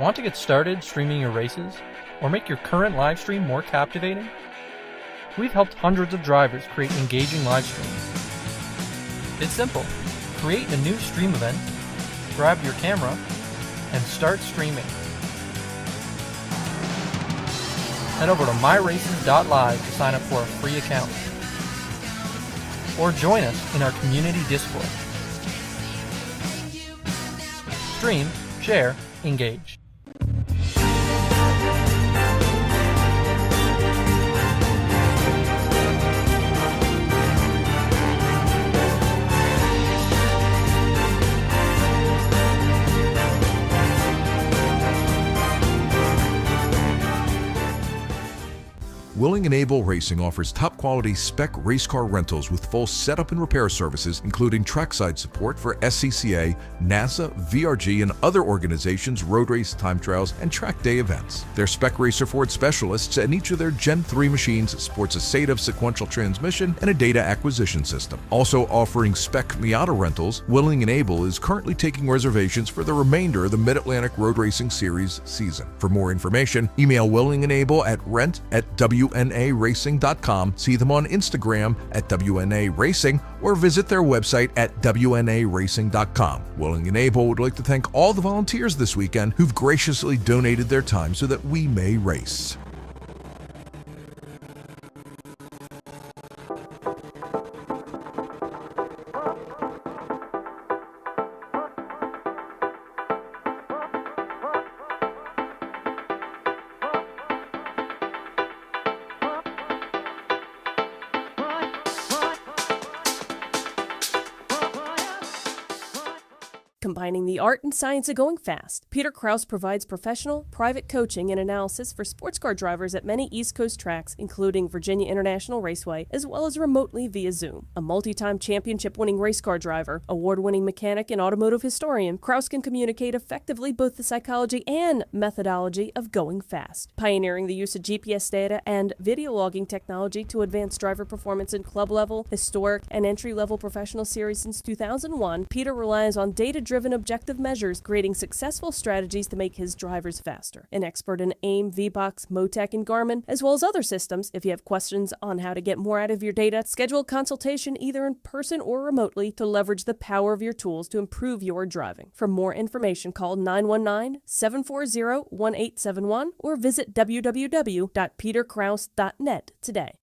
Want to get started streaming your races or make your current live stream more captivating? We've helped hundreds of drivers create engaging live streams. It's simple. Create a new stream event, grab your camera, and start streaming. Head over to myraces.live to sign up for a free account. Or join us in our community Discord. Stream, share, engage. Willing and Able Racing offers top-quality spec race car rentals with full setup and repair services, including trackside support for SCCA, NASA, VRG, and other organizations' road race, time trials, and track day events. Their spec racer Ford specialists and each of their Gen 3 machines sports a SATAV sequential transmission and a data acquisition system. Also offering spec Miata rentals, Willing and Able is currently taking reservations for the remainder of the Mid-Atlantic Road Racing Series season. For more information, email Willing and Able at rent@WNARacing.com, see them on Instagram at WNA Racing, or visit their website at WNARacing.com. Willing and Able would like to thank all the volunteers this weekend who've graciously donated their time so that we may race. Combining the art and science of going fast, Peter Krause provides professional, private coaching and analysis for sports car drivers at many East Coast tracks, including Virginia International Raceway, as well as remotely via Zoom. A multi-time championship-winning race car driver, award-winning mechanic, and automotive historian, Krause can communicate effectively both the psychology and methodology of going fast. Pioneering the use of GPS data and video logging technology to advance driver performance in club-level, historic, and entry-level professional series since 2001, Peter relies on data-driven objective measures, creating successful strategies to make his drivers faster. An expert in AIM, VBOX, Motec, and Garmin, as well as other systems. If you have questions on how to get more out of your data, schedule a consultation either in person or remotely to leverage the power of your tools to improve your driving. For more information, call 919-740-1871 or visit www.peterkrause.net today.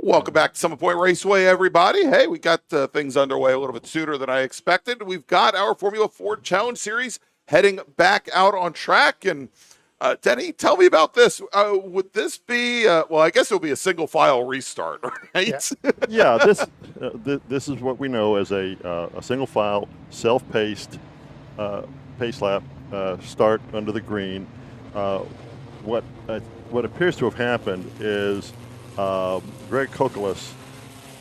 Welcome back to Summit Point Raceway, everybody. Hey, we got things underway a little bit sooner than I expected. We've got our Formula Ford Challenge Series heading back out on track. And Denny, tell me about this. Would this be, well, I guess it'll be a single file restart, right? Yeah, this is what we know as a single file, self-paced pace lap start under the green. What appears to have happened is Greg Kokelis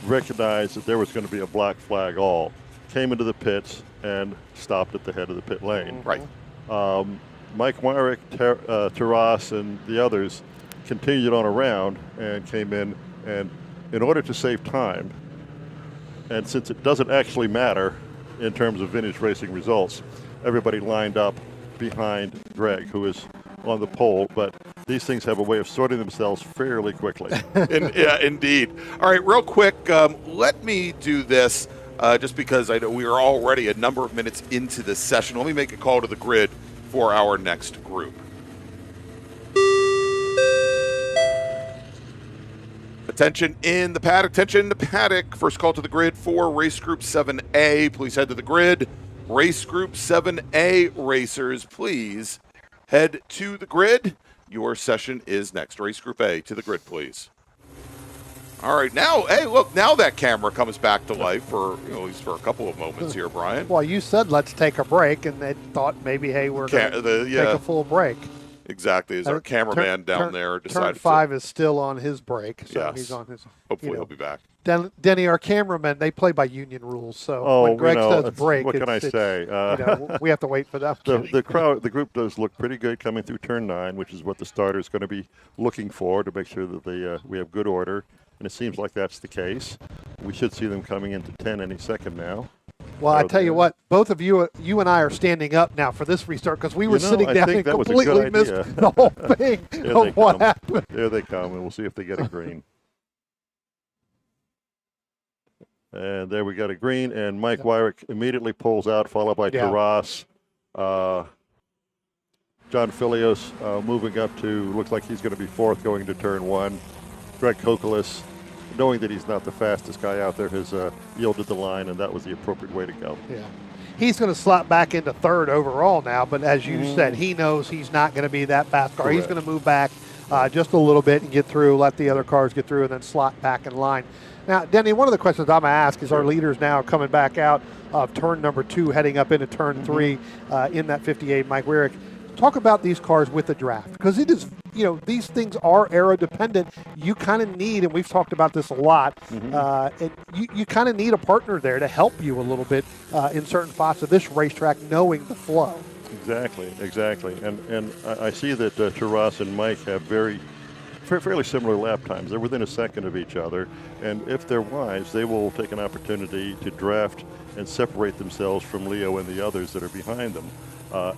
recognized that there was going to be a black flag all, came into the pits, and stopped at the head of the pit lane. Right. Mike Wyrick, Taras, and the others continued on around and came in, and in order to save time, and since it doesn't actually matter in terms of vintage racing results, everybody lined up behind Greg, who is on the pole, but these things have a way of sorting themselves fairly quickly. Yeah, indeed. All right, real quick, let me do this just because I know we are already a number of minutes into this session. Let me make a call to the grid for our next group. Attention in the paddock, attention in the paddock. First call to the grid for Race Group 7A. Please head to the grid. Race Group 7A racers, please head to the grid. Your session is next. Race Group A, to the grid, please. All right, now, hey, look, now that camera comes back to life for, at least for a couple of moments here, Brian. Well, you said let's take a break, and they thought maybe, hey, we're going to take a full break. Exactly, as our cameraman down there decided Turn 5 is still on his break, so he's on his. Hopefully he'll be back. Denny, our cameraman, they play by union rules, so when Greg says break, what can I say? We have to wait for that. The group does look pretty good coming through turn 9, which is what the starter is going to be looking for to make sure that we have good order, and it seems like that's the case. We should see them coming into 10 any second now. Well, I tell you what, both of you and I are standing up now for this restart because we were sitting down and completely missed the whole thing of what happened. There they come, and we'll see if they get a green. And there we got a green, and Mike Wyrick immediately pulls out, followed by Taras. John Filios moving up to, looks like he's going to be fourth going into turn 1. Greg Kokelis, knowing that he's not the fastest guy out there, has yielded the line, and that was the appropriate way to go. Yeah. He's going to slot back into third overall now, but as you said, he knows he's not going to be that fast car. Correct. He's going to move back just a little bit and get through, let the other cars get through, and then slot back in line. Now, Denny, one of the questions I'm going to ask is our leaders now coming back out of turn number 2, heading up into turn 3 in that 58, Mike Wyrick. Talk about these cars with the draft, because it is, these things are aero dependent. You kind of need, and we've talked about this a lot, and you kind of need a partner there to help you a little bit in certain spots of this racetrack, knowing the flow. Exactly. And I see that Taras and Mike have fairly similar lap times. They're within a second of each other, and if they're wise, they will take an opportunity to draft and separate themselves from Leo and the others that are behind them,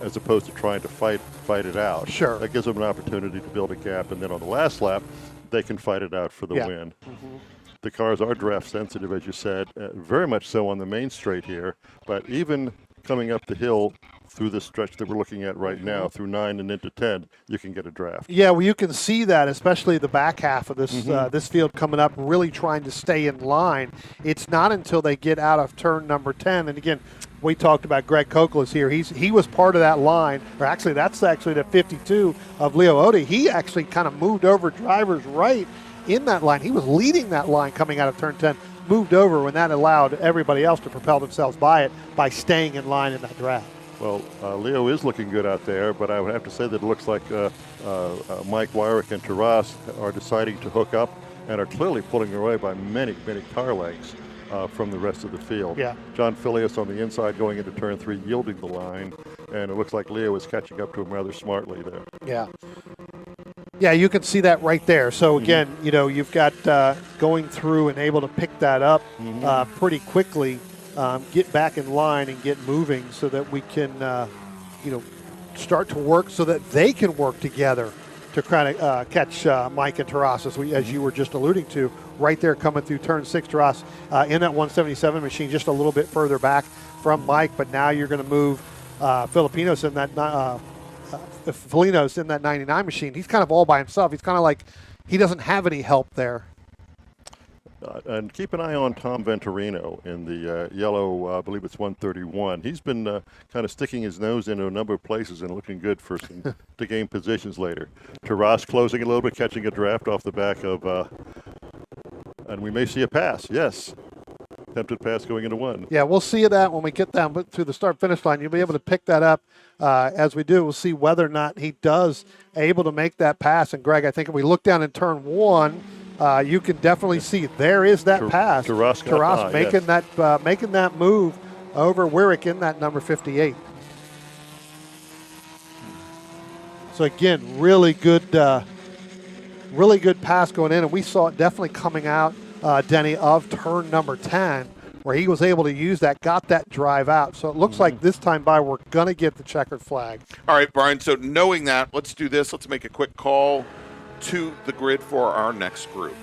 as opposed to trying to fight it out. Sure. That gives them an opportunity to build a gap, and then on the last lap, they can fight it out for the win. The cars are draft sensitive, as you said, very much so on the main straight here, but even coming up the hill through this stretch that we're looking at right now, through 9 and into 10, you can get a draft. Yeah, well, you can see that, especially the back half of this this field coming up, really trying to stay in line. It's not until they get out of turn number 10, and again, we talked about Greg Kokelis here. He was part of that line, or actually that's actually the 52 of Leo Ode. He actually kind of moved over drivers right in that line. He was leading that line coming out of turn 10, moved over when that allowed everybody else to propel themselves by it by staying in line in that draft. Well, Leo is looking good out there, but I would have to say that it looks like Mike Wyrick and Taras are deciding to hook up and are clearly pulling away by many car lengths from the rest of the field. Yeah. John Filios on the inside going into turn 3, yielding the line, and it looks like Leo is catching up to him rather smartly there. Yeah. Yeah, you can see that right there. So again, you've got going through and able to pick that up pretty quickly. Get back in line and get moving so that we can, start to work so that they can work together to kind of catch Mike and Taras, as you were just alluding to, right there coming through turn 6, Taras, in that 177 machine, just a little bit further back from Mike, but now you're going to move Filipinos in that Felinos in that 99 machine. He's kind of all by himself. He's kind of like he doesn't have any help there. And keep an eye on Tom Venturino in the yellow, I believe it's 131. He's been kind of sticking his nose into a number of places and looking good for some to gain positions later. Taras closing a little bit, catching a draft off the back of, and we may see a pass, yes. Attempted pass going into one. Yeah, we'll see that when we get down to the start-finish line. You'll be able to pick that up as we do. We'll see whether or not he does able to make that pass. And, Greg, I think if we look down in turn one, you can definitely see there is that pass. Taras making that move over Wyrick in that number 58. So, again, really good pass going in. And we saw it definitely coming out, Denny, of turn number 10, where he was able to use that, got that drive out. So it looks like this time by we're going to get the checkered flag. All right, Brian, so knowing that, let's do this. Let's make a quick call to the grid for our next group.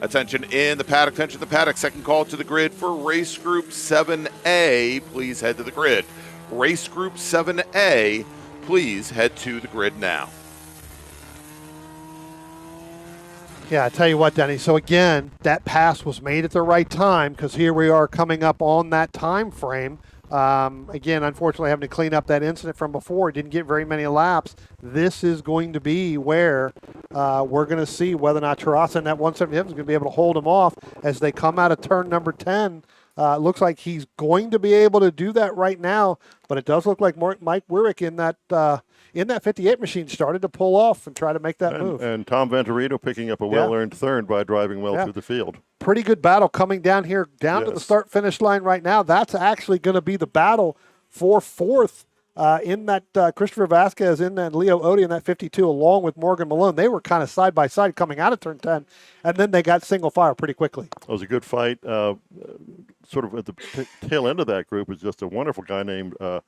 Attention in the paddock, attention in the paddock. Second call to the grid for race group 7A. Please head to the grid. Race group 7A, please head to the grid now. Yeah, I tell you what, Denny. So again, that pass was made at the right time because here we are coming up on that time frame. Again, unfortunately, having to clean up that incident from before. Didn't get very many laps. This is going to be where we're going to see whether or not Taras and that 177 is going to be able to hold him off as they come out of turn number 10. Looks like he's going to be able to do that right now, but it does look like Mike Wyrick in that 58 machine started to pull off and try to make that move. And Tom Venturino picking up a well-earned third by driving well through the field. Pretty good battle coming down here, to the start-finish line right now. That's actually going to be the battle for fourth in that Christopher Vasquez in that Leo Odie in that 52 along with Morgan Malone. They were kind of side-by-side coming out of turn 10, and then they got single file pretty quickly. It was a good fight. Sort of at the tail end of that group was just a wonderful guy named Tom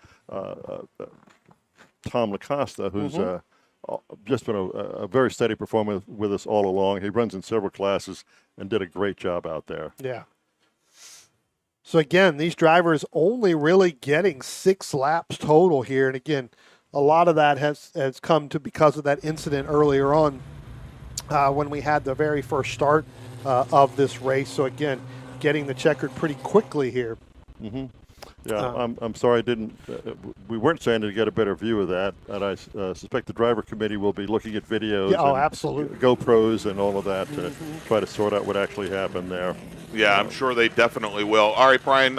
Lacosta, who's just been a very steady performer with us all along. He runs in several classes and did a great job out there. Yeah. So, again, these drivers only really getting 6 laps total here. And, again, a lot of that has come to because of that incident earlier on when we had the very first start of this race. So, again, getting the checkered pretty quickly here. Mm-hmm. Yeah, I'm sorry I didn't. We weren't saying to get a better view of that, and I suspect the driver committee will be looking at videos, and absolutely, GoPros and all of that to try to sort out what actually happened there. Yeah, I'm sure they definitely will. All right, Brian,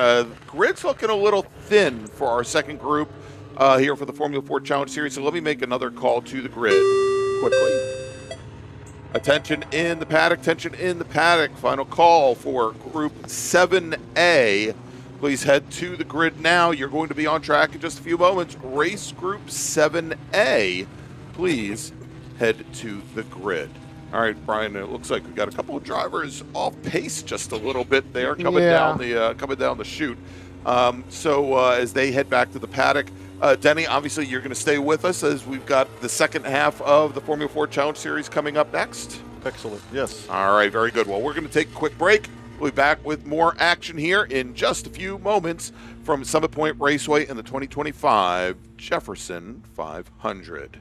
grid's looking a little thin for our second group here for the Formula 4 Challenge Series, so let me make another call to the grid quickly. Attention in the paddock, attention in the paddock. Final call for Group 7A. Please head to the grid now. You're going to be on track in just a few moments. Race Group 7A, please head to the grid. All right, Brian, it looks like we got a couple of drivers off pace just a little bit there coming down the chute. So as they head back to the paddock, Denny, obviously you're going to stay with us as we've got the second half of the Formula 4 Challenge Series coming up next. Excellent, yes. All right, very good. Well, we're going to take a quick break. We'll be back with more action here in just a few moments from Summit Point Raceway in the 2025 Jefferson 500.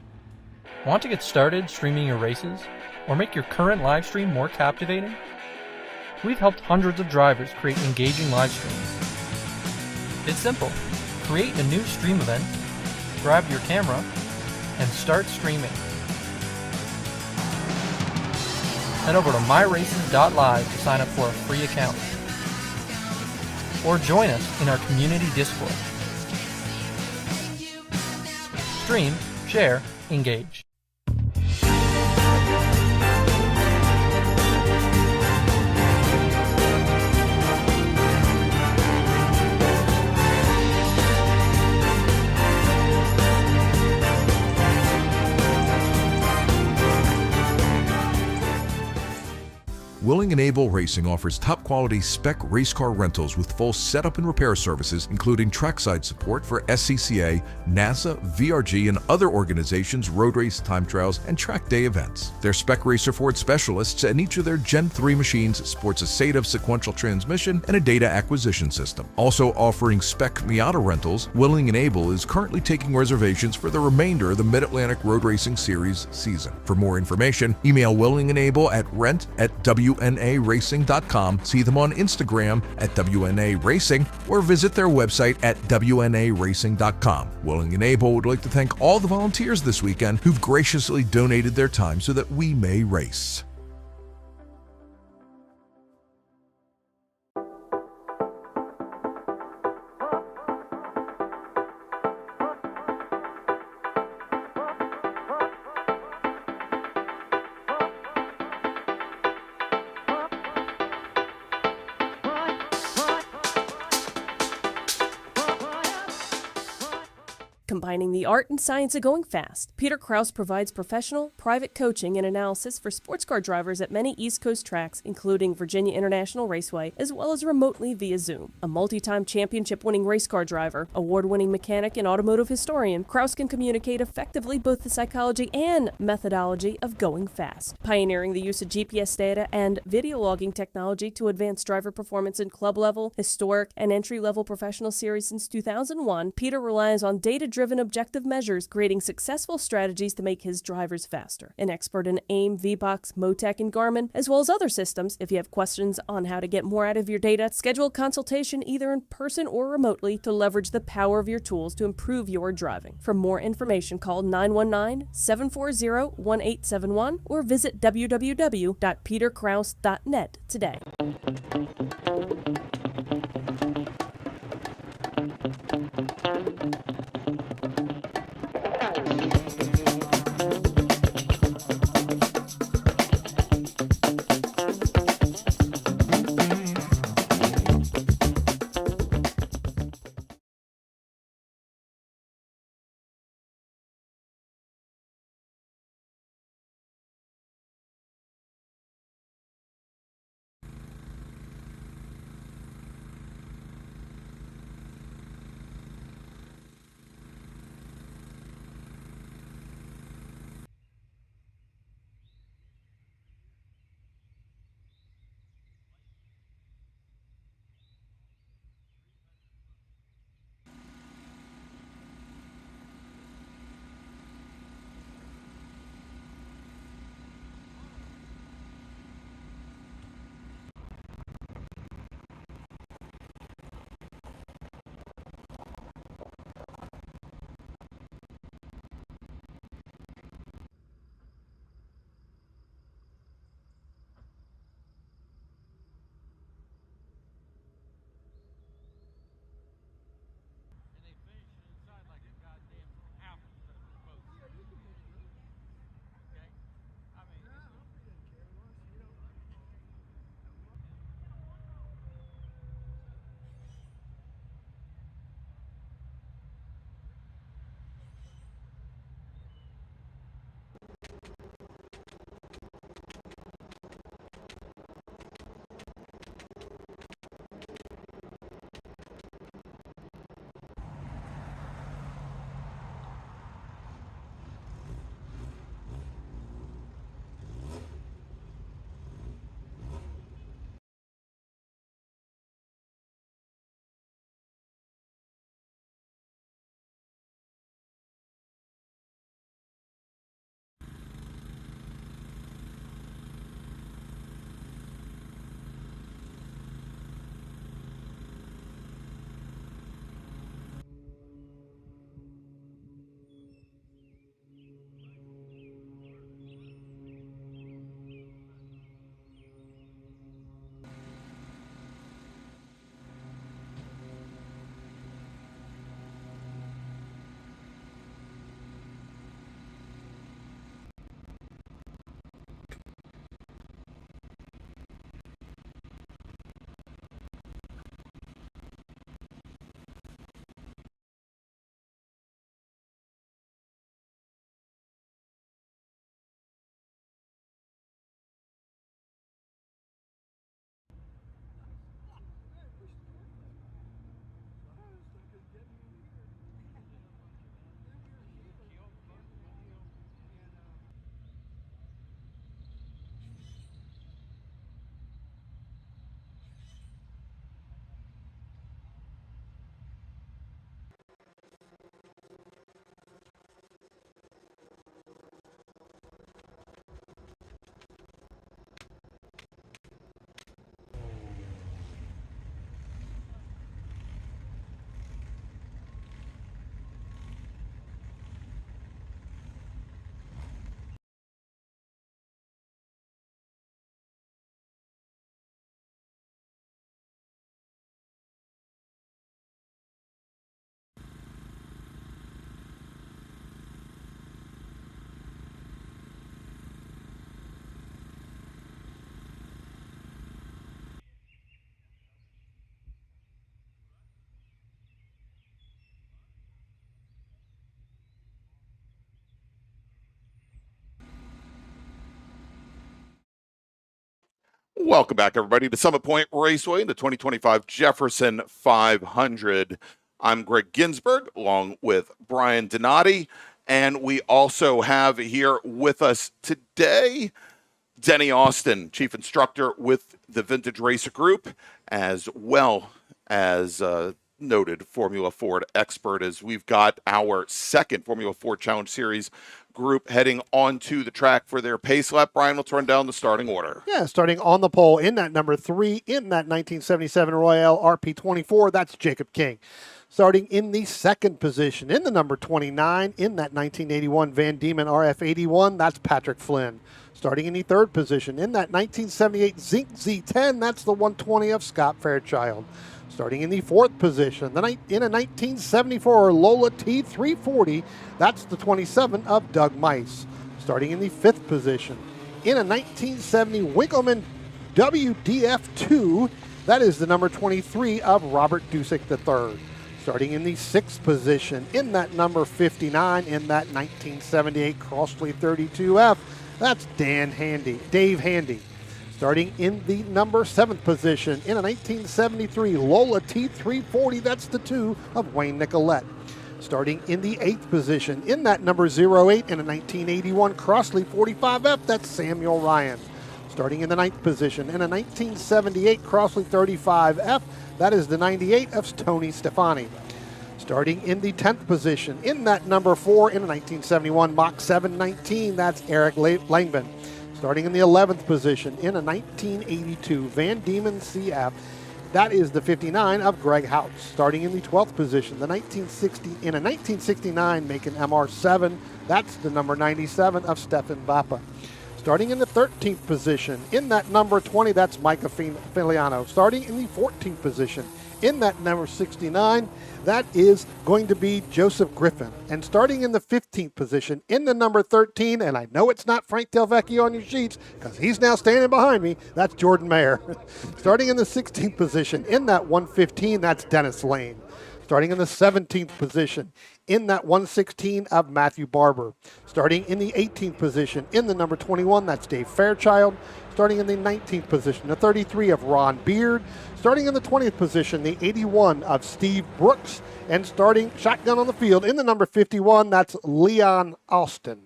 Want to get started streaming your races or make your current live stream more captivating? We've helped hundreds of drivers create engaging live streams. It's simple. Create a new stream event, grab your camera, and start streaming. Head over to myraces.live to sign up for a free account. Or join us in our community Discord. Stream, share, engage. Willing Willing and Able Racing offers top-quality spec race car rentals with full setup and repair services, including trackside support for SCCA, NASA, VRG, and other organizations' road race, time trials, and track day events. They're spec racer Ford specialists, and each of their Gen 3 machines sports a SATAV sequential transmission and a data acquisition system. Also offering spec Miata rentals, Willing and Able is currently taking reservations for the remainder of the Mid-Atlantic Road Racing Series season. For more information, email Willing and Able at rent@wnaracing.com, see them on Instagram at WNA Racing, or visit their website at WNARacing.com. Willing and Able would like to thank all the volunteers this weekend who've graciously donated their time so that we may race. Combining the art and science of going fast, Peter Krause provides professional, private coaching and analysis for sports car drivers at many East Coast tracks, including Virginia International Raceway, as well as remotely via Zoom. A multi-time championship-winning race car driver, award-winning mechanic, and automotive historian, Krause can communicate effectively both the psychology and methodology of going fast. Pioneering the use of GPS data and video logging technology to advance driver performance in club-level, historic, and entry-level professional series since 2001, Peter relies on data-driven objective measures, creating successful strategies to make his drivers faster. An expert in AIM, VBOX, Motec, and Garmin, as well as other systems. If you have questions on how to get more out of your data, schedule a consultation either in person or remotely to leverage the power of your tools to improve your driving. For more information, call 919-740-1871 or visit www.peterkrause.net today. Welcome back, everybody, to Summit Point Raceway in the 2025 Jefferson 500. I'm Greg Ginsberg, along with Brian Donati, and we also have here with us today Denny Austin, Chief Instructor with the Vintage Racer Group, as well as noted Formula Ford expert, as we've got our second Formula Ford Challenge Series group heading onto the track for their pace lap. Brian, let's run down the starting order. Yeah, starting on the pole in that number 3, in that 1977 Royale RP24, that's Jacob King. Starting in the second position, in the number 29, in that 1981 Van Diemen RF81, that's Patrick Flynn. Starting in the third position, in that 1978 Zink Z10, that's the 120 of Scott Fairchild. Starting in the fourth position, in a 1974 Lola T340, that's the 27 of Doug Mice. Starting in the fifth position, in a 1970 Winkleman WDF2, that is the number 23 of Robert Dusick III. Starting in the sixth position, in that number 59, in that 1978 Crossley 32F, that's Dave Handy. Starting in the number 7th position, in a 1973 Lola T340, that's the 2 of Wayne Nicolette. Starting in the 8th position, in that number 08, in a 1981 Crossley 45F, that's Samuel Ryan. Starting in the 9th position, in a 1978 Crossley 35F, that is the 98 of Tony Stefani. Starting in the 10th position, in that number 4, in a 1971 Mach 719, that's Eric Langman. Starting in the 11th position, in a 1982 Van Diemen CF, that is the 59 of Greg House. Starting in the 12th position, in a 1969 Macon MR7, that's the number 97 of Stefan Vappa. Starting in the 13th position, in that number 20, that's Micah Filiano. Starting in the 14th position, in that number 69, that is going to be Joseph Griffin. And starting in the 15th position, in the number 13, and I know it's not Frank Del Vecchio on your sheets because he's now standing behind me, that's Jordan Mayer. Starting in the 16th position, in that 115, that's Dennis Lane. Starting in the 17th position, in that 116 of Matthew Barber. Starting in the 18th position, in the number 21, that's Dave Fairchild. Starting in the 19th position, the 33 of Ron Beard. Starting in the 20th position, the 81 of Steve Brooks. And starting shotgun on the field, in the number 51, that's Leon Austin.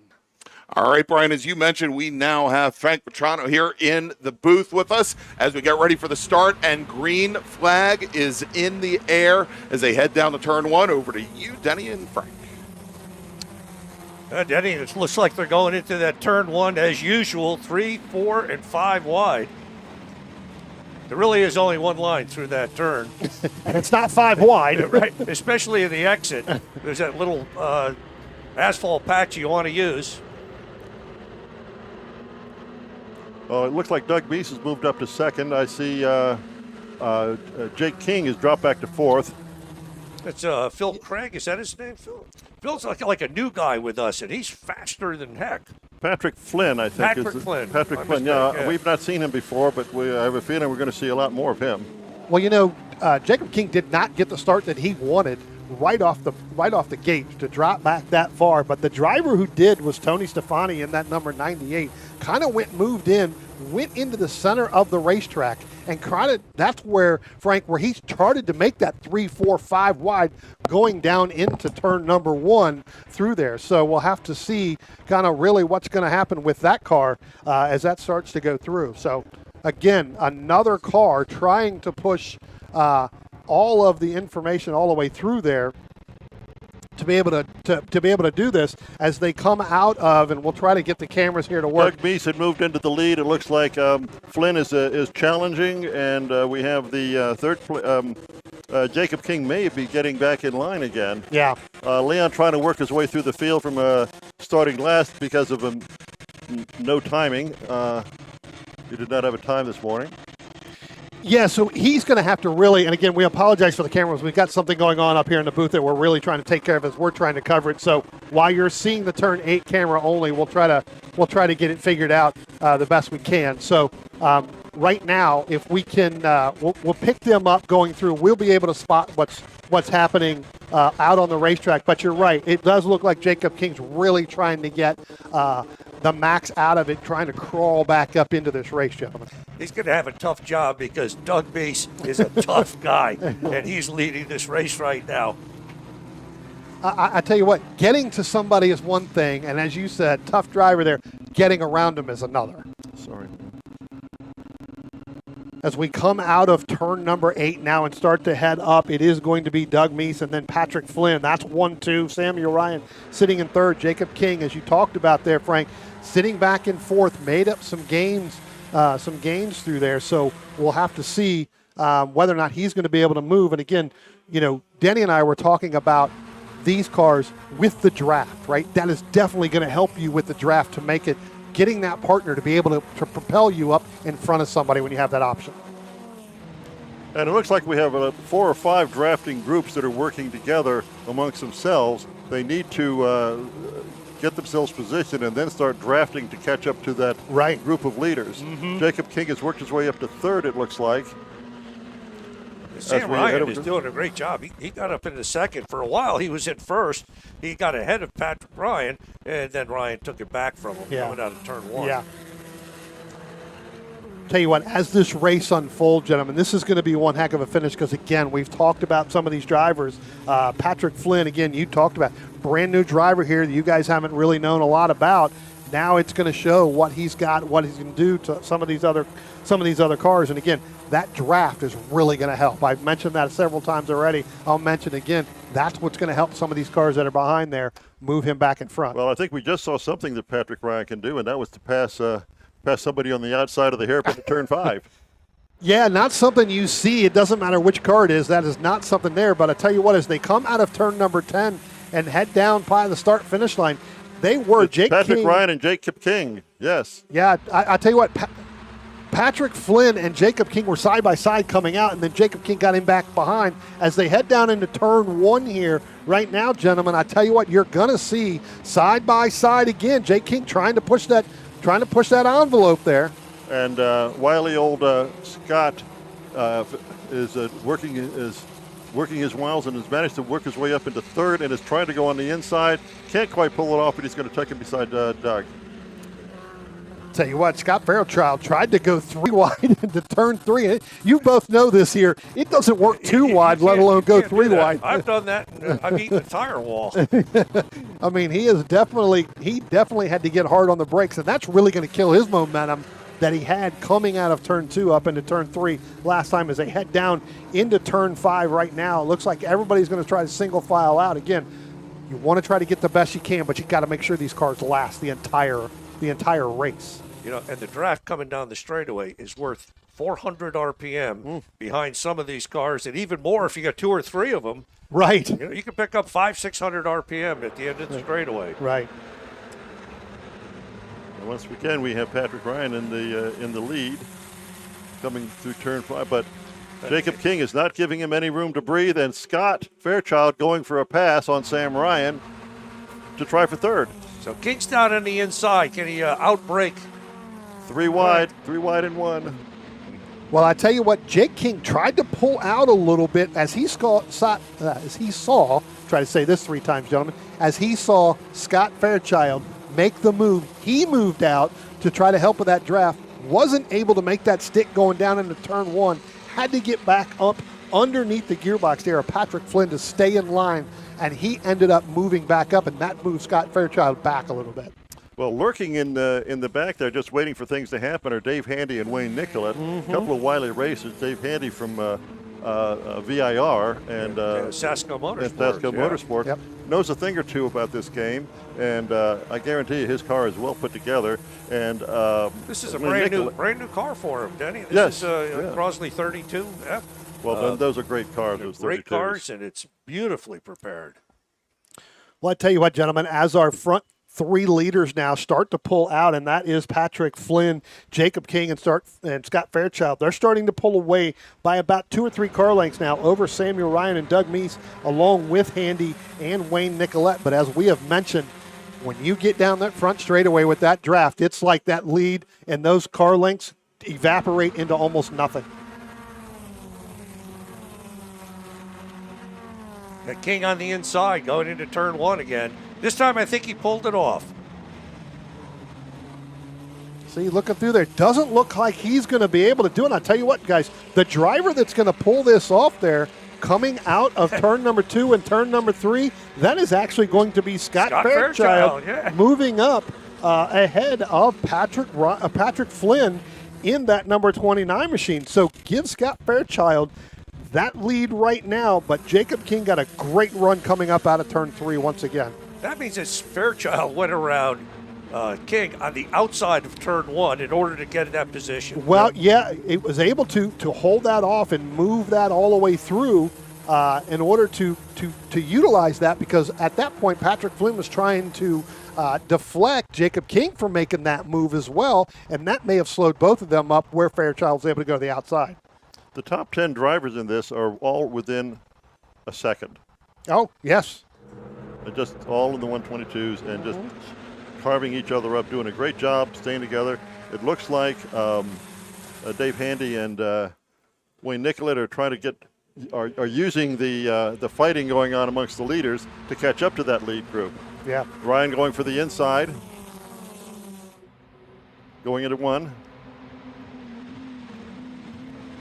All right, Brian, as you mentioned, we now have Frank Petrano here in the booth with us as we get ready for the start, and green flag is in the air as they head down to turn 1. Over to you, Denny and Frank. Denny, it looks like they're going into that turn 1 as usual, 3, 4, and 5 wide. There really is only one line through that turn. And it's not 5 wide. Right, especially in the exit. There's that little asphalt patch you want to use. Oh, it looks like Doug Meese has moved up to second. I see Jake King has dropped back to fourth. It's Phil Craig. Is that his name, Phil? Phil's like a new guy with us, and he's faster than heck. Patrick Flynn, I think. Patrick Flynn. Patrick Flynn, yeah. We've not seen him before, but I have a feeling we're going to see a lot more of him. Well, you know, Jacob King did not get the start that he wanted right off the gate to drop back that far, but the driver who did was Tony Stefani in that number 98. Kind of went into the center of the racetrack, and that's where, Frank, where he started to make that 3, 4, 5 wide going down into turn number 1 through there. So we'll have to see kind of really what's going to happen with that car as that starts to go through. So again, another car trying to push all of the information all the way through there to be able to do this as they come out of, and we'll try to get the cameras here to work. Doug Meese had moved into the lead. It looks like Flynn is challenging, and we have the third. Jacob King may be getting back in line again. Yeah. Leon trying to work his way through the field from starting last because of no timing. He did not have a time this morning. Yeah, so he's going to have to really, and again, we apologize for the cameras. We've got something going on up here in the booth that we're really trying to take care of as we're trying to cover it. So while you're seeing the turn 8 camera only, we'll try to get it figured out the best we can. So right now, if we can, we'll pick them up going through. We'll be able to spot what's happening out on the racetrack. But you're right. It does look like Jacob King's really trying to get the max out of it, trying to crawl back up into this race, gentlemen. He's going to have a tough job because Doug Meese is a tough guy, and he's leading this race right now. I tell you what, getting to somebody is one thing, and as you said, tough driver there, getting around him is another. Sorry. As we come out of turn number 8 now and start to head up, it is going to be Doug Meese and then Patrick Flynn. That's 1-2. Samuel Ryan sitting in third. Jacob King, as you talked about there, Frank, sitting back in fourth, made up some gains through there. So we'll have to see whether or not he's going to be able to move. And again, you know, Denny and I were talking about these cars with the draft, right? That is definitely going to help you with the draft to make it, getting that partner to be able to propel you up in front of somebody when you have that option. And it looks like we have 4 or 5 drafting groups that are working together amongst themselves. They need to get themselves positioned and then start drafting to catch up to that group of leaders. Jacob King has worked his way up to third, it looks like. Sam Ryan is doing a great job. He got up into second. For a while, he was in first. He got ahead of Patrick Ryan, and then Ryan took it back from him coming out of turn 1. Yeah. Tell you what, as this race unfolds, gentlemen, this is going to be one heck of a finish because, again, we've talked about some of these drivers. Patrick Flynn, again, you talked about brand new driver here that you guys haven't really known a lot about. Now it's going to show what he's got, what he's going to do to some of these other cars. And again, that draft is really going to help. I've mentioned that several times already. I'll mention again. That's what's going to help some of these cars that are behind there move him back in front. Well, I think we just saw something that Patrick Ryan can do, and that was to pass somebody on the outside of the hairpin at turn 5. Yeah, not something you see. It doesn't matter which car it is. That is not something there. But I tell you what, as they come out of turn number 10 and head down by the start-finish line, they were Patrick Ryan and Jacob King, yes. Yeah, I tell you what, Patrick Flynn and Jacob King were side by side coming out, and then Jacob King got him back behind. As they head down into turn 1 here, right now, gentlemen, I tell you what, you're gonna see side by side again. Jake King trying to push that envelope there. And wily old Scott is working his wiles and has managed to work his way up into third and is trying to go on the inside. Can't quite pull it off, but he's going to tuck him beside Doug. Tell you what, Scott Fairchild tried to go 3 wide into turn 3. You both know this here. It doesn't work 2 wide, let alone go 3 wide. I've done that. I've eaten a tire wall. I mean, he definitely had to get hard on the brakes, and that's really going to kill his momentum that he had coming out of turn 2 up into turn 3 last time as they head down into turn 5 right now. It looks like everybody's going to try to single file out. Again, you want to try to get the best you can, but you got to make sure these cars last the entire race. You know, and the draft coming down the straightaway is worth 400 RPM behind some of these cars, and even more if you got 2 or 3 of them. Right. You know, you can pick up 500-600 RPM at the end of the straightaway. Right. And once again, we have Patrick Ryan in the lead, coming through turn 5, but Jacob King is not giving him any room to breathe, and Scott Fairchild going for a pass on Sam Ryan to try for third. So King's down on the inside. Can he outbrake? 3 wide and 1. Well, I tell you what, Jake King tried to pull out a little bit as he saw, try to say this 3 times, gentlemen, as he saw Scott Fairchild make the move. He moved out to try to help with that draft. Wasn't able to make that stick going down into turn 1. Had to get back up underneath the gearbox there of Patrick Flynn to stay in line, and he ended up moving back up, and that moved Scott Fairchild back a little bit. Well, lurking in the back there, just waiting for things to happen, are Dave Handy and Wayne Nicolette. A couple of wily racers. Dave Handy from VIR and Sasco Motorsports. Yep. Knows a thing or two about this game, and I guarantee you his car is well put together. And this is a brand new car for him, Denny. This is Crosley 32. Yeah. Well, those are great cars. Those great 32s. cars, and it's beautifully prepared. Well, I tell you what, gentlemen, as our front 3 leaders now start to pull out, and that is Patrick Flynn, Jacob King, and Scott Fairchild. They're starting to pull away by about 2 or 3 car lengths now over Samuel Ryan and Doug Meese, along with Handy and Wayne Nicolette. But as we have mentioned, when you get down that front straightaway with that draft, it's like that lead and those car lengths evaporate into almost nothing. Got King on the inside going into turn one again. This time I think he pulled it off. See, looking through there, doesn't look like he's going to be able to do it. I'll tell you what, guys, the driver that's going to pull this off there, coming out of turn number 2 and turn number 3, that is actually going to be Scott Fairchild yeah. moving up ahead of Patrick Flynn in that number 29 machine. So give Scott Fairchild that lead right now, but Jacob King got a great run coming up out of turn 3 once again. That means that Fairchild went around King on the outside of turn 1 in order to get in that position. Well, yeah, it was able to hold that off and move that all the way through in order to utilize that, because at that point Patrick Flynn was trying to deflect Jacob King from making that move as well, and that may have slowed both of them up where Fairchild was able to go to the outside. The top 10 drivers in this are all within a second. Oh, yes. They're just all in the 122s and just carving each other up, doing a great job, staying together. It looks like Dave Handy and Wayne Nicolette are trying to are using the fighting going on amongst the leaders to catch up to that lead group. Yeah. Ryan going for the inside, going into 1.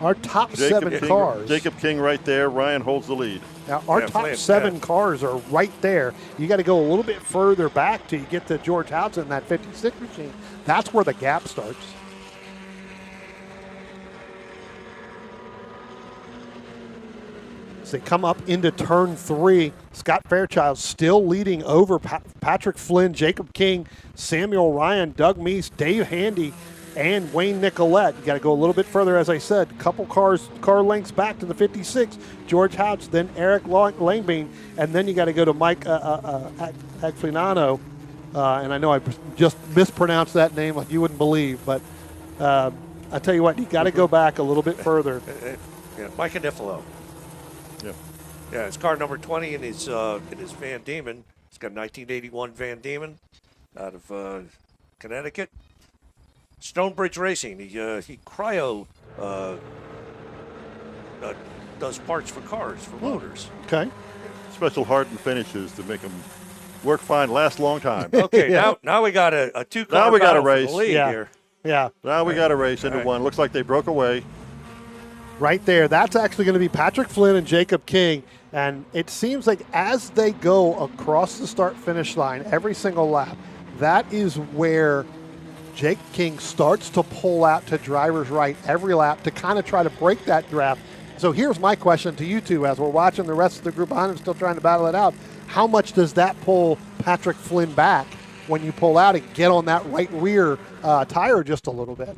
Our top 7 cars. Jacob King right there. Ryan holds the lead. Now, our top 7 cars are right there. You got to go a little bit further back till you get to George Houghton in that 56 machine. That's where the gap starts. As they come up into turn 3, Scott Fairchild still leading over Patrick Flynn, Jacob King, Samuel Ryan, Doug Meese, Dave Handy, and Wayne Nicolette. You got to go a little bit further, as I said, couple car lengths back to the 56. George Houch, then Eric Langbein, and then you got to go to Mike Aguinano. And I know I just mispronounced that name like you wouldn't believe, but I tell you what, you got to go back a little bit further. Yeah, Mike Anifalo. Yeah. Yeah, it's car number 20 in his Van Diemen. It's got 1981 Van Diemen out of Connecticut. Stonebridge Racing. He cryo does parts for cars, for motors. Okay. Special hardened finishes to make them work fine, last a long time. Okay, now we got a 2-car now we got a battle for the race. lead here. Yeah. Now we got a race into 1. Looks like they broke away. Right there. That's actually going to be Patrick Flynn and Jacob King. And it seems like as they go across the start-finish line every single lap, that is where Jake King starts to pull out to driver's right every lap to kind of try to break that draft. So here's my question to you two as we're watching the rest of the group behind him still trying to battle it out. How much does that pull Patrick Flynn back when you pull out and get on that right rear tire just a little bit?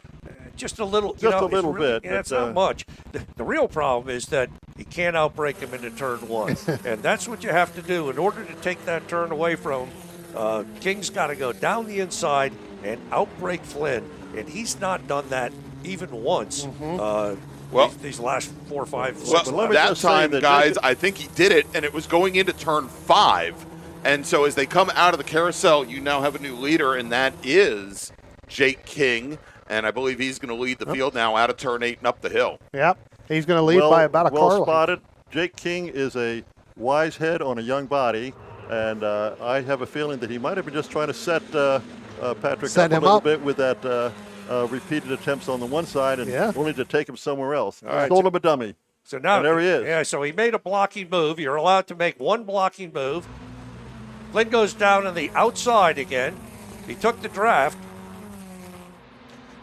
Just a little, just a little bit. Yeah, it's not much. The real problem is that you can't outbrake him into turn 1, and that's what you have to do in order to take that turn away from him. King's got to go down the inside and outbrake Flynn, and he's not done that even once. These last 4 or 5. Well, that time, guys, I think he did it, and it was going into turn 5. And so as they come out of the carousel, you now have a new leader, and that is Jake King. And I believe he's going to lead the field now out of turn 8 and up the hill. Yep. He's going to lead by about a car length. Well spotted. Jake King is a wise head on a young body, and I have a feeling that he might have been just trying to set Patrick up a little bit with that repeated attempts on the one side and only to take him somewhere else. All right, Sold him a dummy. So now and there he is. Yeah, so he made a blocking move. You're allowed to make one blocking move. Flynn goes down on the outside again. He took the draft.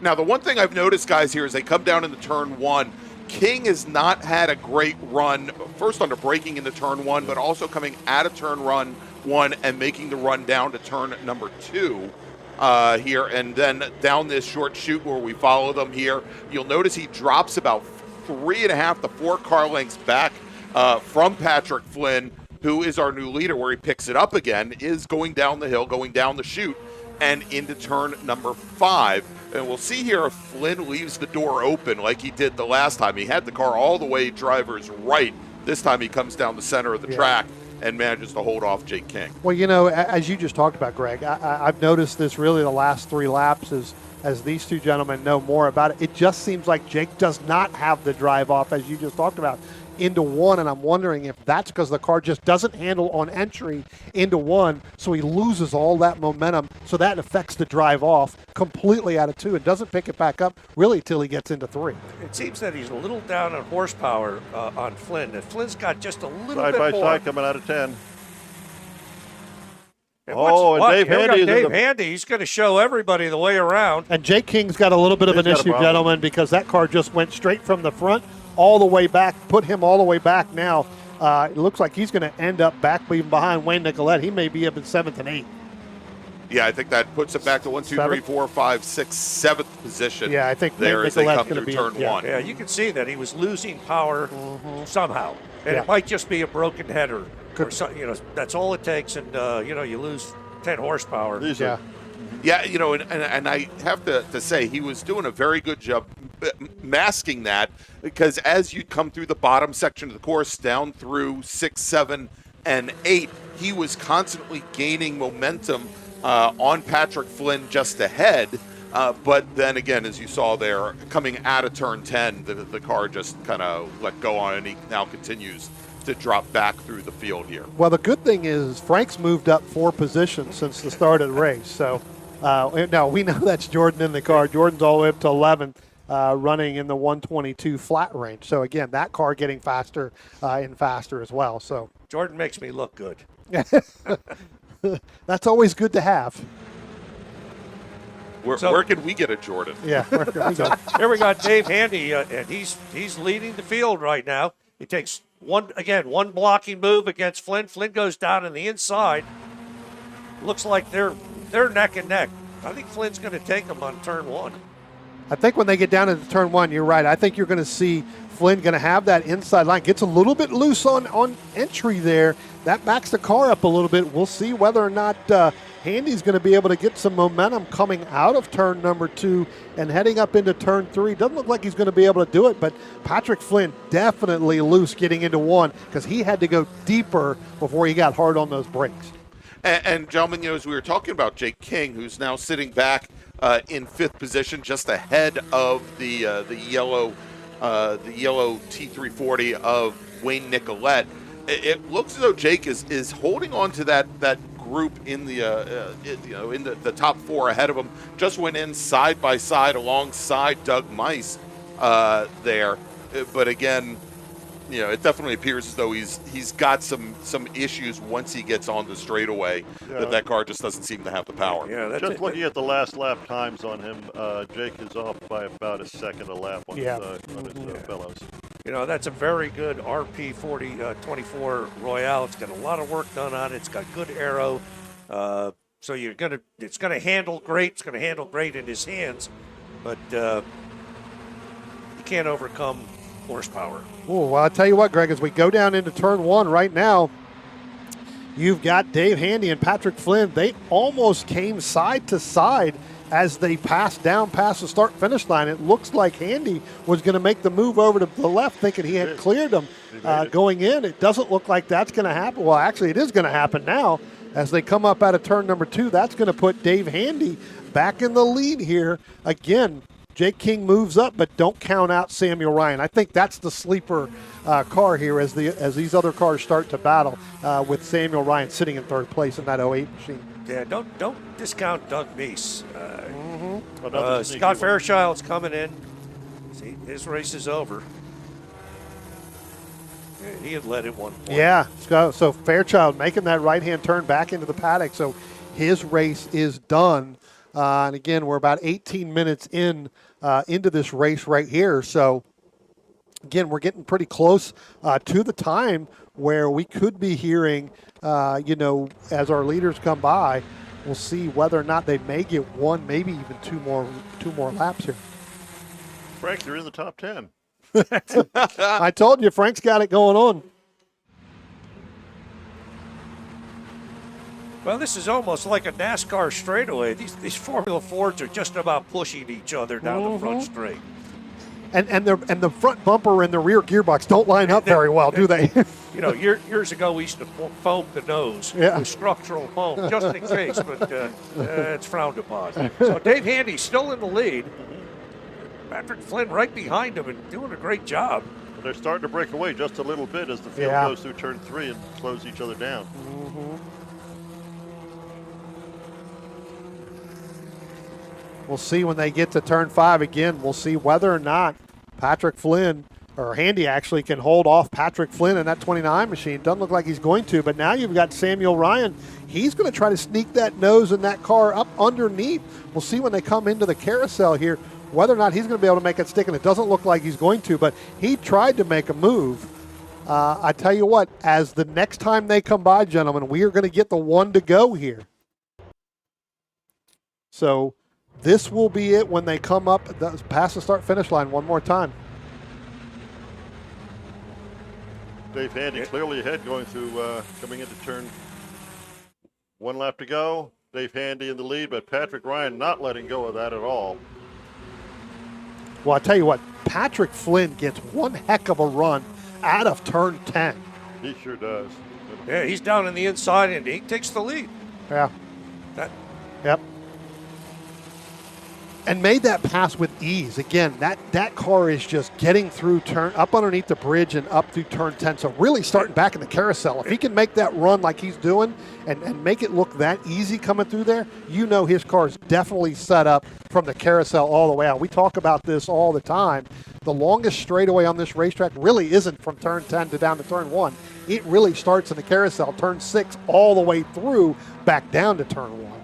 Now, the one thing I've noticed, guys, here is they come down into turn 1. King has not had a great run, first under braking into turn 1, but also coming out of turn 1 and making the run down to turn number 2 here, and then down this short chute where we follow them here. You'll notice he drops about 3.5 to 4 car lengths back from Patrick Flynn, who is our new leader, where he picks it up again, is going down the hill, going down the chute, and into turn number 5. And we'll see here if Flynn leaves the door open like he did the last time. He had the car all the way driver's right. This time he comes down the center of the track and manages to hold off Jake King. Well, you know, as you just talked about, Greg, I've noticed this really the last 3 laps as these two gentlemen know more about it. It just seems like Jake does not have the drive off, as you just talked about. into one, and I'm wondering if that's because the car just doesn't handle on entry into one, so he loses all that momentum, so that affects the drive off completely out of 2 and doesn't pick it back up really till he gets into 3. It seems that he's a little down on horsepower on Flynn. And Flynn's got just a little Side bit by more. side coming out of 10. And Dave Handy. Dave Handy, he's going to show everybody the way around. And Jake King's got a little bit of an issue, gentlemen, because that car just went straight from the front all the way back, put him all the way back now. It looks like he's going to end up back even behind Wayne Nicolette. He may be up in 7th and 8th. Yeah, I think that puts it back to 1, 2, 3, 4, 5, 6, 7th position. Yeah, I think there as they Nicolette's come through turn 1. Yeah, you can see that he was losing power somehow. And it might just be a broken header. Or so, that's all it takes. And, you lose 10 horsepower. Yeah, and I have to say he was doing a very good job masking that, because as you come through the bottom section of the course down through 6, 7, and 8, he was constantly gaining momentum on Patrick Flynn just ahead. But then again, as you saw there, coming out of turn 10, the car just kind of let go on, and he now continues to drop back through the field here. Well, the good thing is Frank's moved up 4 positions since the start of the race. So, no, we know that's Jordan in the car. Jordan's all the way up to 11th, running in the 122 flat range. So, again, that car getting faster and faster as well. So Jordan makes me look good. That's always good to have. Where can we get a Jordan? Yeah, where can we go? Here we got Dave Handy, and he's leading the field right now. He takes one blocking move against Flynn. Flynn goes down on the inside. Looks like they're neck and neck. I think Flynn's going to take him on turn 1. I think when they get down into turn 1, you're right. I think you're going to see Flynn going to have that inside line. Gets a little bit loose on entry there. That backs the car up a little bit. We'll see whether or not Handy's going to be able to get some momentum coming out of turn number 2 and heading up into turn 3. Doesn't look like he's going to be able to do it, but Patrick Flynn definitely loose getting into 1 because he had to go deeper before he got hard on those brakes. And gentlemen, as we were talking about Jake King, who's now sitting back in 5th position, just ahead of the yellow T340 of Wayne Nicolette. It looks as though Jake is holding on to that group in the top 4 ahead of him. Just went in side by side alongside Doug Mice there, but again, it definitely appears as though he's got some issues once he gets on the straightaway. That car just doesn't seem to have the power. Yeah, just looking at the last lap times on him, Jake is off by about a second a lap on his fellows. That's a very good RP 24 Royale. It's got a lot of work done on it. It's got good aero. So it's gonna handle great. It's gonna handle great in his hands, but you can't overcome horsepower. Oh, well, I'll tell you what, Greg, as we go down into turn 1 right now, you've got Dave Handy and Patrick Flynn. They almost came side to side as they passed down past the start-finish line. It looks like Handy was going to make the move over to the left, thinking he had cleared them going in. It doesn't look like that's going to happen. Well, actually, it is going to happen now. As they come up out of turn number 2, that's going to put Dave Handy back in the lead here. Again, Jake King moves up, but don't count out Samuel Ryan. I think that's the sleeper car here as these other cars start to battle with Samuel Ryan sitting in 3rd place in that 08 machine. Yeah, don't discount Doug Meese. Scott Fairchild's coming in. See, his race is over. Yeah, he had led at one point. Yeah, so Fairchild making that right-hand turn back into the paddock. So his race is done. And again, we're about 18 minutes into this race right here. So again, we're getting pretty close to the time where we could be hearing, as our leaders come by, we'll see whether or not they may get 1, maybe even two more laps here. Frank, you're in the top 10. I told you, Frank's got it going on. Well, this is almost like a NASCAR straightaway. These Formula Fords are just about pushing each other down the front straight. And the front bumper and the rear gearbox don't line up very well, do they? Years ago we used to foam the nose with structural foam, just in case, but it's frowned upon. So Dave Handy's still in the lead. Patrick Flynn right behind him and doing a great job. And they're starting to break away just a little bit as the field goes through turn 3 and slows each other down. We'll see when they get to turn 5 again. We'll see whether or not Patrick Flynn, or Handy actually, can hold off Patrick Flynn in that 29 machine. Doesn't look like he's going to, but now you've got Samuel Ryan. He's going to try to sneak that nose in that car up underneath. We'll see when they come into the carousel here whether or not he's going to be able to make it stick, and it doesn't look like he's going to, but he tried to make a move. I tell you what, as the next time they come by, gentlemen, we are going to get the one to go here. So this will be it when they come up past the start-finish line one more time. Dave Handy clearly ahead going through, coming into turn 1 lap to go. Dave Handy in the lead, but Patrick Ryan not letting go of that at all. Well, I tell you what, Patrick Flynn gets one heck of a run out of turn 10. He sure does. Yeah, he's down in the inside, and he takes the lead. Yeah. Yep. And made that pass with ease. Again, that car is just getting through up underneath the bridge and up through turn 10. So really starting back in the carousel. If he can make that run like he's doing and make it look that easy coming through there, you know his car is definitely set up from the carousel all the way out. We talk about this all the time. The longest straightaway on this racetrack really isn't from turn 10 to down to turn 1. It really starts in the carousel, turn 6 all the way through back down to turn 1.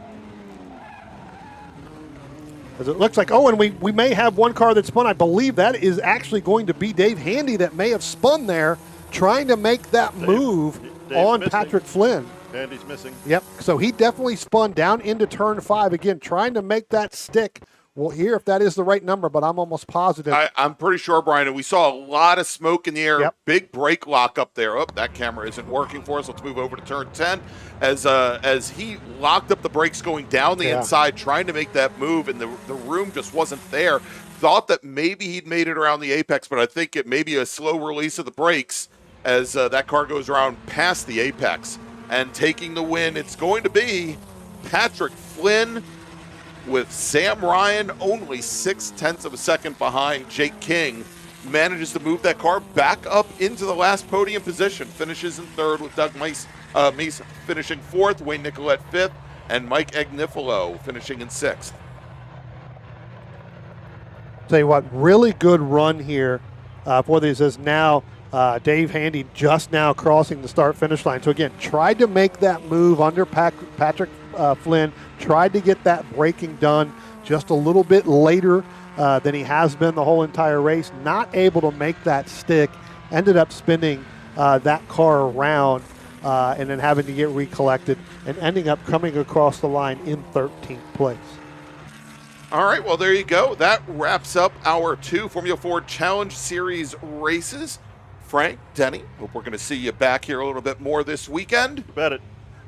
As it looks like, and we may have one car that spun. I believe that is actually going to be Dave Handy that may have spun there, trying to make that move on missing. Patrick Flynn. Handy's missing. Yep, so he definitely spun down into turn 5 again, trying to make that stick. We'll hear if that is the right number, but I'm almost positive. I'm pretty sure, Brian, and we saw a lot of smoke in the air. Yep. Big brake lock up there. Oh, that camera isn't working for us. Let's move over to turn 10. As he locked up the brakes going down the inside, trying to make that move, and the room just wasn't there. Thought that maybe he'd made it around the apex, but I think it may be a slow release of the brakes as that car goes around past the apex. And taking the win, it's going to be Patrick Flynn, with Sam Ryan only 0.6 of a second behind. Jake King manages to move that car back up into the last podium position. Finishes in 3rd with Doug Meese finishing 4th, Wayne Nicolette 5th, and Mike Agnifilo finishing in 6th. Tell you what, really good run here for these as now Dave Handy just now crossing the start-finish line. So again, tried to make that move under Patrick Flynn, tried to get that braking done just a little bit later than he has been the whole entire race. Not able to make that stick, ended up spinning that car around and then having to get recollected and ending up coming across the line in 13th place. All right, well, there you go. That wraps up our 2 Formula Ford Challenge Series races. Frank, Denny, hope we're going to see you back here a little bit more this weekend. Bet it.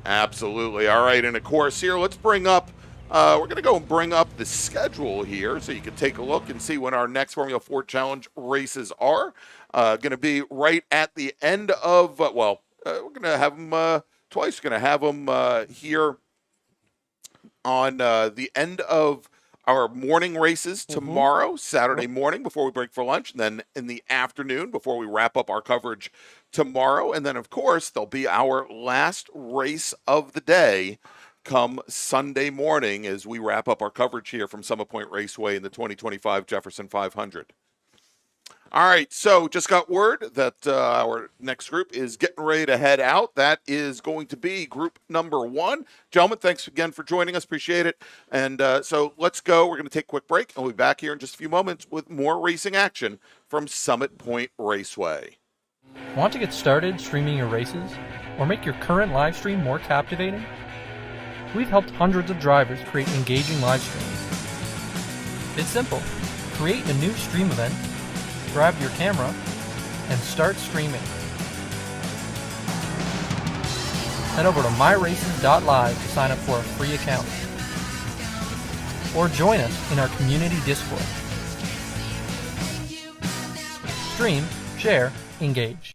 Absolutely. All right, and of course here, let's bring up, we're going to go and bring up the schedule here so you can take a look and see when our next Formula Ford Challenge races are. Going to be right at the end of, we're going to have them twice. We're going to have them here on the end of our morning races tomorrow, Saturday morning before we break for lunch, and then in the afternoon before we wrap up our coverage tomorrow. And then, of course, there'll be our last race of the day come Sunday morning as we wrap up our coverage here from Summit Point Raceway in the 2025 Jefferson 500. All right, so just got word that our next group is getting ready to head out. That is going to be group number 1. Gentlemen, thanks again for joining us. Appreciate it. And so let's go. We're going to take a quick break, and we'll be back here in just a few moments with more racing action from Summit Point Raceway. Want to get started streaming your races or make your current live stream more captivating? We've helped hundreds of drivers create engaging live streams. It's simple. Create a new stream event, grab your camera, and start streaming. Head over to myraces.live to sign up for a free account. Or join us in our community Discord. Stream, share, engage.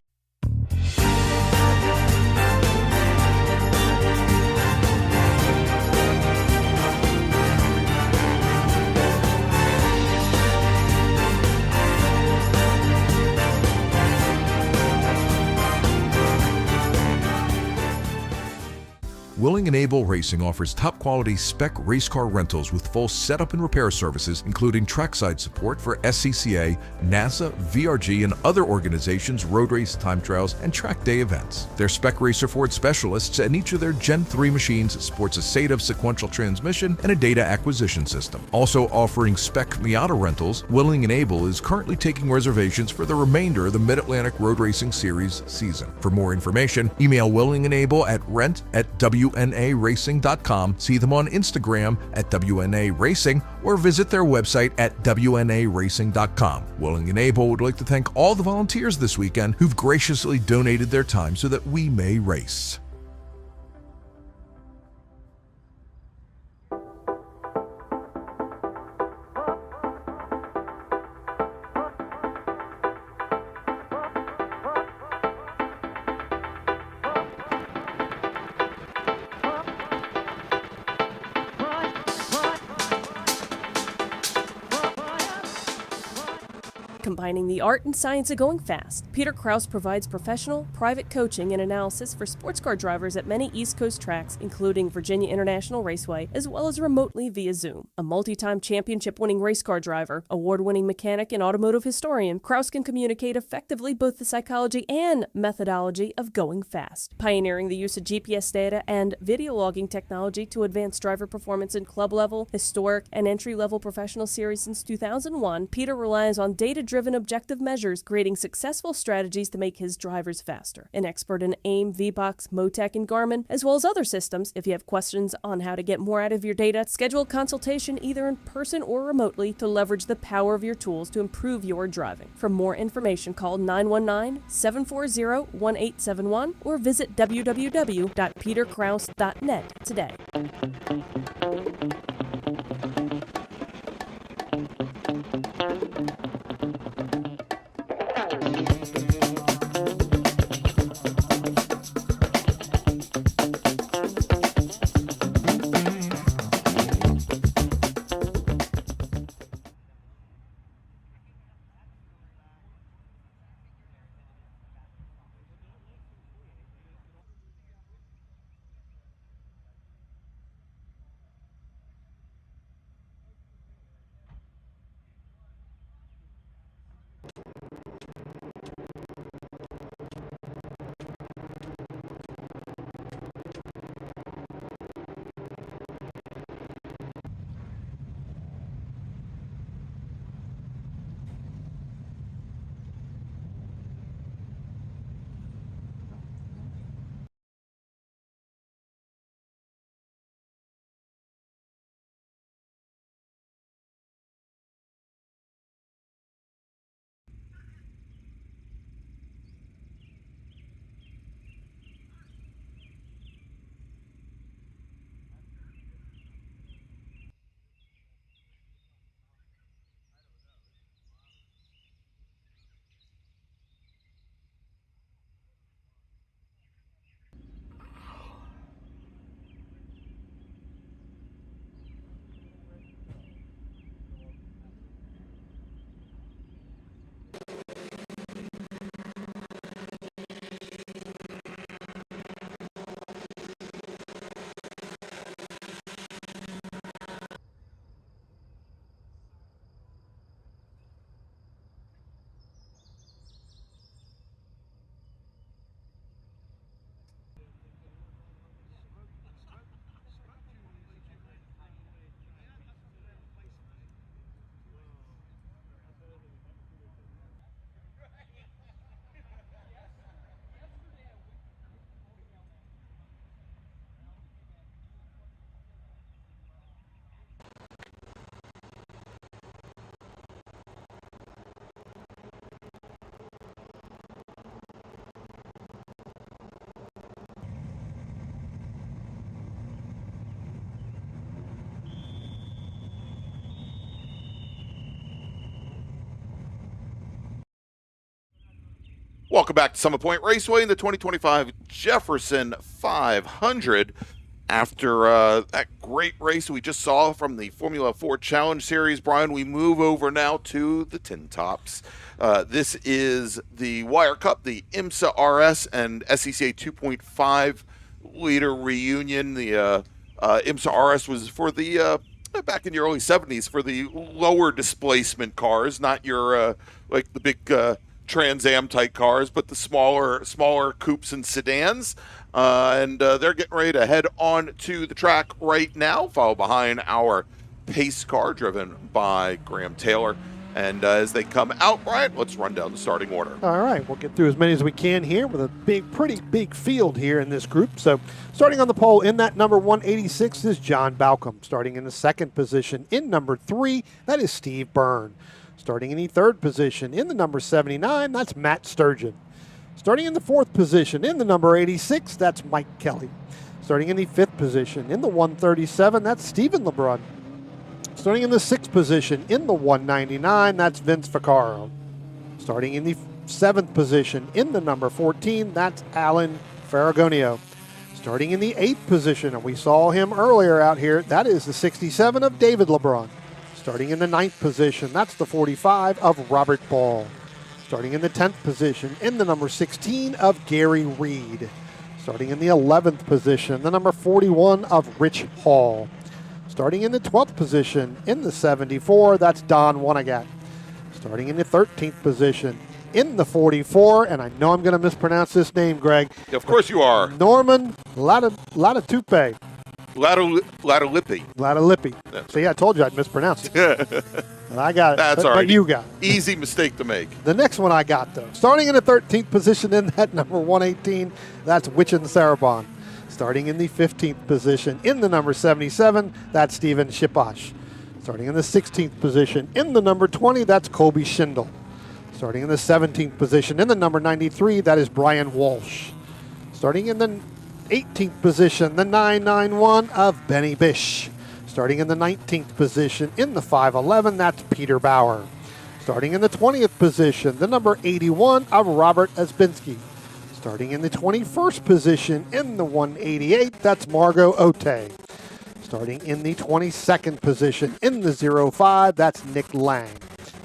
Willing and Able Racing offers top-quality spec race car rentals with full setup and repair services, including trackside support for SCCA, NASA, VRG, and other organizations' road race, time trials, and track day events. Their spec racer Ford specialists and each of their Gen 3 machines sports a SATAV sequential transmission and a data acquisition system. Also offering spec Miata rentals, Willing and Able is currently taking reservations for the remainder of the Mid-Atlantic Road Racing Series season. For more information, email Willing and Able at rent@wnaracing.com, see them on Instagram at WNA Racing, or visit their website at WNARacing.com. Willing and Able would like to thank all the volunteers this weekend who've graciously donated their time so that we may race. Combining the art and science of going fast, Peter Krause provides professional, private coaching and analysis for sports car drivers at many East Coast tracks, including Virginia International Raceway, as well as remotely via Zoom. A multi-time championship-winning race car driver, award-winning mechanic, and automotive historian, Krause can communicate effectively both the psychology and methodology of going fast. Pioneering the use of GPS data and video logging technology to advance driver performance in club-level, historic, and entry-level professional series since 2001, Peter relies on data-driven objective measures, creating successful strategies to make his drivers faster. An expert in AIM, VBox, Motec, and Garmin, as well as other systems. If you have questions on how to get more out of your data, schedule a consultation either in person or remotely to leverage the power of your tools to improve your driving. For more information, call 919-740-1871 or visit www.peterkrause.net today. Welcome back to Summit Point Raceway in the 2025 Jefferson 500. After that great race we just saw from the Formula 4 Challenge Series, Brian, we move over now to the Tin Tops. This is the Wire Cup, the IMSA RS and SCCA 2.5 leader reunion. The IMSA RS was for the back in the early 70s for the lower displacement cars, not your like the big TransAM type cars, but the smaller coupes and sedans. And they're getting ready to head on to the track right now, followed behind our pace car driven by Graham Taylor. And as they come out, Brian, let's run down the starting order. All right, we'll get through as many as we can here with a pretty big field here in this group. So starting on the pole in that number 186 is John Balcom. Starting in the second position in number 3, that is Steve Byrne. Starting in the third position in the number 79, that's Matt Sturgeon. Starting in the fourth position in the number 86, that's Mike Kelly. Starting in the fifth position in the 137, that's Stephen LeBrun. Starting in the sixth position in the 199, that's Vince Vaccaro. Starting in the seventh position in the number 14, that's Alan Ferragonio. Starting in the eighth position, and we saw him earlier out here, that is the 67 of David LeBrun. Starting in the ninth position, that's the 45 of Robert Ball. Starting in the 10th position in the number 16 of Gary Reed. Starting in the 11th position, the number 41 of Rich Hall. Starting in the 12th position in the 74, that's Don Wonegat. Starting in the 13th position in the 44, and I know I'm going to mispronounce this name, Greg. Of course you are. Norman Latatupe. Latolippi. Latolippi. See, I told you I'd mispronounce it. And I got it. That's all right. But you got it. Easy mistake to make. The next one I got, though. Starting in the 13th position in that number 118, that's Wichin Sarabon. Starting in the 15th position in the number 77, that's Steven Shiposh. Starting in the 16th position in the number 20, that's Colby Schindel. Starting in the 17th position in the number 93, that is Brian Walsh. Starting in the 18th position, the 991 of Benny Bish. Starting in the 19th position in the 511, that's Peter Bauer. Starting in the 20th position, the number 81 of Robert Asbinski. Starting in the 21st position in the 188, that's Margot Ote. Starting in the 22nd position in the 05, that's Nick Lang.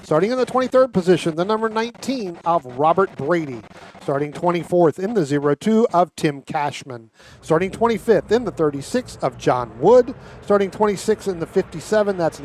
Starting in the 23rd position, the number 19 of Robert Brady. Starting 24th in the 02 of Tim Cashman. Starting 25th in the 36 of John Wood. Starting 26th in the 57, that's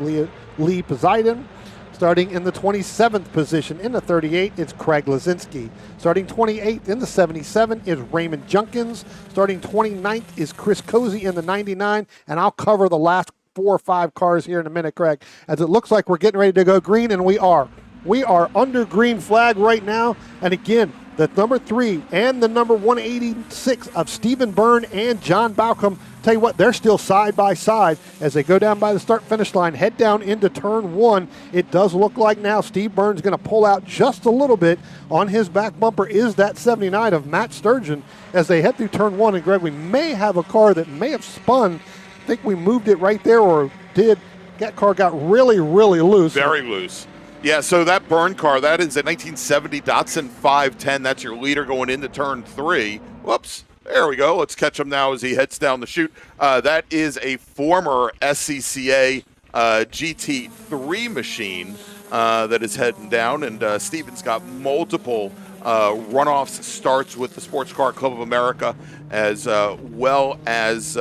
Lee Poseidon. Starting in the 27th position in the 38, it's Craig Lazinski. Starting 28th in the 77 is Raymond Junkins. Starting 29th is Chris Cozy in the 99, and I'll cover the last 4 or 5 cars here in a minute, Craig, as it looks like we're getting ready to go green, and we are. We are under green flag right now, and again, the number 3 and the number 186 of Stephen Byrne and John Balcom, tell you what, they're still side by side as they go down by the start-finish line, head down into turn 1. It does look like now Steve Byrne's going to pull out just a little bit. On his back bumper is that 79 of Matt Sturgeon as they head through turn 1. And, Greg, we may have a car that may have spun. I think we moved it right there, or did. That car got really, really loose. Very loose. Yeah, so that Byrne car, that is a 1970 Datsun 510. That's your leader going into turn 3. Whoops. There we go. Let's catch him now as he heads down the chute. That is a former SCCA GT3 machine that is heading down, and Steven's got multiple runoffs starts with the Sports Car Club of America, as well as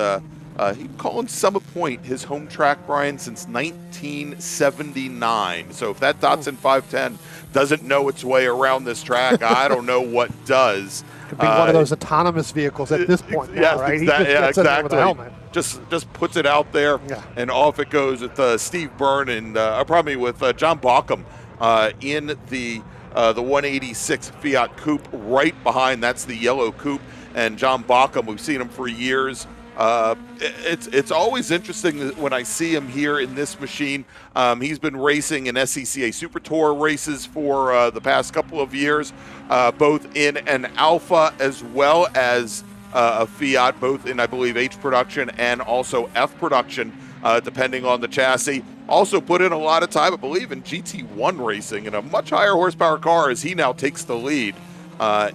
he's calling Summit Point his home track, Brian, since 1979. So if that Datsun 510 doesn't know its way around this track, I don't know what does. Could be one of those autonomous vehicles at this point now, right? He just gets in there with a helmet. Just puts it out there, and off it goes with Steve Byrne and probably with John Balcom in the 186 Fiat Coupe right behind. That's the yellow coupe, and John Balcom, we've seen him for years. It's always interesting when I see him here in this machine. He's been racing in SCCA Super Tour races for the past couple of years, both in an Alpha as well as a Fiat, both in, I believe, H production and also F production, depending on the chassis. Also put in a lot of time, I believe, in GT1 racing in a much higher horsepower car as he now takes the lead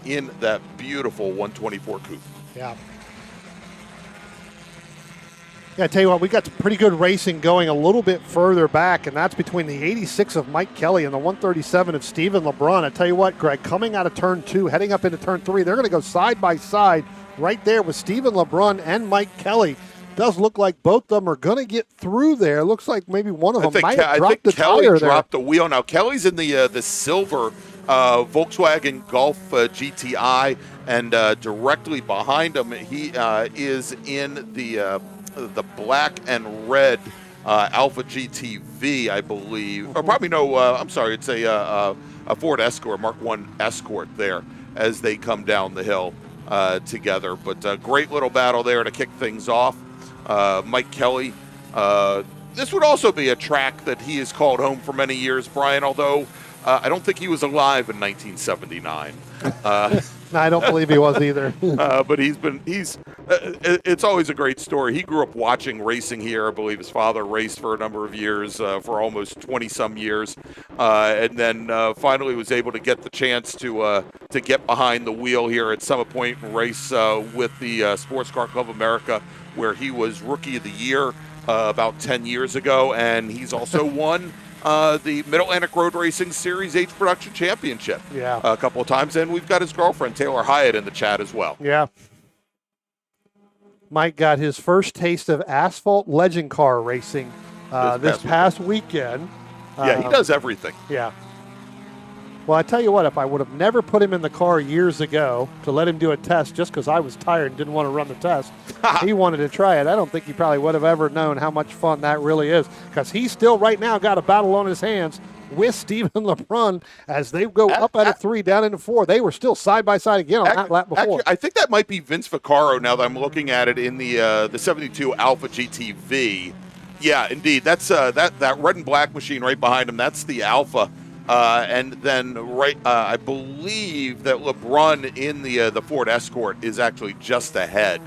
in that beautiful 124 coupe. Yeah. Yeah, I tell you what, we got some pretty good racing going a little bit further back, and that's between the 86 of Mike Kelly and the 137 of Stephen LeBrun. I tell you what, Greg, coming out of turn 2, heading up into turn 3, they're going to go side by side right there with Stephen LeBrun and Mike Kelly. Does look like both of them are going to get through there. Looks like maybe one of them might have dropped the Kelly tire dropped there. the wheel. Now, Kelly's in the silver Volkswagen Golf GTI, and directly behind him, he is in the black and red Alpha GTV, I believe. Or probably no, I'm sorry, it's a Ford Escort, Mark I Escort there as they come down the hill together. But a great little battle there to kick things off. Mike Kelly, this would also be a track that he has called home for many years, Brian, although I don't think he was alive in 1979. No, I don't believe he was either. But it's always a great story. He grew up watching racing here. I believe his father raced for a number of years, for almost 20-some years, and then finally was able to get the chance to get behind the wheel here at Summit Point and race with the Sports Car Club of America, where he was Rookie of the Year about 10 years ago, and he's also won the Mid-Atlantic Road Racing Series H Production Championship a couple of times, and we've got his girlfriend, Taylor Hyatt, in the chat as well. Yeah. Mike got his first taste of asphalt legend car racing this past weekend. Yeah, he does everything. Yeah. Well, I tell you what, if I would have never put him in the car years ago to let him do a test just because I was tired and didn't want to run the test, he wanted to try it. I don't think he probably would have ever known how much fun that really is, because he's still right now got a battle on his hands with Stephen LeBrun as they go up out of 3 down into 4. They were still side by side again on that lap before. Actually, I think that might be Vince Vaccaro now that I'm looking at it in the 72 Alpha GTV. Yeah, indeed. That's that red and black machine right behind him. That's the Alpha. And then I believe that LeBrun in the Ford Escort is actually just ahead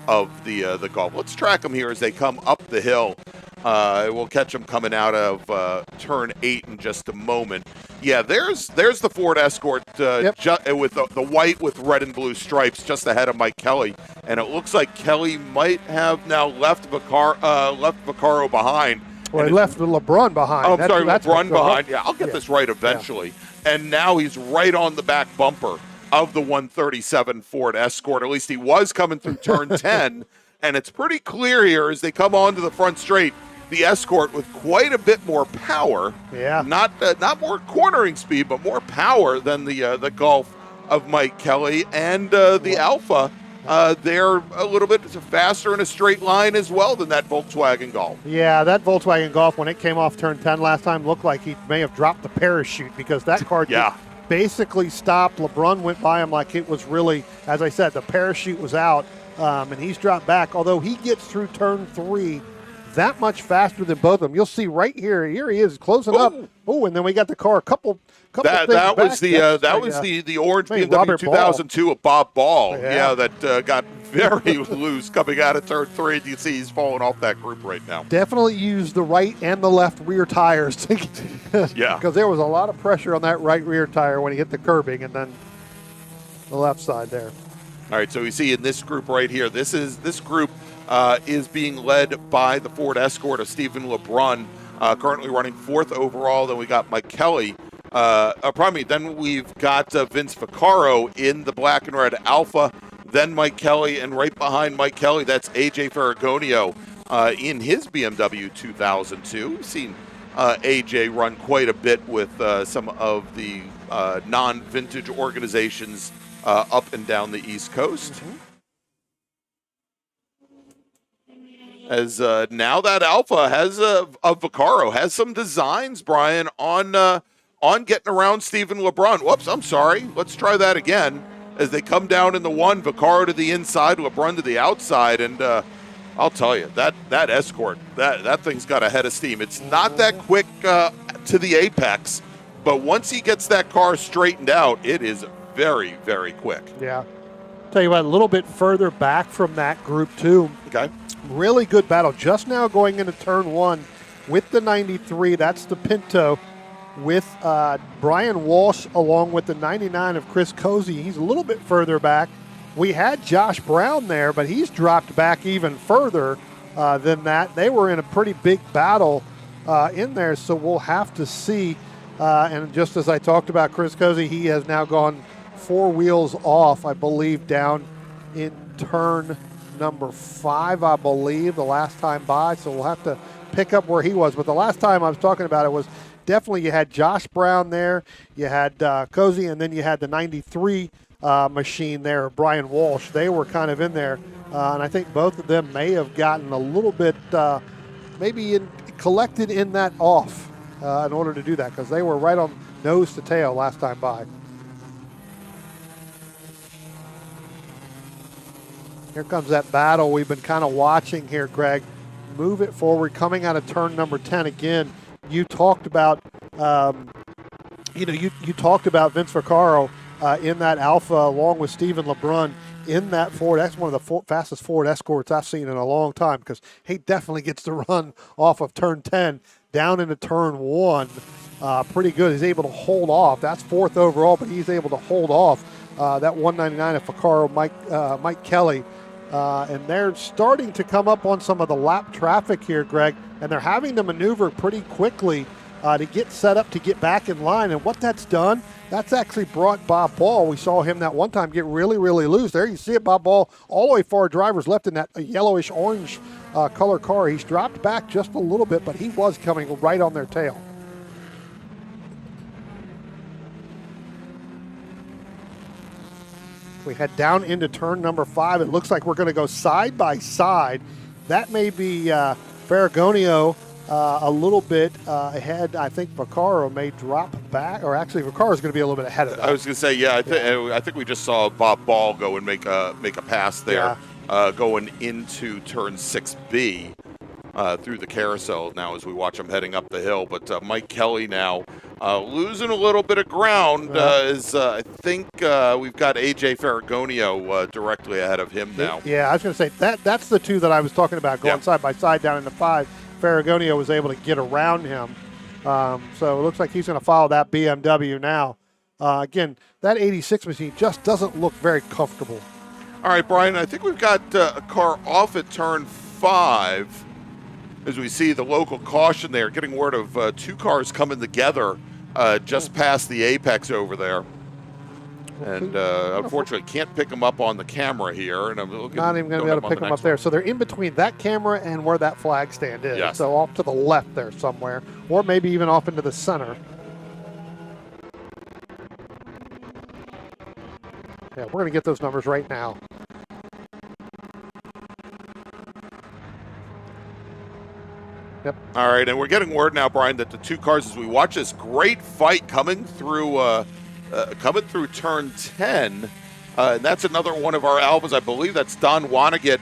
of the Golf. Let's track them here as they come up the hill. We'll catch them coming out of turn 8 in just a moment. Yeah, there's the Ford Escort with the white with red and blue stripes just ahead of Mike Kelly, and it looks like Kelly might have now left Vaccaro behind. Well, he left LeBrun behind. Oh, I'm sorry, LeBrun behind. Yeah, I'll get this right eventually. Yeah. And now he's right on the back bumper of the 137 Ford Escort. At least he was coming through turn 10. And it's pretty clear here as they come onto the front straight, the Escort with quite a bit more power. Yeah. Not more cornering speed, but more power than the Golf of Mike Kelly. And the Alpha, they're a little bit faster in a straight line as well than that Volkswagen Golf. Yeah, that Volkswagen Golf, when it came off turn 10 last time, looked like he may have dropped the parachute, because that car basically stopped. LeBrun went by him like it was really, as I said, the parachute was out, and he's dropped back. Although he gets through turn 3 that much faster than both of them. You'll see right here. Here he is closing up. Oh, and then we got the car a couple that was the orange BMW 2002 of Bob Ball. Yeah, that got very loose coming out of turn 3. You can see he's falling off that group right now. Definitely used the right and the left rear tires because there was a lot of pressure on that right rear tire when he hit the curbing, and then the left side there. All right, so we see in this group right here, this group is being led by the Ford Escort of Stephen LeBrun, currently running 4th overall. Then we got Mike Kelly. Then we've got Vince Vaccaro in the black and red Alpha. Then Mike Kelly, and right behind Mike Kelly, that's AJ Ferragonio in his BMW 2002. We've seen AJ run quite a bit with some of the non-vintage organizations up and down the East Coast. Mm-hmm. As now that Alpha has of Vaccaro has some designs, Brian, on getting around Stephen LeBrun. Whoops, I'm sorry. Let's try that again. As they come down in the 1, Vaccaro to the inside, LeBrun to the outside, and I'll tell you, that Escort, that thing's got a head of steam. It's not that quick to the apex, but once he gets that car straightened out, it is very, very quick. Yeah. Tell you what, a little bit further back from that group too. Okay. Really good battle. Just now going into turn 1 with the 93. That's the Pinto with Brian Walsh along with the 99 of Chris Cozy. He's a little bit further back. We had Josh Brown there, but he's dropped back even further than that. They were in a pretty big battle in there, so we'll have to see. And just as I talked about Chris Cozy, he has now gone 4 wheels off, I believe, down in turn number 5, I believe, the last time by. So we'll have to pick up where he was. But the last time I was talking about it was definitely you had Josh Brown there, you had Cozy, and then you had the 93 machine there, Brian Walsh. They were kind of in there, and I think both of them may have gotten a little bit collected in that off in order to do that, because they were right on nose to tail last time by. Here comes that battle we've been kind of watching here, Greg. Move it forward, coming out of turn number 10 again. You talked about, you talked about Vince Vaccaro in that Alpha, along with Stephen LeBrun in that Ford. That's one of the fastest Ford Escorts I've seen in a long time, because he definitely gets to run off of turn 10 down into turn 1. Pretty good. He's able to hold off. That's 4th overall, but he's able to hold off that 199 of Vaccaro, Mike Kelly. And they're starting to come up on some of the lap traffic here, Greg, and they're having to maneuver pretty quickly to get set up to get back in line. And what that's done, that's actually brought Bob Ball. We saw him that one time get really, really loose. There you see it, Bob Ball, all the way far driver's left in that yellowish orange color car. He's dropped back just a little bit, but he was coming right on their tail. We head down into turn number 5. It looks like we're going to go side by side. That may be Ferragonio a little bit ahead. I think Vaccaro may drop back, or actually Vaccaro is going to be a little bit ahead of that. I was going to say, I think we just saw Bob Ball go and make a pass there, going into turn 6B through the carousel now as we watch him heading up the hill. But Mike Kelly now losing a little bit of ground as I think we've got A.J. Ferragonio directly ahead of him now. Yeah, I was going to say that's the two that I was talking about, going side by side down into 5. Ferragonio was able to get around him. So it looks like he's going to follow that BMW now. Again, that 86 machine just doesn't look very comfortable. All right, Brian, I think we've got a car off at turn 5. As we see the local caution there, getting word of 2 cars coming together just past the apex over there. And unfortunately, can't pick them up on the camera here. And I'm looking, not even going to be able to pick them up there. So they're in between that camera and where that flag stand is. Yes. So off to the left there somewhere, or maybe even off into the center. Yeah, we're going to get those numbers right now. Yep. All right, and we're getting word now, Brian, that the 2 cars, as we watch this great fight coming through turn 10, and that's another one of our Alphas. I believe that's Don Wanneget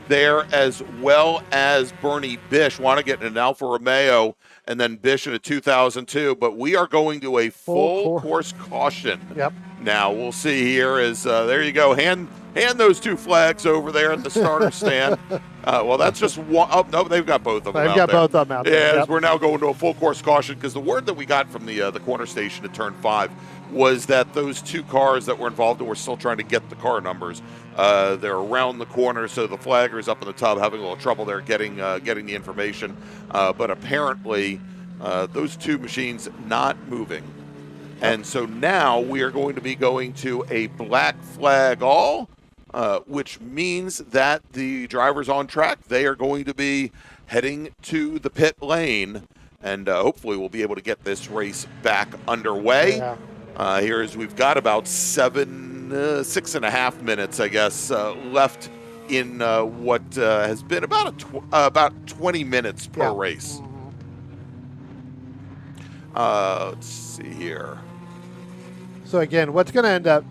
there, as well as Bernie Bish. Wanneget in an Alfa Romeo, and then Bish in a 2002. But we are going to a full course caution. Yep. Now we'll see here is there you go. Hand those 2 flags over there at the starter stand. Well, that's just one. Oh, no, they've got both of them. They've got both of them out there. Yeah, we're now going to a full course caution, because the word that we got from the corner station at turn 5 was that those 2 cars that were involved, and we're still trying to get the car numbers. They're around the corner, so the flagger's up in the tub, having a little trouble there getting the information. But apparently, those 2 machines not moving. And so now we are going to be going to a black flag all, which means that the drivers on track, they are going to be heading to the pit lane, and hopefully we'll be able to get this race back underway. Yeah. Here is we've got about 6.5 minutes, I guess, left in what has been about 20 minutes per race. Let's see here. So again, what's going to end up,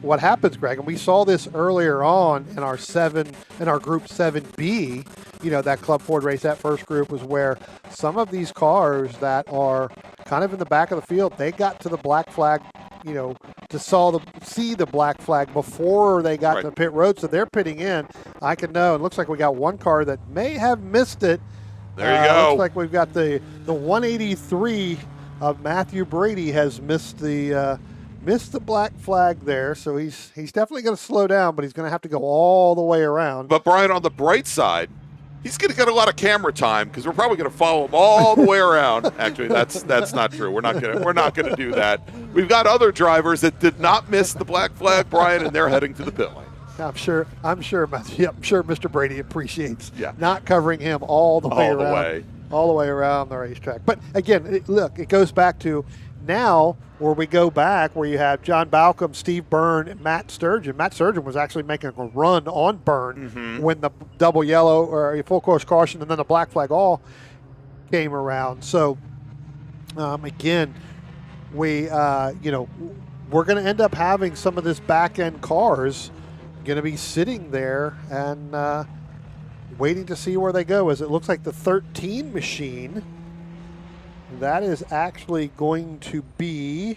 what happens, Greg, and we saw this earlier on in our group 7B, that Club Ford race, that first group was where some of these cars that are kind of in the back of the field, they got to the black flag, to see the black flag before they got to the pit road. So they're pitting in. I can know. It looks like we got one car that may have missed it. There you go. Looks like we've got the 183 of Matthew Brady has missed the black flag there, so he's definitely going to slow down, but he's going to have to go all the way around. But Brian, on the bright side, he's going to get a lot of camera time, because we're probably going to follow him all the way around. Actually, that's not true. We're not going to do that. We've got other drivers that did not miss the black flag, Brian, and they're heading to the pit lane. I'm sure Mr. Brady appreciates Yeah. not covering him all the way around the racetrack. But again, it goes back to now where we go back where you have John Balcom, Steve Byrne, and Matt Sturgeon. Matt Sturgeon was actually making a run on Byrne when the double yellow or full course caution and then the black flag all came around. So again, we're going to end up having some of this back end cars going to be sitting there and waiting to see where they go, as it looks like the 13 machine. That is actually going to be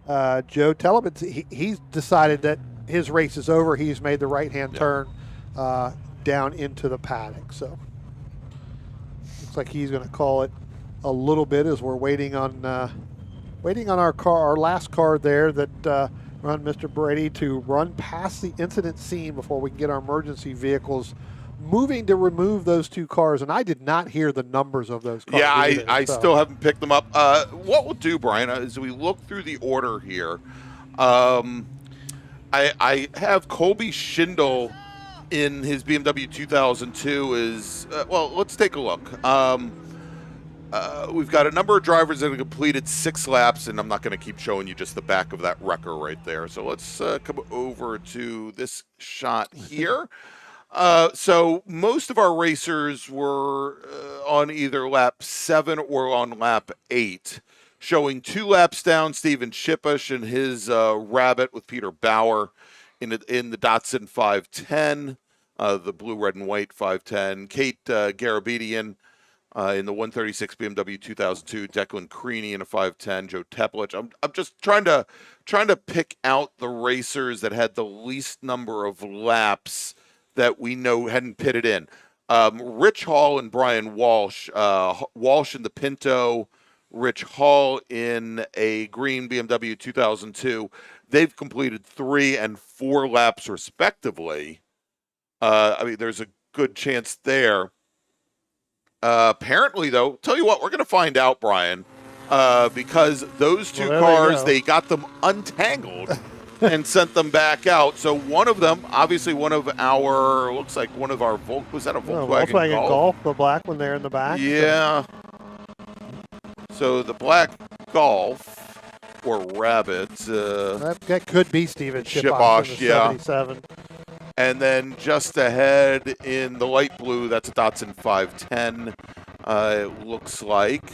Joe Telebin. He's decided that his race is over. He's made the right-hand turn down into the paddock. So looks like he's going to call it a little bit as we're waiting on our last car there that run Mr. Brady to run past the incident scene before we can get our emergency vehicles moving to remove those two cars. And I did not hear the numbers of those cars. Yeah, either, I still haven't picked them up. What we'll do, Brian, as we look through the order here, I have Colby Schindel in his BMW 2002 is, let's take a look. We've got a number of drivers that have completed 6 laps, and I'm not going to keep showing you just the back of that wrecker right there. So let's come over to this shot here. So most of our racers were on either lap 7 or on lap 8, showing 2 laps down. Steven Shippush and his Rabbit with Peter Bauer in the Datsun 510, the blue, red, and white 510. Kate Garabedian in the 136 BMW 2002, Declan Creaney in a 510, Joe Teplich. I'm just trying to pick out the racers that had the least number of laps that we know hadn't pitted in. Rich Hall and Brian Walsh. Walsh in the Pinto, Rich Hall in a green BMW 2002. They've completed 3 and 4 laps respectively. There's a good chance there. Apparently, though, tell you what, we're going to find out, Brian, because those two cars, they got them untangled and sent them back out. So one of them, obviously was that a Volkswagen Golf, the black one there in the back. Yeah. So the black Golf or Rabbit. That could be Steven Shippush, yeah. 77. And then just ahead in the light blue, that's a Datsun 510, it looks like.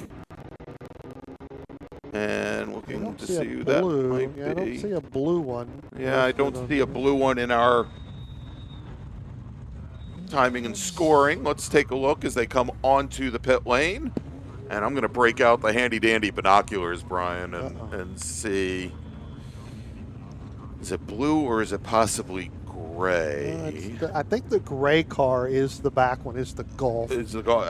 And looking to see who that might be. I don't see a blue one. Yeah, I don't see a blue one in our timing and scoring. Let's take a look as they come onto the pit lane. And I'm going to break out the handy-dandy binoculars, Brian, and see. Is it blue or is it possibly gray? I think the gray car is the back one, is the Golf. Is the Golf?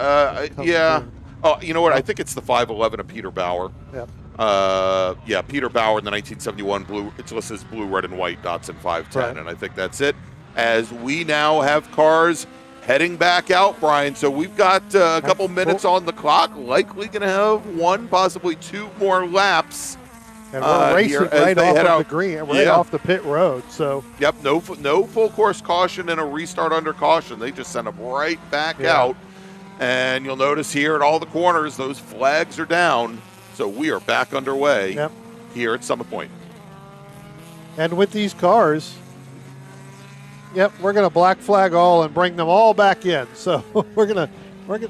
Yeah. Oh, you know what? I think it's the 511 of Peter Bauer. Yep. Yeah, Peter Bauer in the 1971 blue. It's listed as blue, red, and white Datsun 510, right. And I think that's it. As we now have cars heading back out, Brian. So we've got a couple minutes on the clock. Likely going to have 1, possibly 2 more laps. And we're racing right off of the green, right off the pit road. So yep, no full course caution and a restart under caution. They just sent them right back out. And you'll notice here at all the corners, those flags are down. So we are back underway here at Summit Point. And with these cars, we're going to black flag all and bring them all back in. So we're going to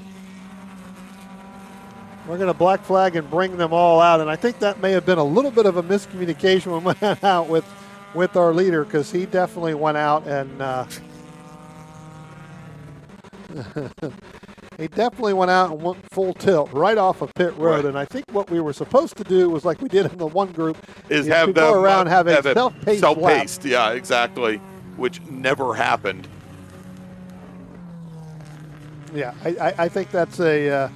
black flag and bring them all out. And I think that may have been a little bit of a miscommunication when we went out with our leader, because he definitely went out and he definitely went out and went full tilt right off of pit road. Right. And I think what we were supposed to do was, like we did in the one group, is have them go around have a self-paced lap. Yeah, exactly, which never happened. Yeah, I think that's that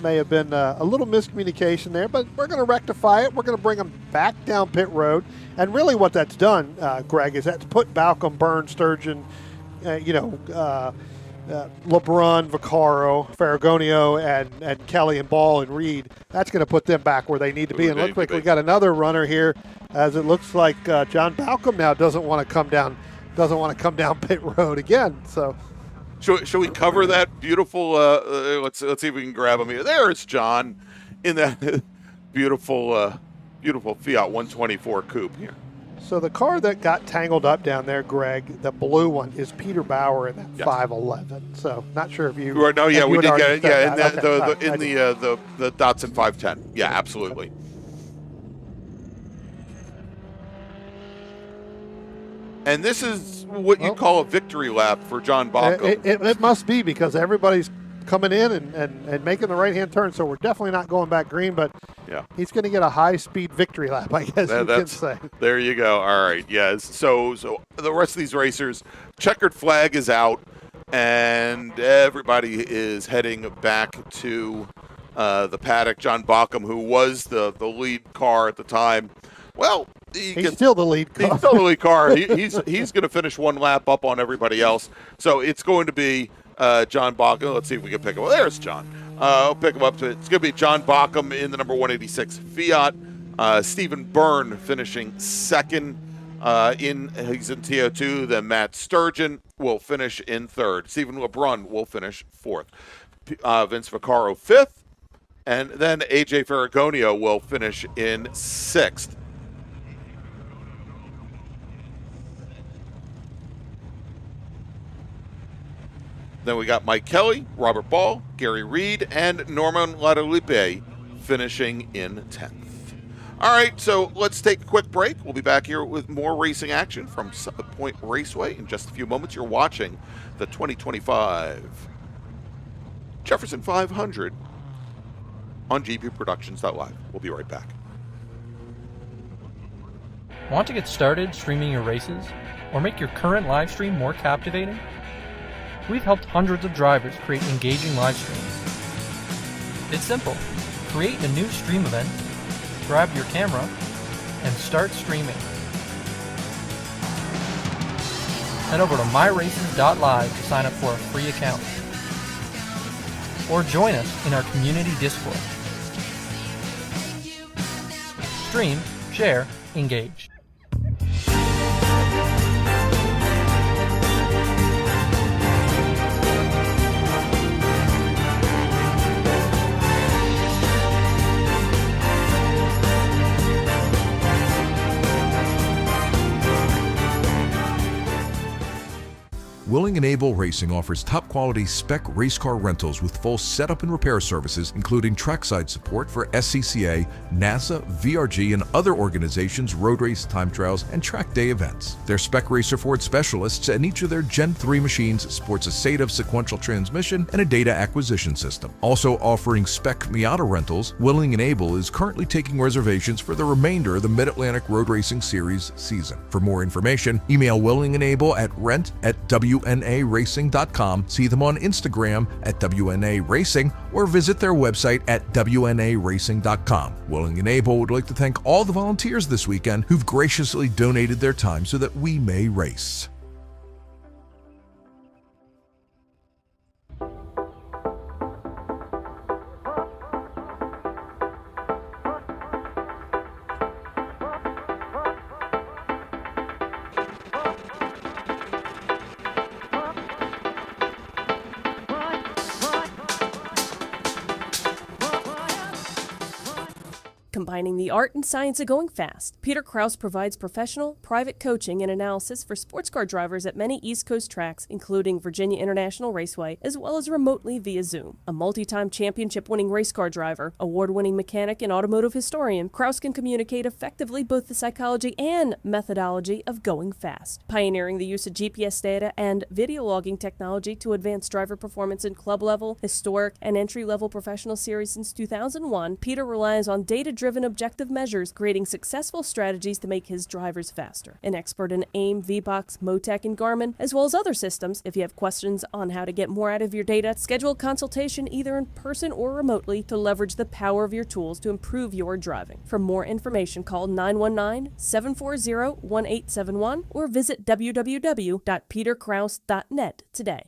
may have been a little miscommunication there, but we're going to rectify it. We're going to bring them back down pit road. And really what that's done, Greg, is that's put Balcom, Byrne, Sturgeon, LeBron, Vaccaro, Ferragonio, and Kelly and Ball and Reed. That's going to put them back where they need to be. And it looks like we got another runner here as it looks like John Balcom now doesn't want to come down pit road again. So Should we cover that beautiful? Let's see if we can grab him here. There's John in that beautiful Fiat 124 coupe here. So the car that got tangled up down there, Greg, the blue one, is Peter Bauer in that Yes. 511. So not sure if you. Right, no, yeah, if you we had did already get it. said Yeah, that. in Okay, the Datsun 510. Yeah, absolutely. And this is what you call a victory lap for John Balcom. It must be because everybody's coming in and making the right-hand turn, so we're definitely not going back green, but Yeah. he's going to get a high-speed victory lap, I guess you can say. There you go. All right. Yes. So the rest of these racers, checkered flag is out, and everybody is heading back to the paddock. John Balcom, who was the lead car at the time, well, He's still the lead car. He's still the lead car. He's going to finish one lap up on everybody else. So it's going to be John Balcom. Let's see if we can pick him up. There's John. I'll pick him up to it. It's going to be John Balcom in the number 186 Fiat. Stephen Byrne finishing second. He's in TO2. Then Matt Sturgeon will finish in third. Stephen LeBrun will finish fourth. Vince Vaccaro fifth. And then AJ Ferragonio will finish in sixth. Then we got Mike Kelly, Robert Ball, Gary Reed, and Norman Latalipe finishing in 10th. All right, so let's take a quick break. We'll be back here with more racing action from Summit Point Raceway in just a few moments. You're watching the 2025 Jefferson 500 on GPProductions.live. We'll be right back. Want to get started streaming your races or make your current live stream more captivating? We've helped hundreds of drivers create engaging live streams. It's simple. Create a new stream event, grab your camera, and start streaming. Head over to myraces.live to sign up for a free account. Or join us in our community Discord. Stream, share, engage. Willing and Able Racing offers top-quality spec race car rentals with full setup and repair services, including trackside support for SCCA, NASA, VRG, and other organizations' road race, time trials, and track day events. They're spec racer Ford specialists, and each of their Gen 3 machines sports a SATAV sequential transmission and a data acquisition system. Also offering spec Miata rentals, Willing and Able is currently taking reservations for the remainder of the Mid-Atlantic Road Racing Series season. For more information, email Willing and Able at rent@WNARacing.com, see them on Instagram at WNA Racing, or visit their website at WNARacing.com. Willing and Able would like to thank all the volunteers this weekend who've graciously donated their time so that we may race. Combining the art and science of going fast, Peter Krause provides professional, private coaching and analysis for sports car drivers at many East Coast tracks, including Virginia International Raceway, as well as remotely via Zoom. A multi-time championship-winning race car driver, award-winning mechanic, and automotive historian, Krause can communicate effectively both the psychology and methodology of going fast. Pioneering the use of GPS data and video logging technology to advance driver performance in club-level, historic, and entry-level professional series since 2001, Peter relies on data-driven objective measures, creating successful strategies to make his drivers faster. An expert in AIM, VBOX, Motec, and Garmin, as well as other systems. If you have questions on how to get more out of your data, schedule a consultation either in person or remotely to leverage the power of your tools to improve your driving. For more information, call 919-740-1871 or visit www.peterkrause.net today.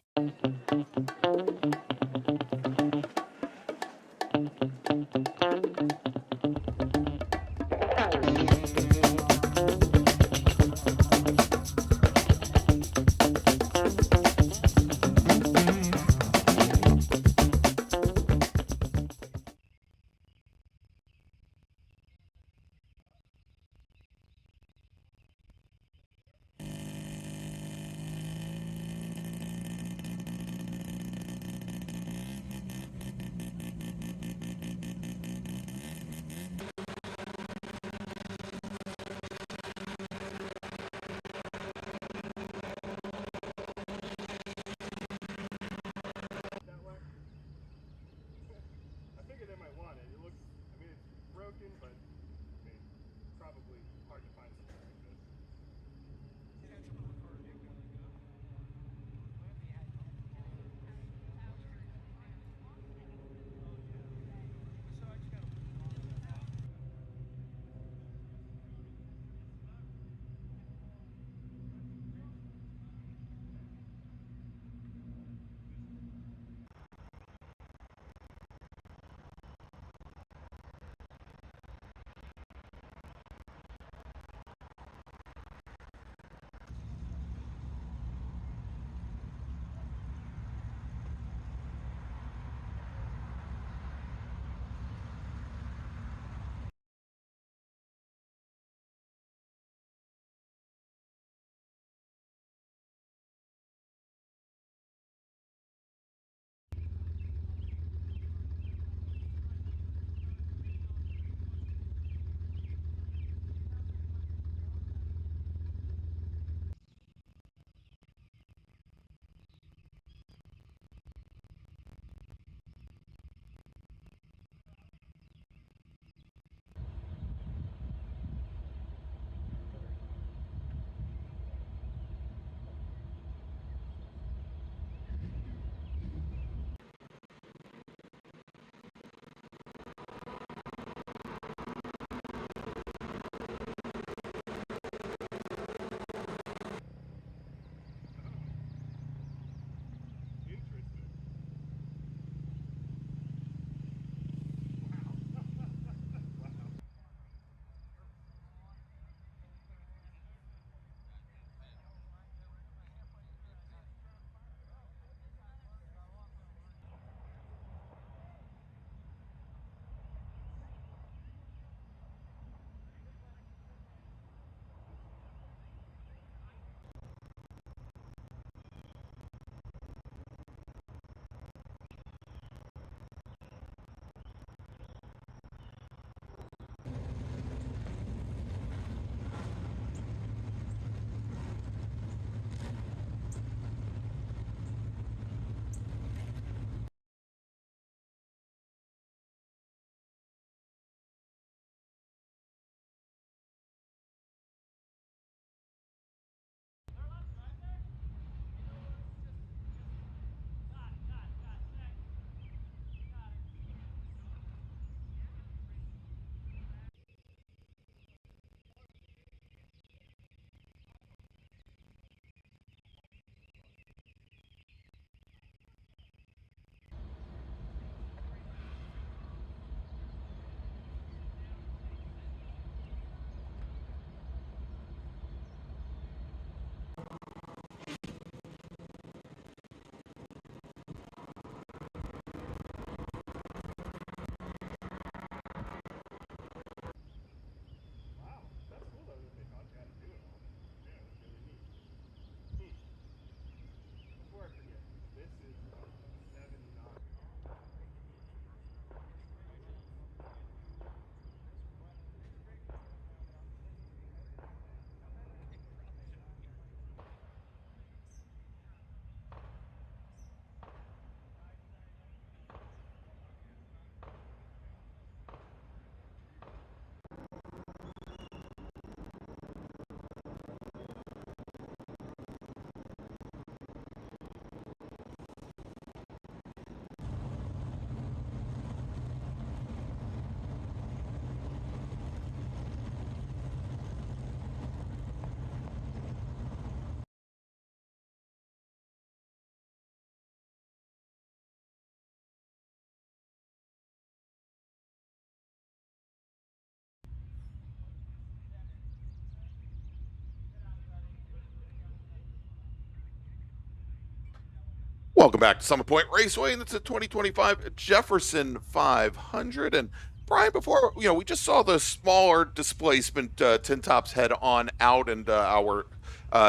Welcome back to Summit Point Raceway, and it's a 2025 Jefferson 500. And Brian, before we just saw the smaller displacement tin tops head on out, and our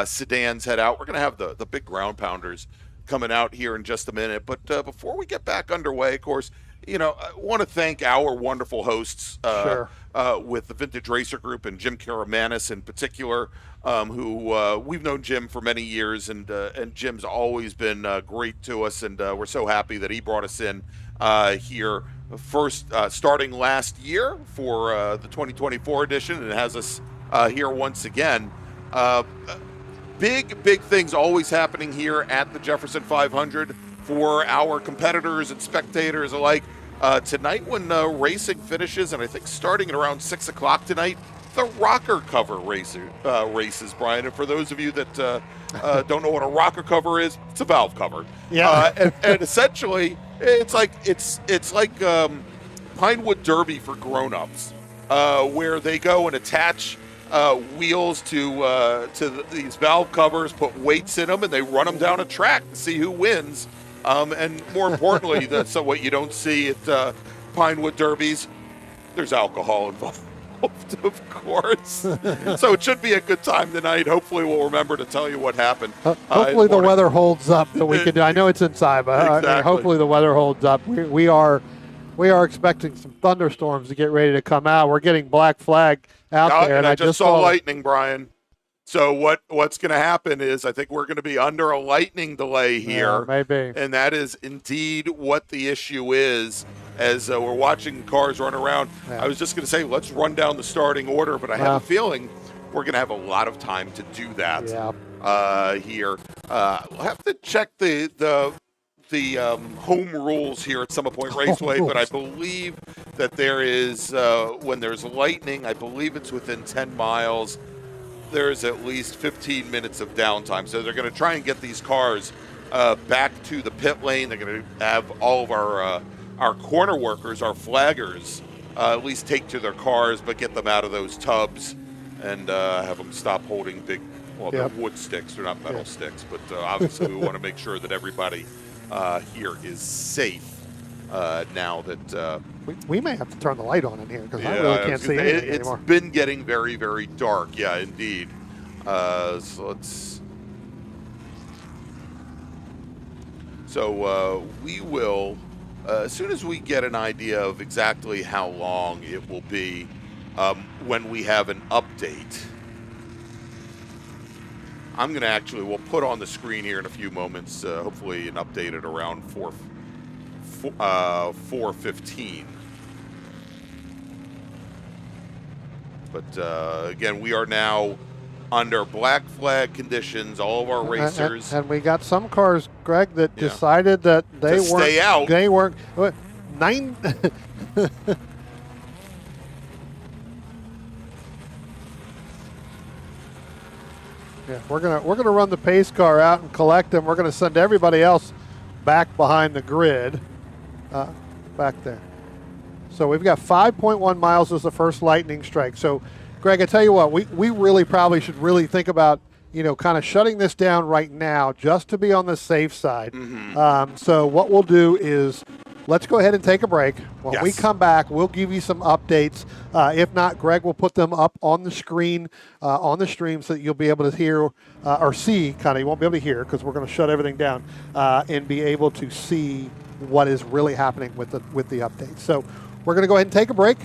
sedans head out. We're going to have the big ground pounders coming out here in just a minute. But before we get back underway, of course, I want to thank our wonderful hosts with the Vintage Racer Group and Jim Karamanis in particular, who we've known Jim for many years, and Jim's always been great to us, and we're so happy that he brought us in here first, starting last year for the 2024 edition, and has us here once again. Big things always happening here at the Jefferson 500 for our competitors and spectators alike. Tonight, when racing finishes, and I think starting at around 6 o'clock tonight, the rocker cover races, Brian. And for those of you that don't know what a rocker cover is, it's a valve cover. Yeah. And essentially, it's like Pinewood Derby for grown-ups, where they go and attach wheels to these valve covers, put weights in them, and they run them down a track to see who wins. And more importantly, that's what you don't see at Pinewood Derbies. There's alcohol involved, of course. So it should be a good time tonight. Hopefully we'll remember to tell you what happened. Hopefully the weather holds up that we can do. I know it's inside, but exactly. Hopefully the weather holds up. We are expecting some thunderstorms to get ready to come out. We're getting black flag out there. And I just saw lightning, Brian. So what's going to happen is I think we're going to be under a lightning delay here. Yeah, maybe. And that is indeed what the issue is as we're watching cars run around. Yeah. I was just going to say, let's run down the starting order, but I have a feeling we're going to have a lot of time to do that here. We'll have to check the home rules here at Summit Point Raceway, but I believe that there is, when there's lightning, I believe it's within 10 miles, there's at least 15 minutes of downtime. So they're going to try and get these cars back to the pit lane. They're going to have all of our corner workers, our flaggers, at least take to their cars, but get them out of those tubs and have them stop holding they're wood sticks. They're not metal sticks, but obviously we want to make sure that everybody here is safe now that... we may have to turn the light on in here because I really can't see anything anymore. It's been getting very, very dark. Yeah, indeed. So let's... So we will, as soon as we get an idea of exactly how long it will be when we have an update, I'm going to we'll put on the screen here in a few moments, hopefully an update at around 4:15. But again, we are now under black flag conditions. All of our racers, and we got some cars, Greg, that decided that they weren't. Stay out. They weren't. 9. Yeah, we're gonna run the pace car out and collect them. We're gonna send everybody else back behind the grid, back there. So we've got 5.1 miles as the first lightning strike. So, Greg, I tell you what, we really probably should really think about, kind of shutting this down right now just to be on the safe side. Mm-hmm. So what we'll do is let's go ahead and take a break. When we come back, we'll give you some updates. If not, Greg will put them up on the screen, on the stream, so that you'll be able to hear or see, you won't be able to hear because we're going to shut everything down, and be able to see what is really happening with the updates. So we're going to go ahead and take a break.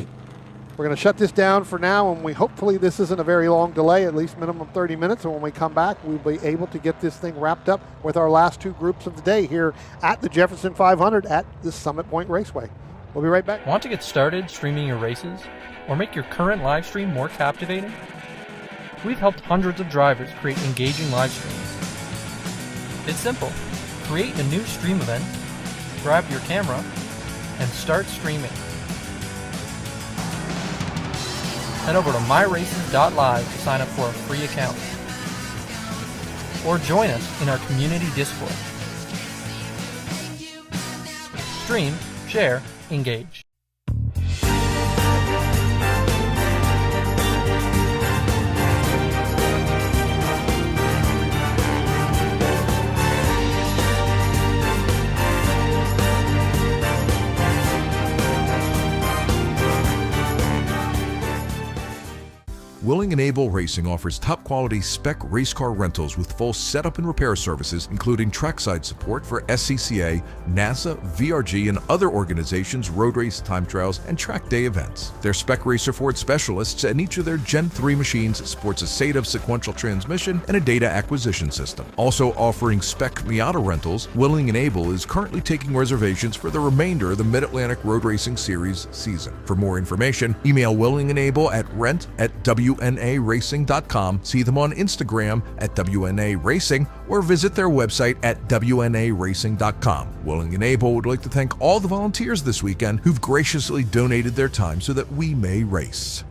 We're going to shut this down for now, and hopefully this isn't a very long delay, at least minimum 30 minutes. And when we come back, we'll be able to get this thing wrapped up with our last two groups of the day here at the Jefferson 500 at the Summit Point Raceway. We'll be right back. Want to get started streaming your races or make your current live stream more captivating? We've helped hundreds of drivers create engaging live streams. It's simple. Create a new stream event, grab your camera, and start streaming. Head over to myraces.live to sign up for a free account. Or join us in our community Discord. Stream, share, engage. Willing and Able Racing offers top-quality spec race car rentals with full setup and repair services, including trackside support for SCCA, NASA, VRG, and other organizations' road race, time trials, and track day events. Their spec racer Ford specialists and each of their Gen 3 machines sports a SATAV sequential transmission and a data acquisition system. Also offering spec Miata rentals, Willing and Able is currently taking reservations for the remainder of the Mid-Atlantic Road Racing Series season. For more information, email Willing and Able at rent@wnaracing.com, see them on Instagram at WNA Racing, or visit their website at WNARacing.com. Willing and Able would like to thank all the volunteers this weekend who've graciously donated their time so that we may race.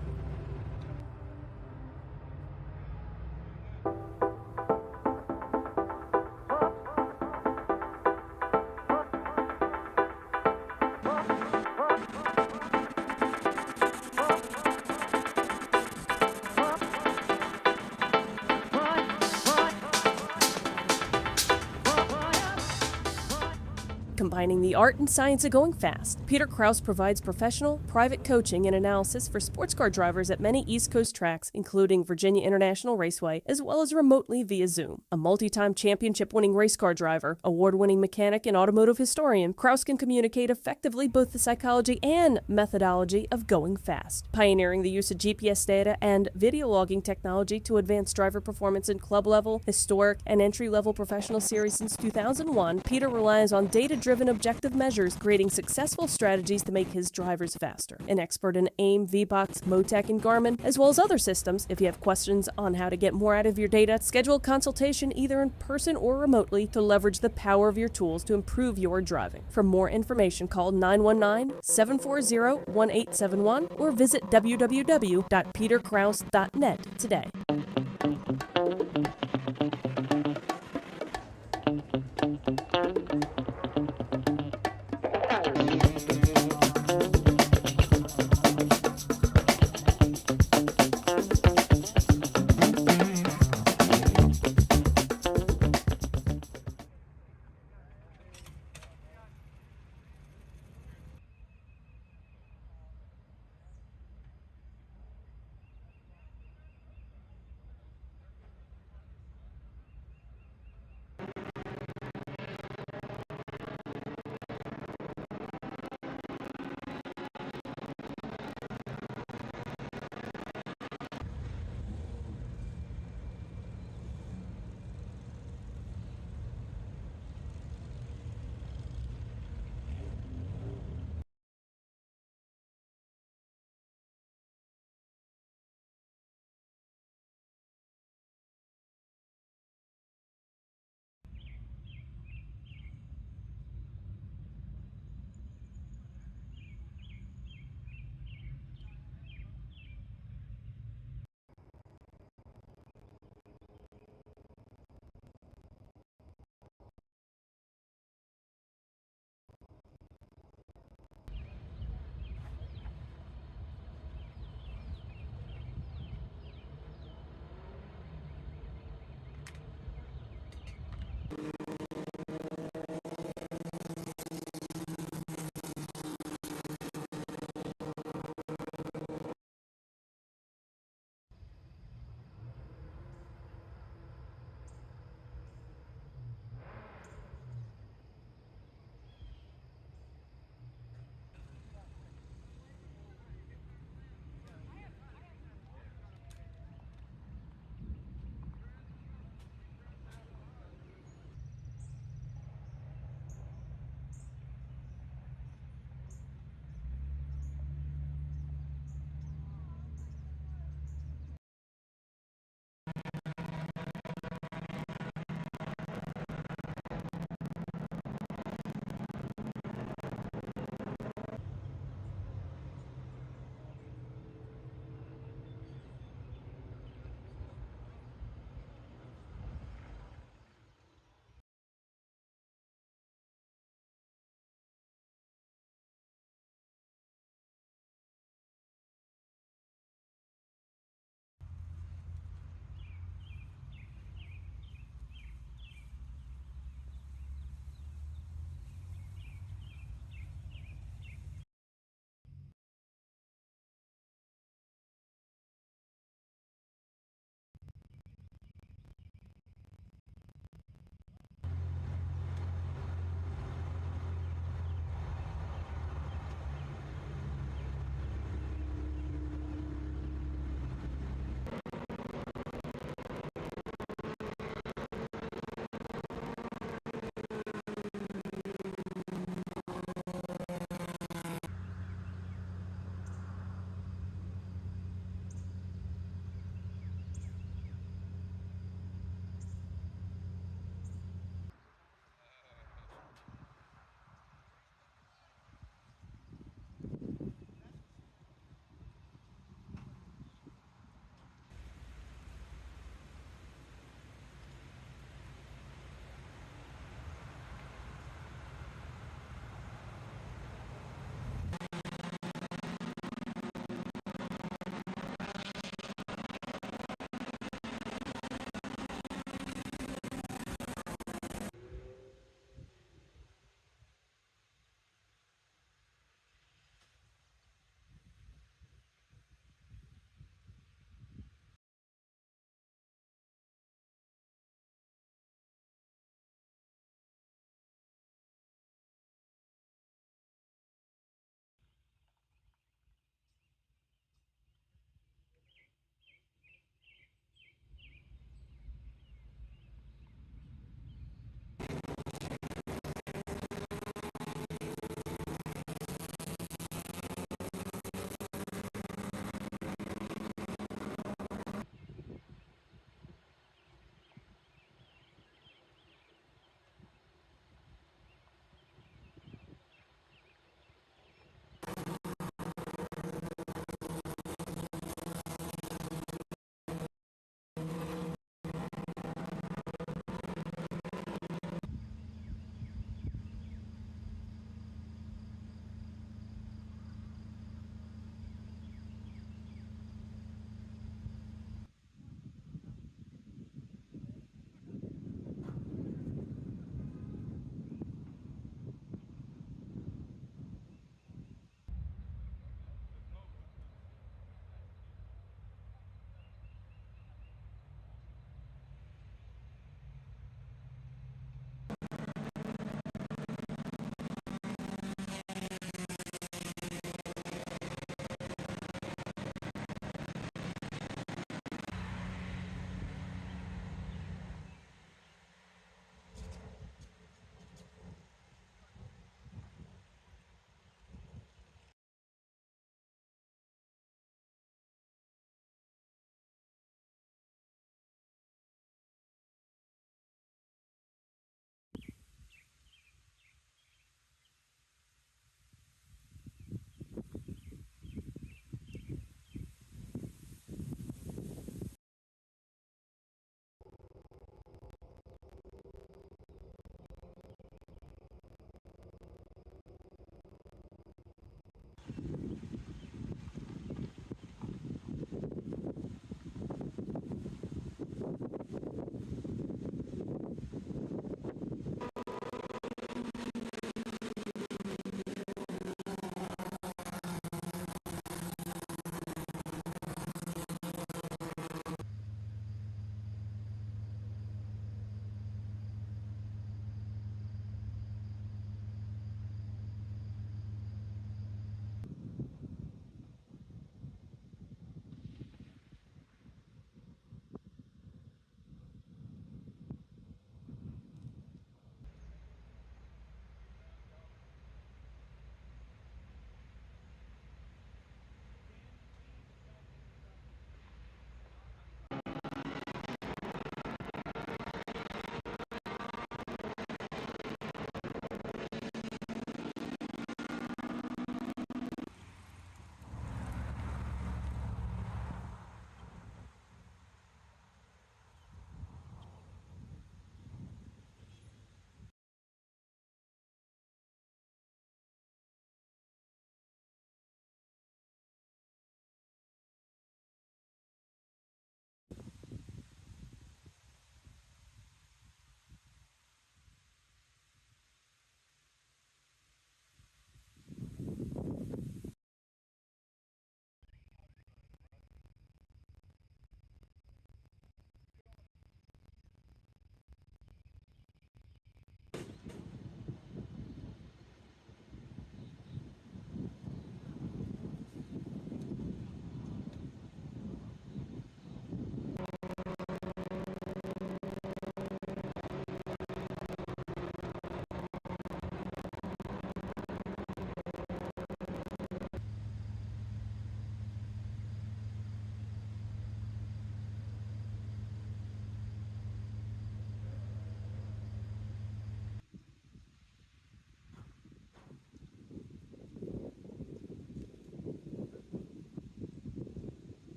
Combining the art and science of going fast, Peter Krause provides professional, private coaching and analysis for sports car drivers at many East Coast tracks, including Virginia International Raceway, as well as remotely via Zoom. A multi-time championship-winning race car driver, award-winning mechanic, and automotive historian, Krause can communicate effectively both the psychology and methodology of going fast, pioneering the use of GPS data and video logging technology to advance driver performance in club-level, historic, and entry-level professional series since 2001. Peter relies on data-driven objective measures, creating successful strategies to make his drivers faster. An expert in AIM, VBOX, Motec, and Garmin, as well as other systems. If you have questions on how to get more out of your data, schedule a consultation either in person or remotely to leverage the power of your tools to improve your driving. For more information, call 919-740-1871 or visit www.peterkrause.net today.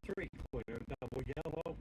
Three clear, double yellow.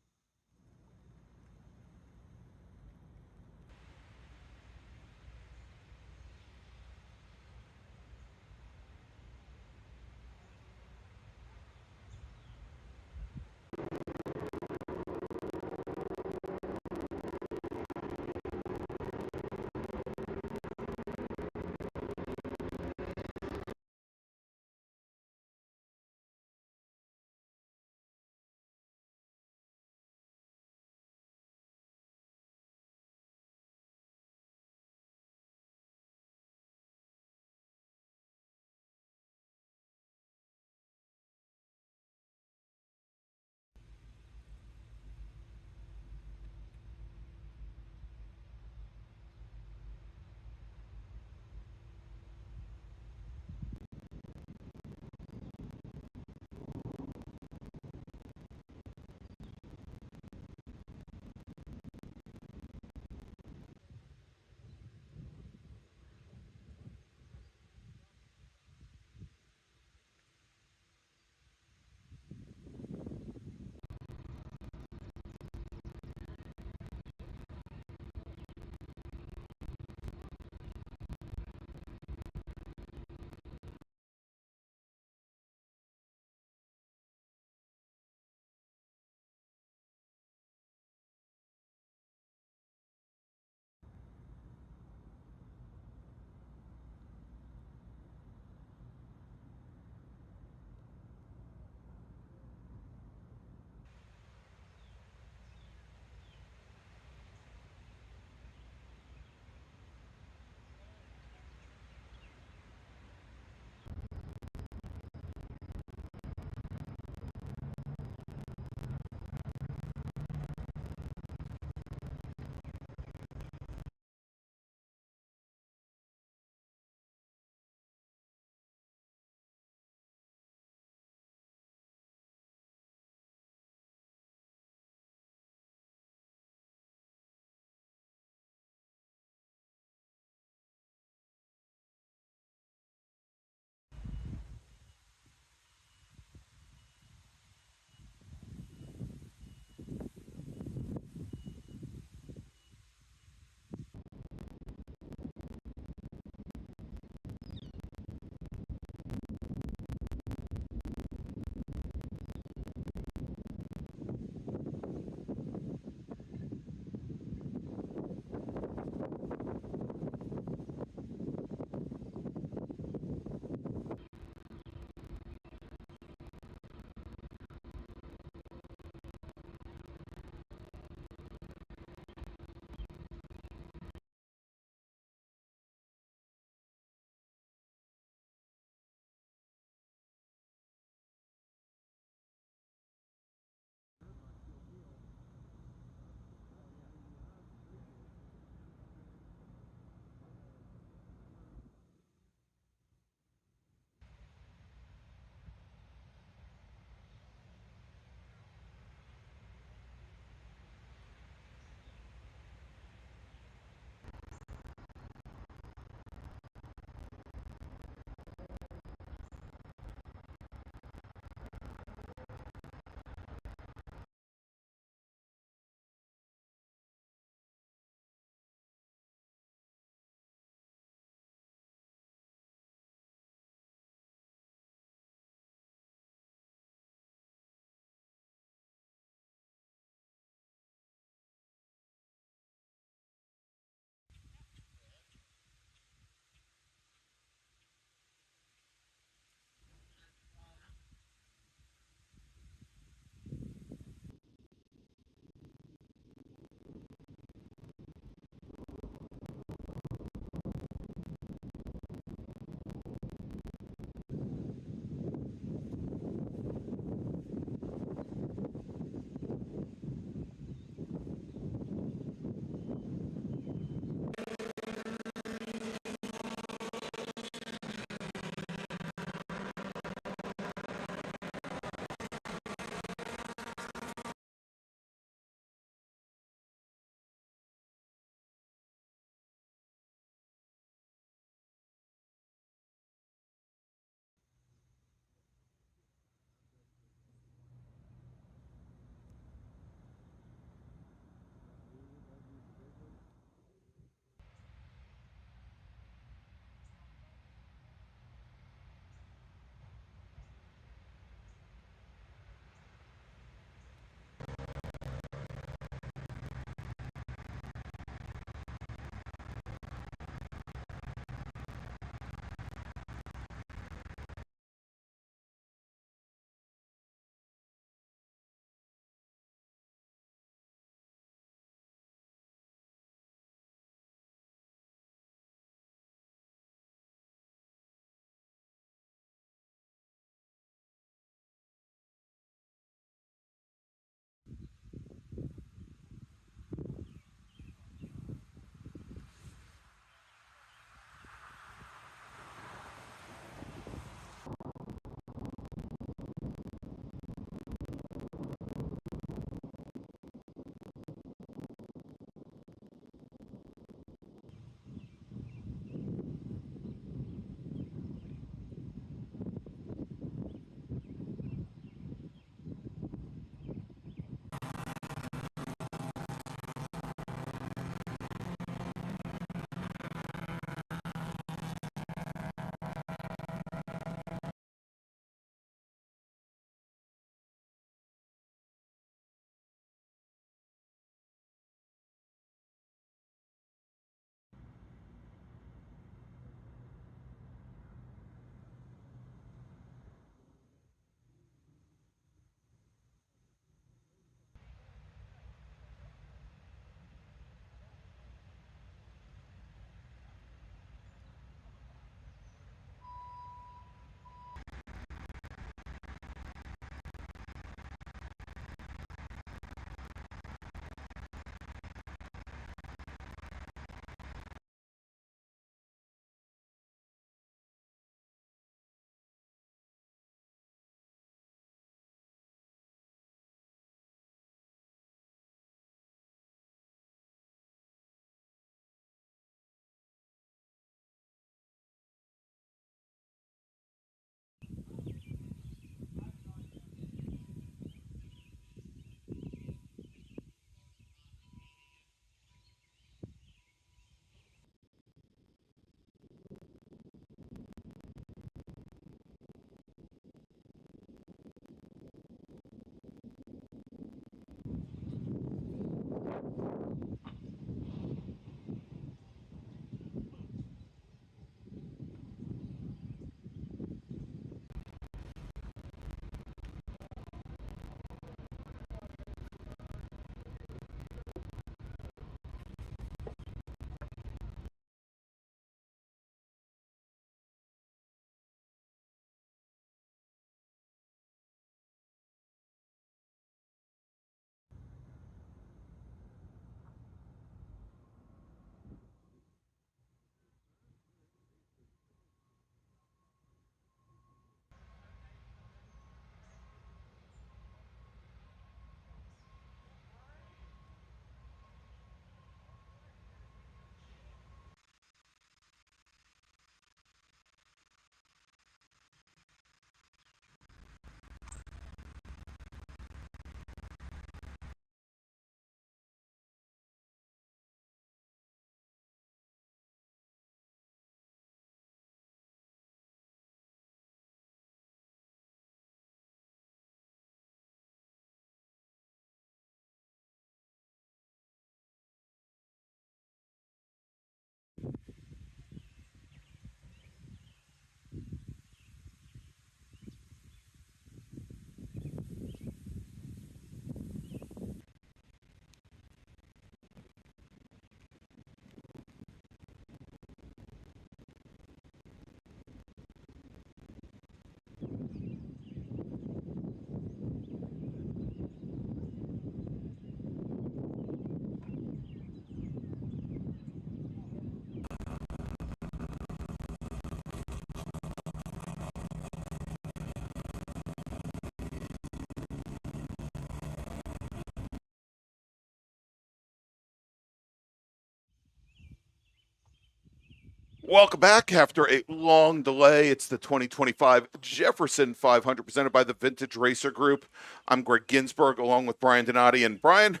Welcome back after a long delay. It's the 2025 Jefferson 500 presented by the Vintage Racer Group. I'm Greg Ginsburg along with Brian Donati. And Brian,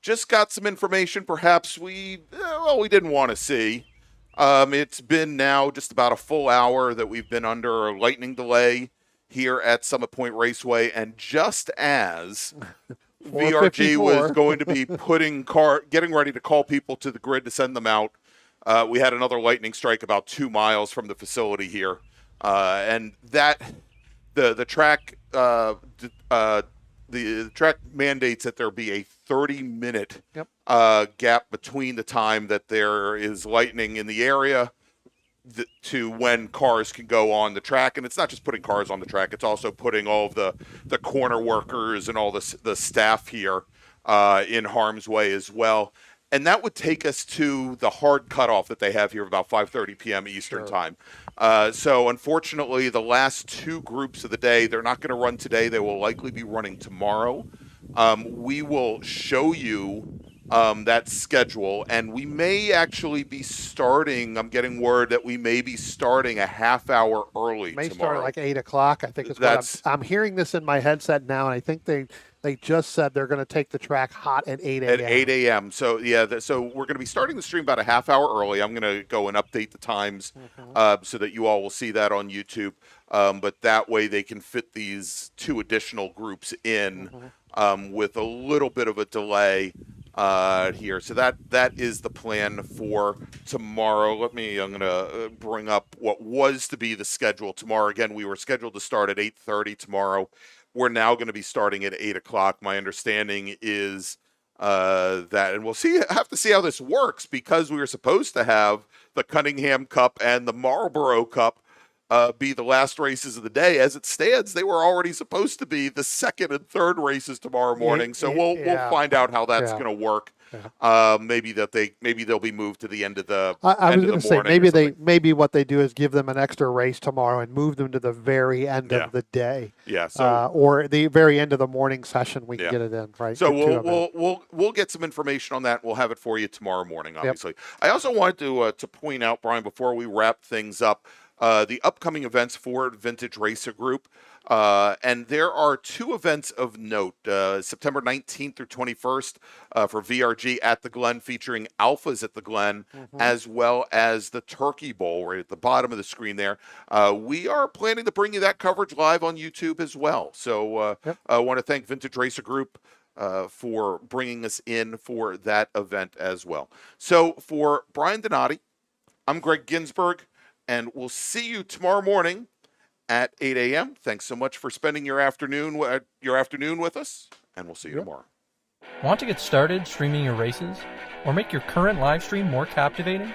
just got some information perhaps we didn't want to see. It's been now just about a full hour that we've been under a lightning delay here at Summit Point Raceway. And just as VRG was going to be getting ready to call people to the grid to send them out, we had another lightning strike about 2 miles from the facility here, and that the track the track mandates that there be a 30-minute gap between the time that there is lightning in the area to when cars can go on the track. And it's not just putting cars on the track; it's also putting all of the corner workers and all the staff here in harm's way as well. And that would take us to the hard cutoff that they have here about 5:30 p.m. Eastern time. So unfortunately, the last 2 groups of the day, they're not going to run today. They will likely be running tomorrow. We will show you that schedule, and we may actually be starting. I'm getting word that we may be starting a half hour early tomorrow. Start at like 8 o'clock. I think is what I'm hearing this in my headset now, and I think they just said they're going to take the track hot at 8 a.m. At 8 a.m. So, yeah, so we're going to be starting the stream about a half hour early. I'm going to go and update the times so that you all will see that on YouTube. But that way they can fit these 2 additional groups in with a little bit of a delay here. So that is the plan for tomorrow. I'm going to bring up what was to be the schedule tomorrow. Again, we were scheduled to start at 8:30 tomorrow. We're now going to be starting at 8 o'clock. My understanding is that, and we'll have to see how this works, because we were supposed to have the Cunningham Cup and the Marlboro Cup be the last races of the day. As it stands, they were already supposed to be the second and third races tomorrow morning. So we'll find out how that's going to work. Maybe they'll be moved to the end of the. I was going to say maybe what they do is give them an extra race tomorrow and move them to the very end of the day. Yeah. So or the very end of the morning session, we can get it in, right? So we'll get some information on that. We'll have it for you tomorrow morning. Obviously, I also wanted to point out, Brian, before we wrap things up, the upcoming events for Vintage Racer Group. And there are 2 events of note, September 19th through 21st for VRG at the Glen, featuring Alphas at the Glen, as well as the Turkey Bowl right at the bottom of the screen there. We are planning to bring you that coverage live on YouTube as well. So I want to thank Vintage Racer Group for bringing us in for that event as well. So for Brian Donati, I'm Greg Ginsburg, and we'll see you tomorrow morning at 8 a.m. Thanks so much for spending your afternoon with us, and we'll see you tomorrow. Want to get started streaming your races or make your current live stream more captivating?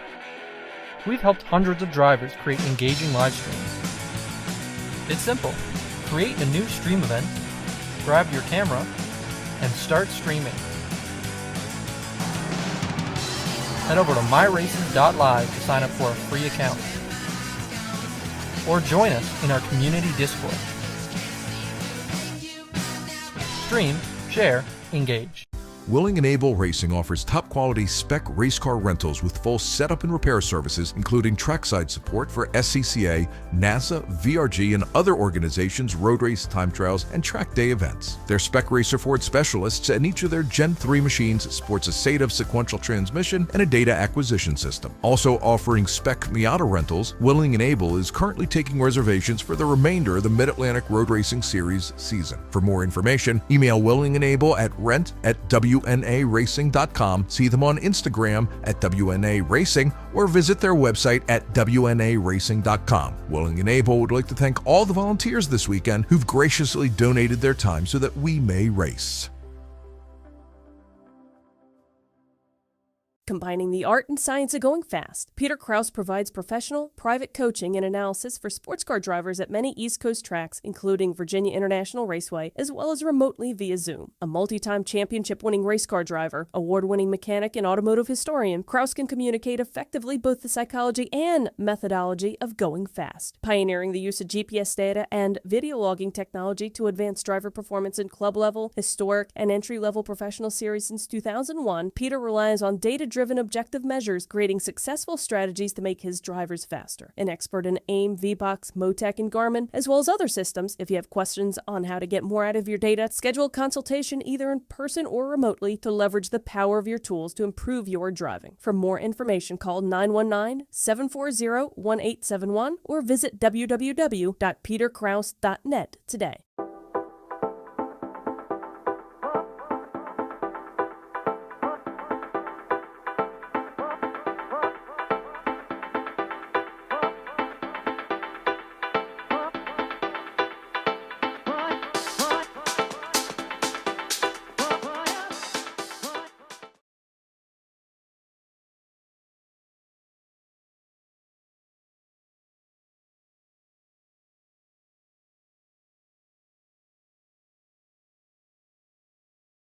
We've helped hundreds of drivers create engaging live streams. It's simple. Create a new stream event, grab your camera, and start streaming. Head over to myraces.live to sign up for a free account. Or join us in our community Discord. Stream, share, engage. Willing and Able Racing offers top-quality spec race car rentals with full setup and repair services, including trackside support for SCCA, NASA, VRG, and other organizations' road race, time trials, and track day events. Their spec racer Ford specialists and each of their Gen 3 machines sports a SATAV sequential transmission and a data acquisition system. Also offering spec Miata rentals, Willing and Able is currently taking reservations for the remainder of the Mid-Atlantic Road Racing Series season. For more information, email Willing and Able at rent@WNARacing.com, see them on Instagram at WNA Racing, or visit their website at WNARacing.com. Willing and Able would like to thank all the volunteers this weekend who've graciously donated their time so that we may race. Combining the art and science of going fast, Peter Krause provides professional, private coaching and analysis for sports car drivers at many East Coast tracks, including Virginia International Raceway, as well as remotely via Zoom. A multi-time championship-winning race car driver, award-winning mechanic, and automotive historian, Krause can communicate effectively both the psychology and methodology of going fast, pioneering the use of GPS data and video logging technology to advance driver performance in club-level, historic, and entry-level professional series since 2001. Peter relies on data-driven objective measures, creating successful strategies to make his drivers faster. An expert in AIM, VBOX, Motec, and Garmin, as well as other systems. If you have questions on how to get more out of your data, schedule a consultation either in person or remotely to leverage the power of your tools to improve your driving. For more information, call 919-740-1871 or visit www.peterkrause.net today.